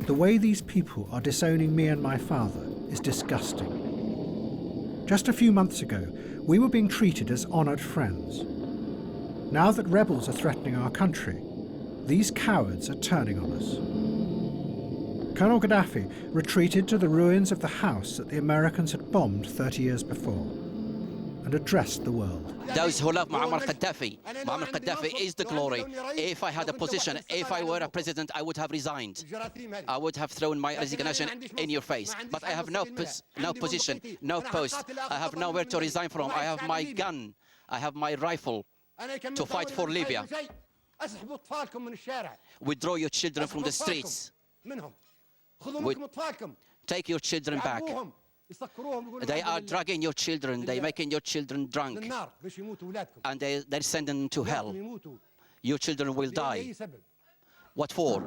"The way these people are disowning me and my father is disgusting. Just a few months ago, we were being treated as honoured friends. Now that rebels are threatening our country, these cowards are turning on us." Colonel Gaddafi retreated to the ruins of the house that the Americans had bombed 30 years before and addressed the world. Those who love Muammar Gaddafi is the glory. If I had a position, if I were a president, I would have resigned. I would have thrown my resignation in your face. But I have no position, no post. I have nowhere to resign from. I have my gun. I have my rifle to fight for Libya. Withdraw your children from the streets. Take your children back. They are dragging your children, they're making your children drunk, and they're sending them to hell. Your children will die. What for?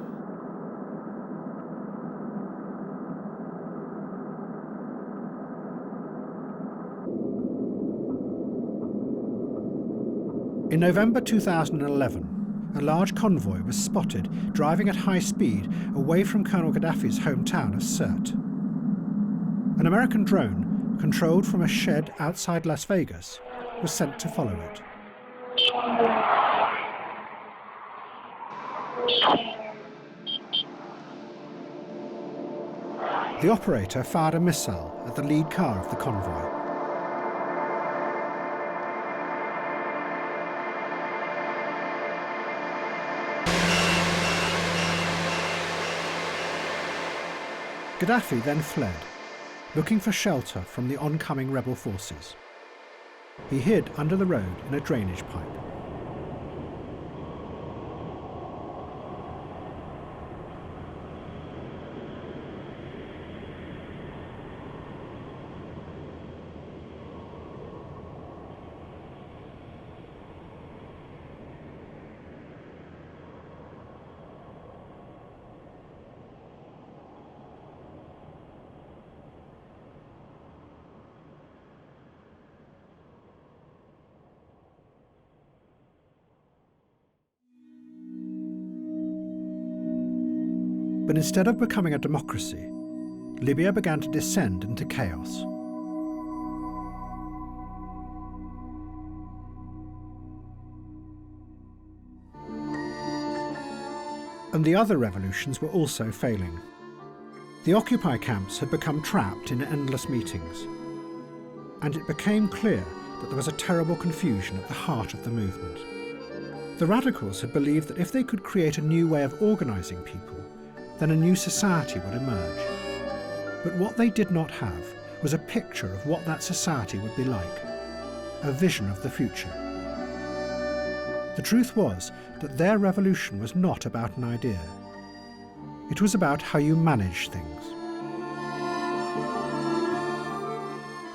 In November 2011, a large convoy was spotted driving at high speed away from Colonel Gaddafi's hometown of Sirte. An American drone, controlled from a shed outside Las Vegas, was sent to follow it. The operator fired a missile at the lead car of the convoy. Gaddafi then fled, looking for shelter from the oncoming rebel forces. He hid under the road in a drainage pipe. But instead of becoming a democracy, Libya began to descend into chaos. And the other revolutions were also failing. The Occupy camps had become trapped in endless meetings, and it became clear that there was a terrible confusion at the heart of the movement. The radicals had believed that if they could create a new way of organising people, then a new society would emerge. But what they did not have was a picture of what that society would be like, a vision of the future. The truth was that their revolution was not about an idea. It was about how you manage things.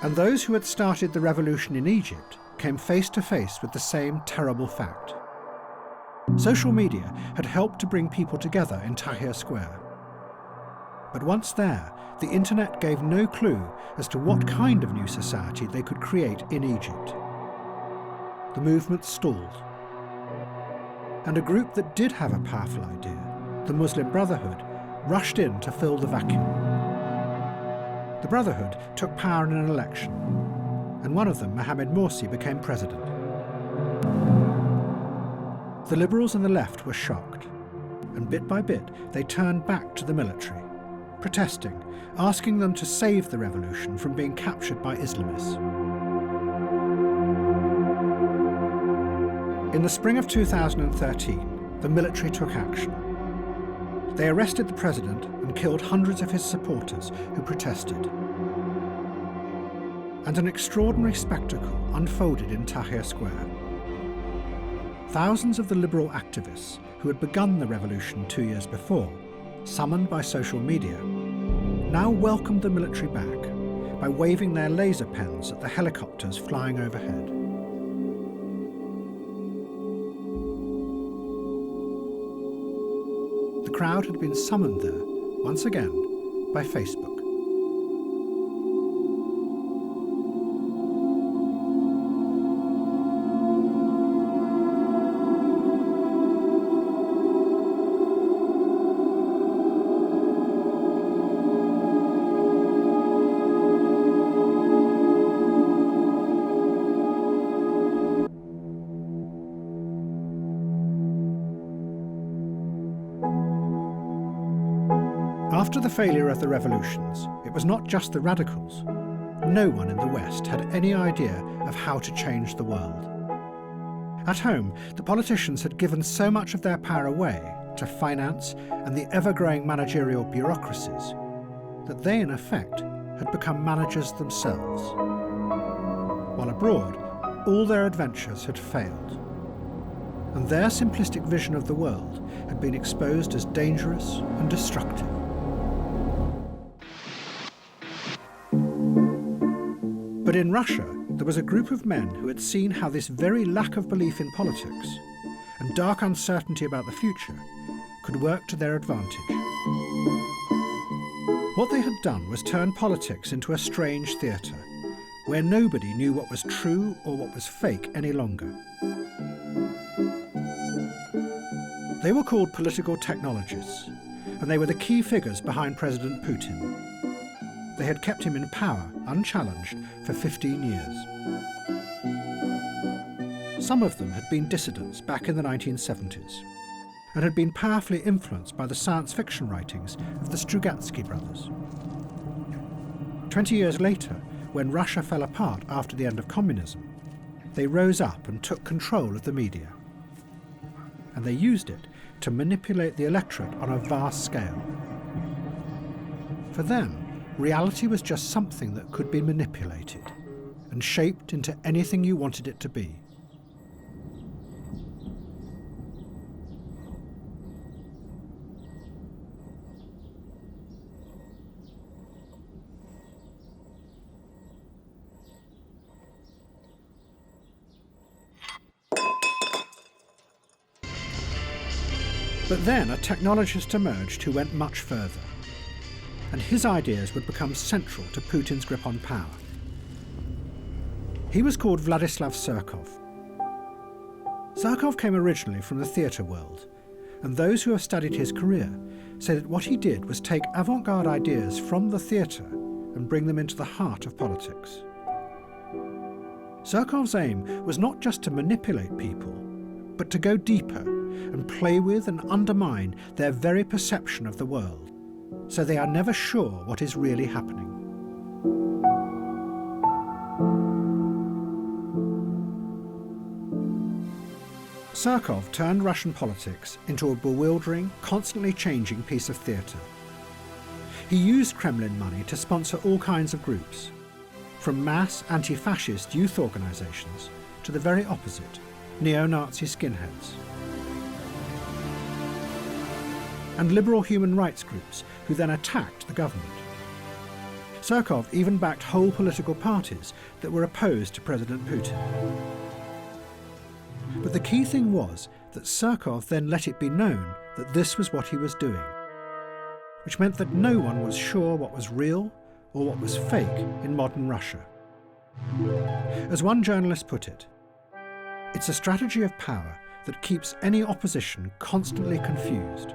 And those who had started the revolution in Egypt came face to face with the same terrible fact. Social media had helped to bring people together in Tahrir Square. But once there, the internet gave no clue as to what kind of new society they could create in Egypt. The movement stalled. And a group that did have a powerful idea, the Muslim Brotherhood, rushed in to fill the vacuum. The Brotherhood took power in an election, and one of them, Mohamed Morsi, became president. The liberals and the left were shocked, and bit by bit they turned back to the military, protesting, asking them to save the revolution from being captured by Islamists. In the spring of 2013, the military took action. They arrested the president and killed hundreds of his supporters who protested. And an extraordinary spectacle unfolded in Tahrir Square. Thousands of the liberal activists who had begun the revolution 2 years before, summoned by social media, now welcomed the military back by waving their laser pens at the helicopters flying overhead. The crowd had been summoned there, once again, by Facebook. After the failure of the revolutions, it was not just the radicals. No one in the West had any idea of how to change the world. At home, the politicians had given so much of their power away to finance and the ever-growing managerial bureaucracies that they, in effect, had become managers themselves. While abroad, all their adventures had failed, and their simplistic vision of the world had been exposed as dangerous and destructive. But in Russia, there was a group of men who had seen how this very lack of belief in politics and dark uncertainty about the future could work to their advantage. What they had done was turn politics into a strange theatre, where nobody knew what was true or what was fake any longer. They were called political technologists, and they were the key figures behind President Putin. They had kept him in power, unchallenged, for 15 years. Some of them had been dissidents back in the 1970s and had been powerfully influenced by the science fiction writings of the Strugatsky brothers. 20 years later, when Russia fell apart after the end of communism, they rose up and took control of the media. And they used it to manipulate the electorate on a vast scale. For them, reality was just something that could be manipulated and shaped into anything you wanted it to be. But then a technologist emerged who went much further, and his ideas would become central to Putin's grip on power. He was called Vladislav Surkov. Surkov came originally from the theatre world, and those who have studied his career say that what he did was take avant-garde ideas from the theatre and bring them into the heart of politics. Surkov's aim was not just to manipulate people, but to go deeper and play with and undermine their very perception of the world, so they are never sure what is really happening. Surkov turned Russian politics into a bewildering, constantly changing piece of theatre. He used Kremlin money to sponsor all kinds of groups, from mass anti-fascist youth organisations to the very opposite, neo-Nazi skinheads. And liberal human rights groups who then attacked the government. Surkov even backed whole political parties that were opposed to President Putin. But the key thing was that Surkov then let it be known that this was what he was doing, which meant that no one was sure what was real or what was fake in modern Russia. As one journalist put it, it's a strategy of power that keeps any opposition constantly confused.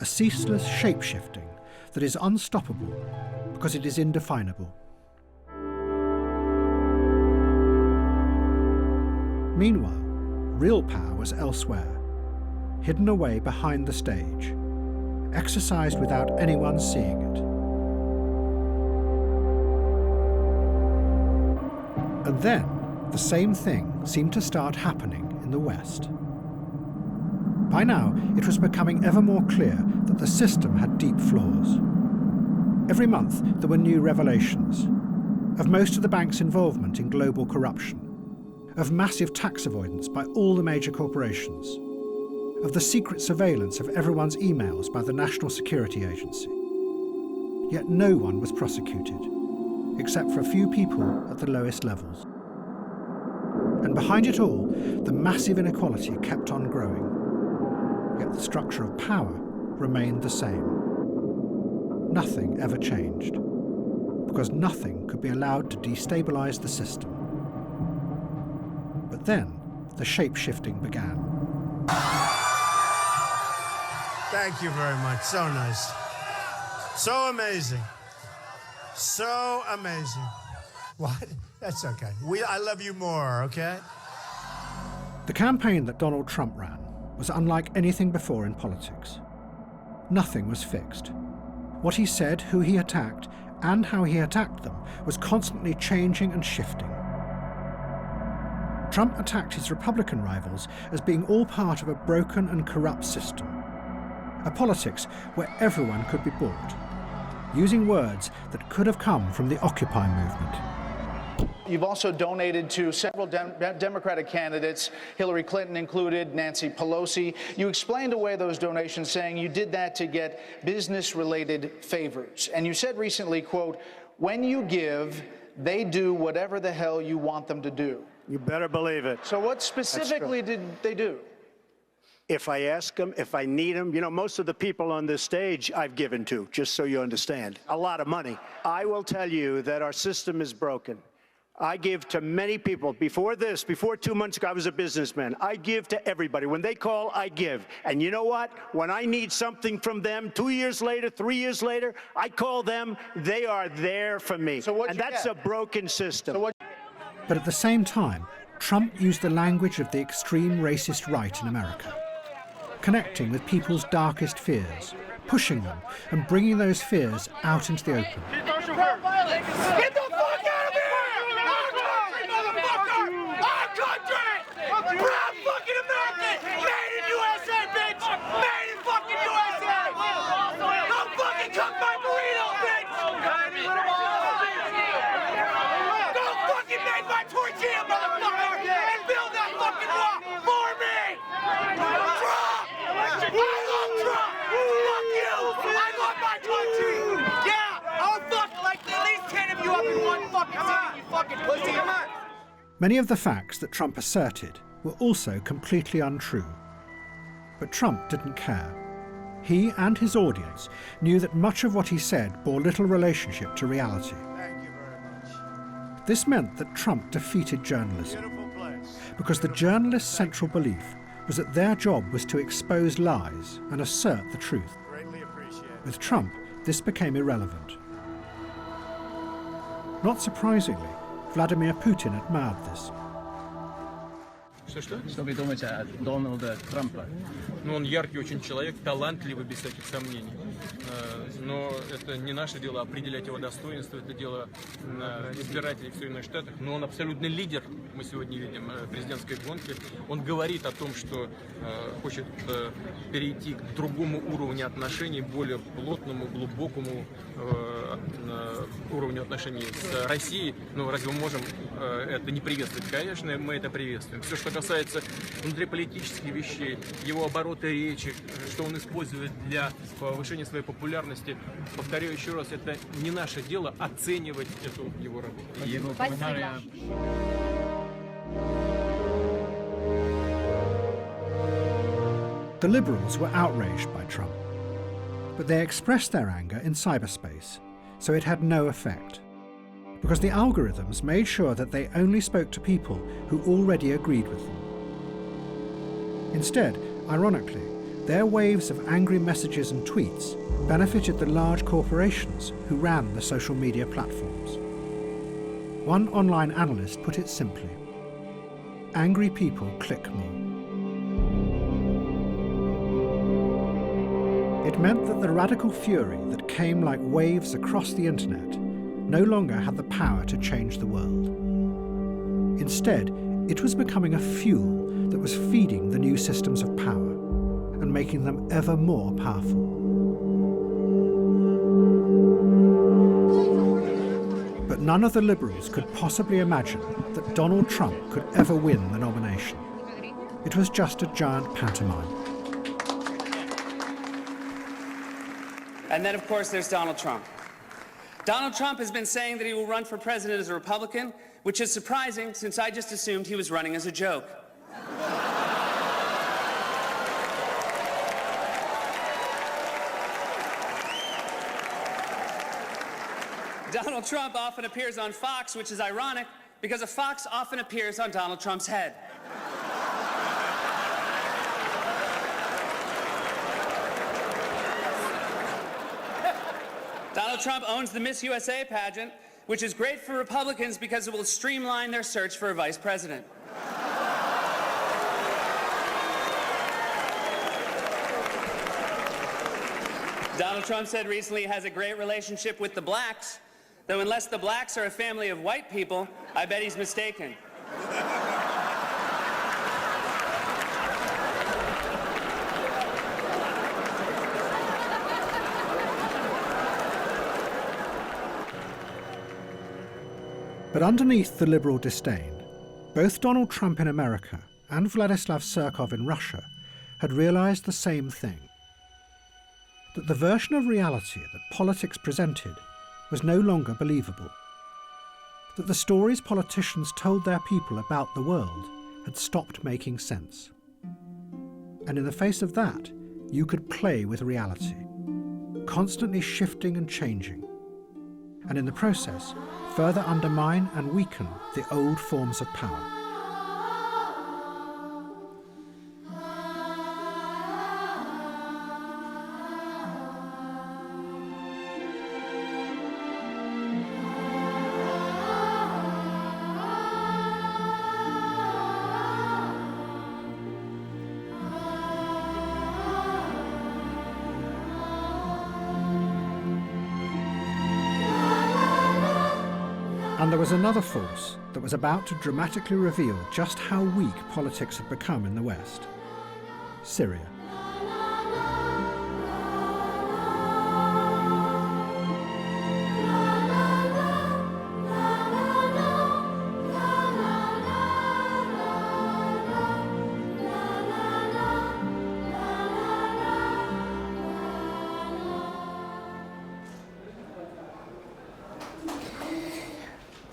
A ceaseless shape-shifting that is unstoppable because it is indefinable. Meanwhile, real power was elsewhere, hidden away behind the stage, exercised without anyone seeing it. And then, the same thing seemed to start happening in the West. By now, it was becoming ever more clear that the system had deep flaws. Every month, there were new revelations of most of the bank's involvement in global corruption, of massive tax avoidance by all the major corporations, of the secret surveillance of everyone's emails by the National Security Agency. Yet no one was prosecuted, except for a few people at the lowest levels. And behind it all, the massive inequality kept on growing. Yet the structure of power remained the same. Nothing ever changed, because nothing could be allowed to destabilize the system. But then, the shape-shifting began. Thank you very much. So nice. So amazing. So amazing. What? That's okay. I love you more, okay? The campaign that Donald Trump ran was unlike anything before in politics. Nothing was fixed. What he said, who he attacked, and how he attacked them was constantly changing and shifting. Trump attacked his Republican rivals as being all part of a broken and corrupt system, a politics where everyone could be bought, using words that could have come from the Occupy movement. You've also donated to several Democratic candidates, Hillary Clinton included, Nancy Pelosi. You explained away those donations, saying you did that to get business-related favors. And you said recently, quote, "When you give, they do whatever the hell you want them to do." You better believe it. So what specifically did they do? If I ask them, if I need them, you know, most of the people on this stage I've given to, just so you understand, a lot of money. I will tell you that our system is broken. I give to many people. Before 2 months ago, I was a businessman. I give to everybody. When they call, I give. And you know what? When I need something from them, 2 years later, 3 years later, I call them. They are there for me. And that's a broken system. But at the same time, Trump used the language of the extreme racist right in America, connecting with people's darkest fears, pushing them and bringing those fears out into the open. Get the fuck out of here! Our country, motherfucker! Our country! Proud fucking American! Made in USA, bitch! Made in fucking USA! Don't fucking cook my burrito, bitch! Don't fucking make my tortilla, motherfucker! And build that fucking wall for me! Trump! I love Trump! Fuck you! I love my country! Yeah! I'll fuck like at least 10 of you up in one fucking city, you fucking pussy! Come on! Many of the facts that Trump asserted were also completely untrue. But Trump didn't care. He and his audience knew that much of what he said bore little relationship to reality. Thank you very much. This meant that Trump defeated journalism, because the journalists' central belief was that their job was to expose lies and assert the truth. Greatly appreciated. With Trump, this became irrelevant. Not surprisingly, Vladimir Putin admired this. Что вы думаете о Дональде Трампа? Ну, он яркий очень человек, талантливый, без всяких сомнений. Но это не наше дело определять его достоинство, это дело избирателей в Соединенных Штатах. Но он абсолютный лидер, мы сегодня видим, президентской гонки. Он говорит о том, что хочет перейти к другому уровню отношений, более плотному, глубокому уровню отношений с Россией. Но разве мы можем это не приветствовать? Конечно, мы это приветствуем. Все, что касается внутриполитических вещей, его обороты речи, что он использует для повышения своей популярности, повторяю еще раз, это не наше дело оценивать эту его работу. The liberals were outraged by Trump, but they expressed their anger in cyberspace, so it had no effect, because the algorithms made sure that they only spoke to people who already agreed with them. Instead, ironically, their waves of angry messages and tweets benefited the large corporations who ran the social media platforms. One online analyst put it simply: angry people click more. It meant that the radical fury that came like waves across the internet no longer had the power to change the world. Instead, it was becoming a fuel that was feeding the new systems of power and making them ever more powerful. But none of the Liberals could possibly imagine that Donald Trump could ever win the nomination. It was just a giant pantomime. And then, of course, there's Donald Trump. Donald Trump has been saying that he will run for president as a Republican, which is surprising since I just assumed he was running as a joke. Donald Trump often appears on Fox, which is ironic because a fox often appears on Donald Trump's head. Donald Trump owns the Miss USA pageant, which is great for Republicans because it will streamline their search for a vice president. Donald Trump said recently he has a great relationship with the blacks, though unless the blacks are a family of white people, I bet he's mistaken. But underneath the liberal disdain, both Donald Trump in America and Vladislav Surkov in Russia had realized the same thing: that the version of reality that politics presented was no longer believable, that the stories politicians told their people about the world had stopped making sense. And in the face of that, you could play with reality, constantly shifting and changing, and in the process, further undermine and weaken the old forms of power. And there was another force that was about to dramatically reveal just how weak politics had become in the West: Syria.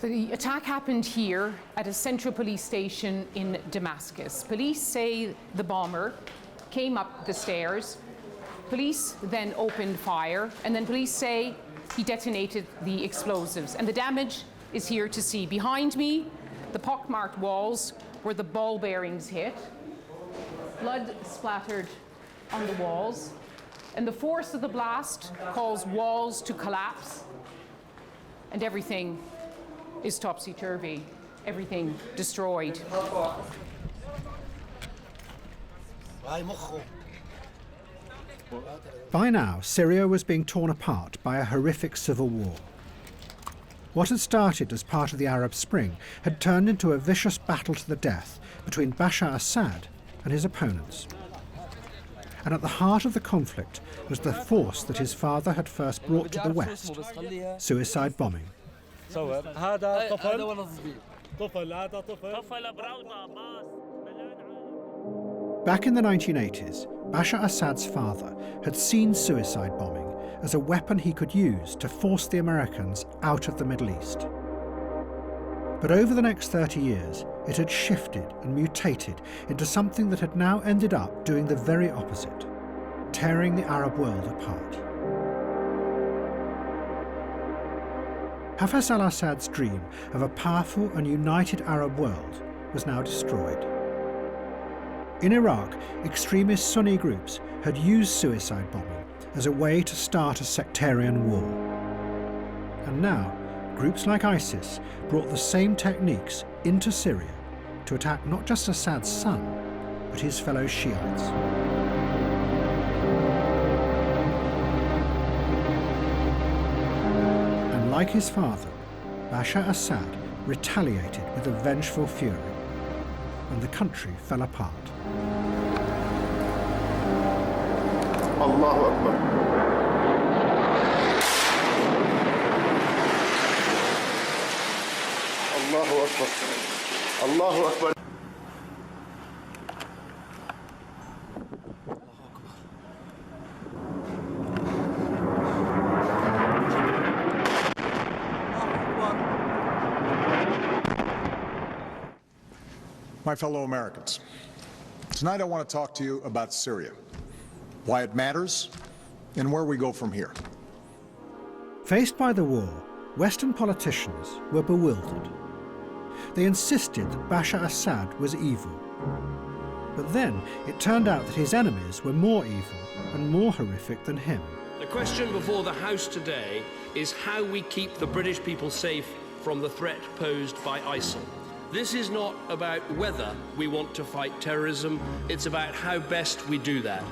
The attack happened here at a central police station in Damascus. Police say the bomber came up the stairs. Police then opened fire, and then police say he detonated the explosives. And the damage is here to see. Behind me, the pockmarked walls where the ball bearings hit. Blood splattered on the walls. And the force of the blast caused walls to collapse. And everything is topsy-turvy, everything destroyed. By now, Syria was being torn apart by a horrific civil war. What had started as part of the Arab Spring had turned into a vicious battle to the death between Bashar Assad and his opponents. And at the heart of the conflict was the force that his father had first brought to the West: suicide bombing. Back in the 1980s, Bashar Assad's father had seen suicide bombing as a weapon he could use to force the Americans out of the Middle East. But over the next 30 years, it had shifted and mutated into something that had now ended up doing the very opposite, tearing the Arab world apart. Hafez al-Assad's dream of a powerful and united Arab world was now destroyed. In Iraq, extremist Sunni groups had used suicide bombing as a way to start a sectarian war. And now, groups like ISIS brought the same techniques into Syria to attack not just Assad's son, but his fellow Shiites. And like his father, Bashar Assad retaliated with a vengeful fury, and the country fell apart. Allahu Akbar. Allahu Akbar. Allahu Akbar. My fellow Americans, tonight I want to talk to you about Syria, why it matters, and where we go from here. Faced by the war, Western politicians were bewildered. They insisted that Bashar Assad was evil. But then it turned out that his enemies were more evil and more horrific than him. The question before the House today is how we keep the British people safe from the threat posed by ISIL. This is not about whether we want to fight terrorism, it's about how best we do that.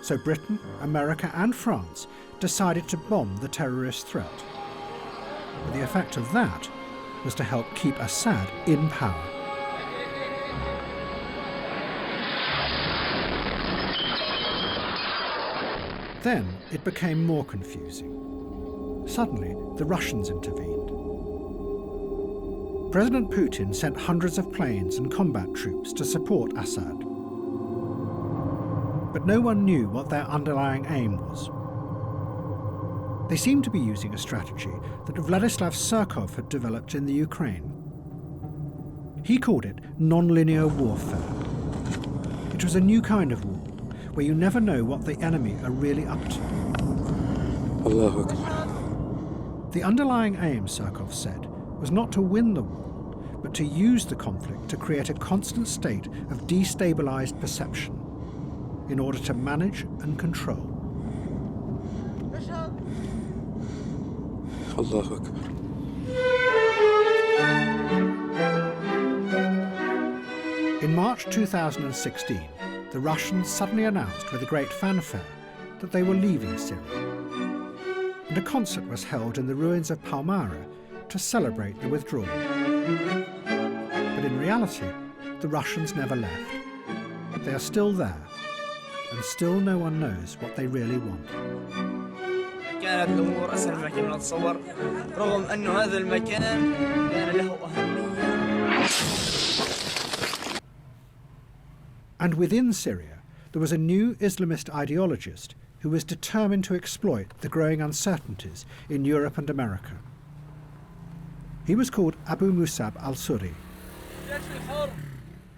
So Britain, America and France decided to bomb the terrorist threat. But the effect of that was to help keep Assad in power. Then it became more confusing. Suddenly, the Russians intervened. President Putin sent hundreds of planes and combat troops to support Assad. But no one knew what their underlying aim was. They seemed to be using a strategy that Vladislav Surkov had developed in the Ukraine. He called it non-linear warfare. It was a new kind of war, where you never know what the enemy are really up to. Allahu Akbar. The underlying aim, Surkov said, was not to win the war, but to use the conflict to create a constant state of destabilized perception in order to manage and control. Allahu Akbar. In March 2016, the Russians suddenly announced with a great fanfare that they were leaving Syria. And a concert was held in the ruins of Palmyra to celebrate the withdrawal. But in reality, the Russians never left. They are still there, and still no one knows what they really want. كانت الأمور أسهل مما كنا نتصور رغم أن هذا المكان كان له أهمية. And within Syria, there was a new Islamist ideologist who was determined to exploit the growing uncertainties in Europe and America. He was called Abu Musab al-Suri,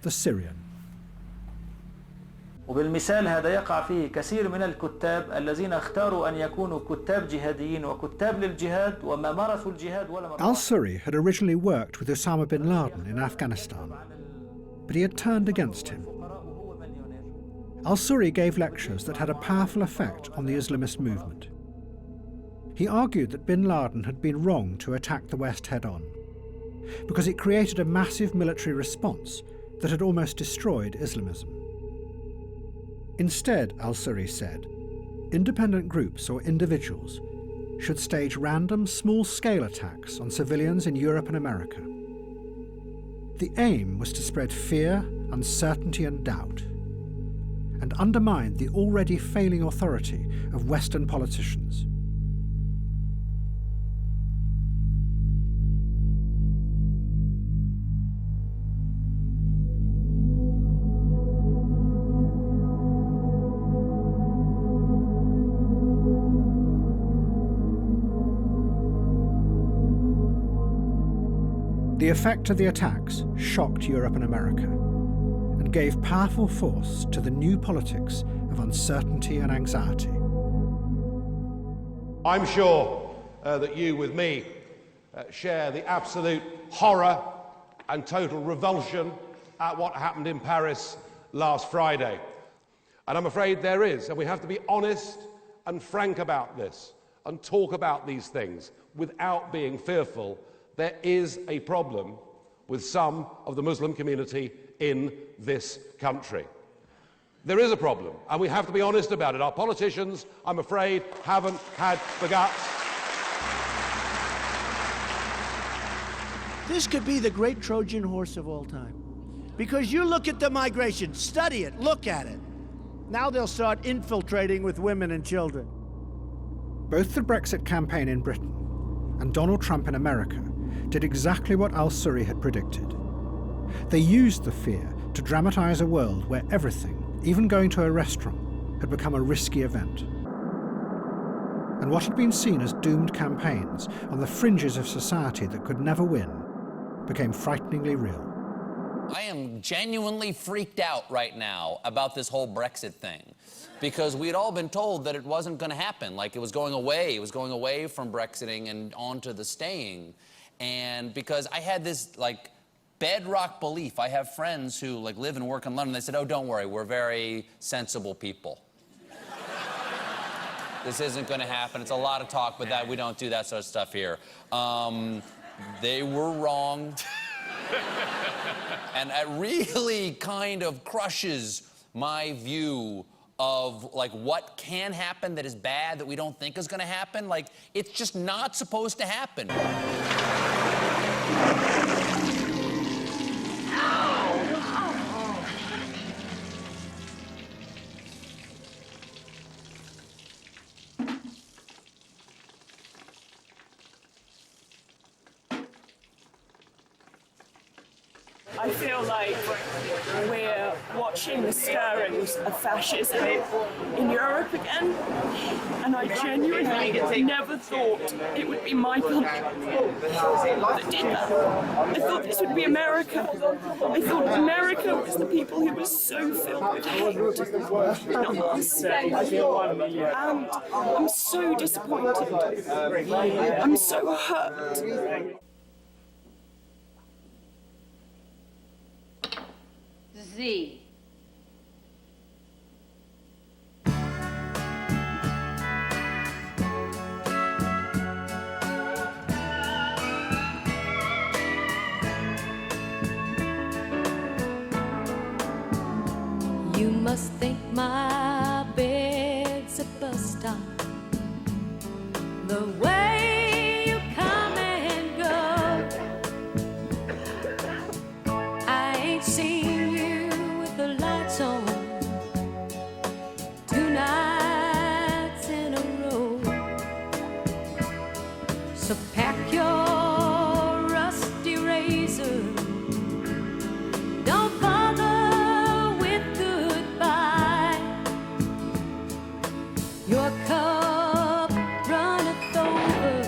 the Syrian. وبالمثال هذا يقع فيه كثير من الكتاب الذين اختاروا أن يكونوا كتاب جهاديين وكتاب للجهاد وما مارسوا الجهاد ولا Al-Suri had originally worked with Osama bin Laden in Afghanistan, but he had turned against him. Al-Suri gave lectures that had a powerful effect on the Islamist movement. He argued that bin Laden had been wrong to attack the West head-on, because it created a massive military response that had almost destroyed Islamism. Instead, Al-Suri said, independent groups or individuals should stage random small-scale attacks on civilians in Europe and America. The aim was to spread fear, uncertainty and doubt, and undermine the already failing authority of Western politicians. The effect of the attacks shocked Europe and America and gave powerful force to the new politics of uncertainty and anxiety. I'm sure that you, with me, share the absolute horror and total revulsion at what happened in Paris last Friday. And I'm afraid there is, and we have to be honest and frank about this and talk about these things without being fearful. There is a problem with some of the Muslim community in this country. There is a problem, and we have to be honest about it. Our politicians, I'm afraid, haven't had the guts. This could be the great Trojan horse of all time. Because you look at the migration, study it, look at it. Now they'll start infiltrating with women and children. Both the Brexit campaign in Britain and Donald Trump in America did exactly what al-Suri had predicted. They used the fear to dramatise a world where everything, even going to a restaurant, had become a risky event. And what had been seen as doomed campaigns on the fringes of society that could never win became frighteningly real. I am genuinely freaked out right now about this whole Brexit thing, because we'd all been told that it wasn't going to happen. Like, it was going away from Brexiting and onto the staying. And because I had this, like, bedrock belief. I have friends who, like, live and work in London. They said, oh, don't worry, we're very sensible people. This isn't going to happen. It's a lot of talk, but that we don't do that sort of stuff here. They were wrong. And it really kind of crushes my view of, like, what can happen that is bad that we don't think is going to happen. Like, it's just not supposed to happen. I feel like we're watching the stirrings of fascism in Europe again, and I genuinely never thought it would be my country that did that. I thought this would be America. I thought America was the people who were so filled with hate, not us. And I'm so disappointed. I'm so hurt. Z. You must think my bed's a bus stop. The way you come and go, I ain't seen you with the lights on 2 nights in a row. So pack your rusty razor. Don't bother with goodbye. Your cup runneth over,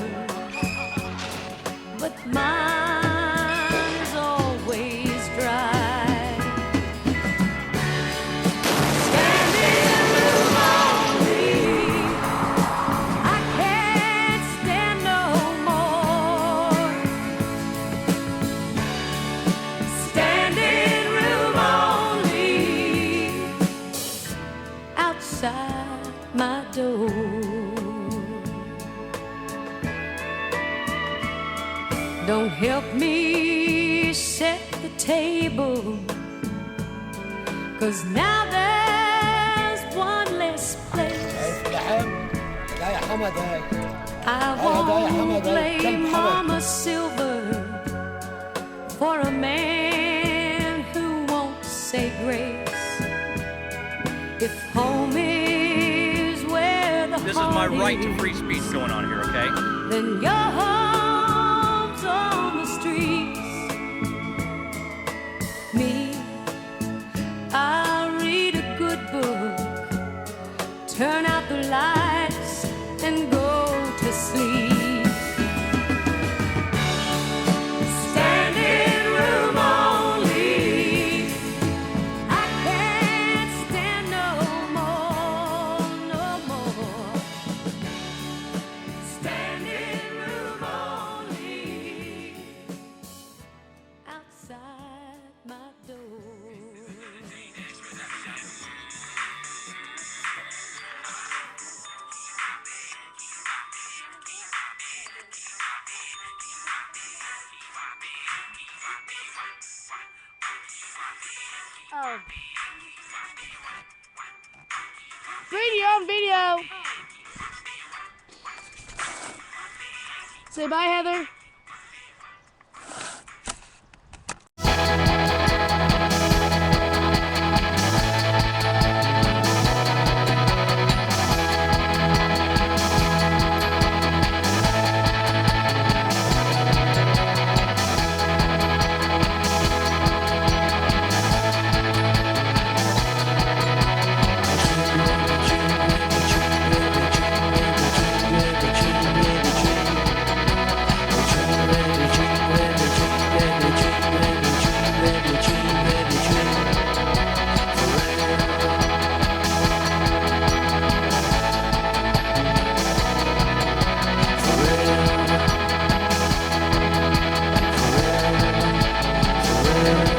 but mine is always dry. Standing room only, I can't stand no more. Standing room only, outside my door. Don't help me set the table, 'cause now there's one less place. I won't blame Mama Silver for a man who won't say grace. If home is where the This is my heart right to is, free speech going on here, okay? then your home's on the streets. Me, I'll read a good book, turn out the lights, and go to sleep. Standing room only, I can't stand no more, no more. Standing room only. on video. Say bye, Heather. Forever.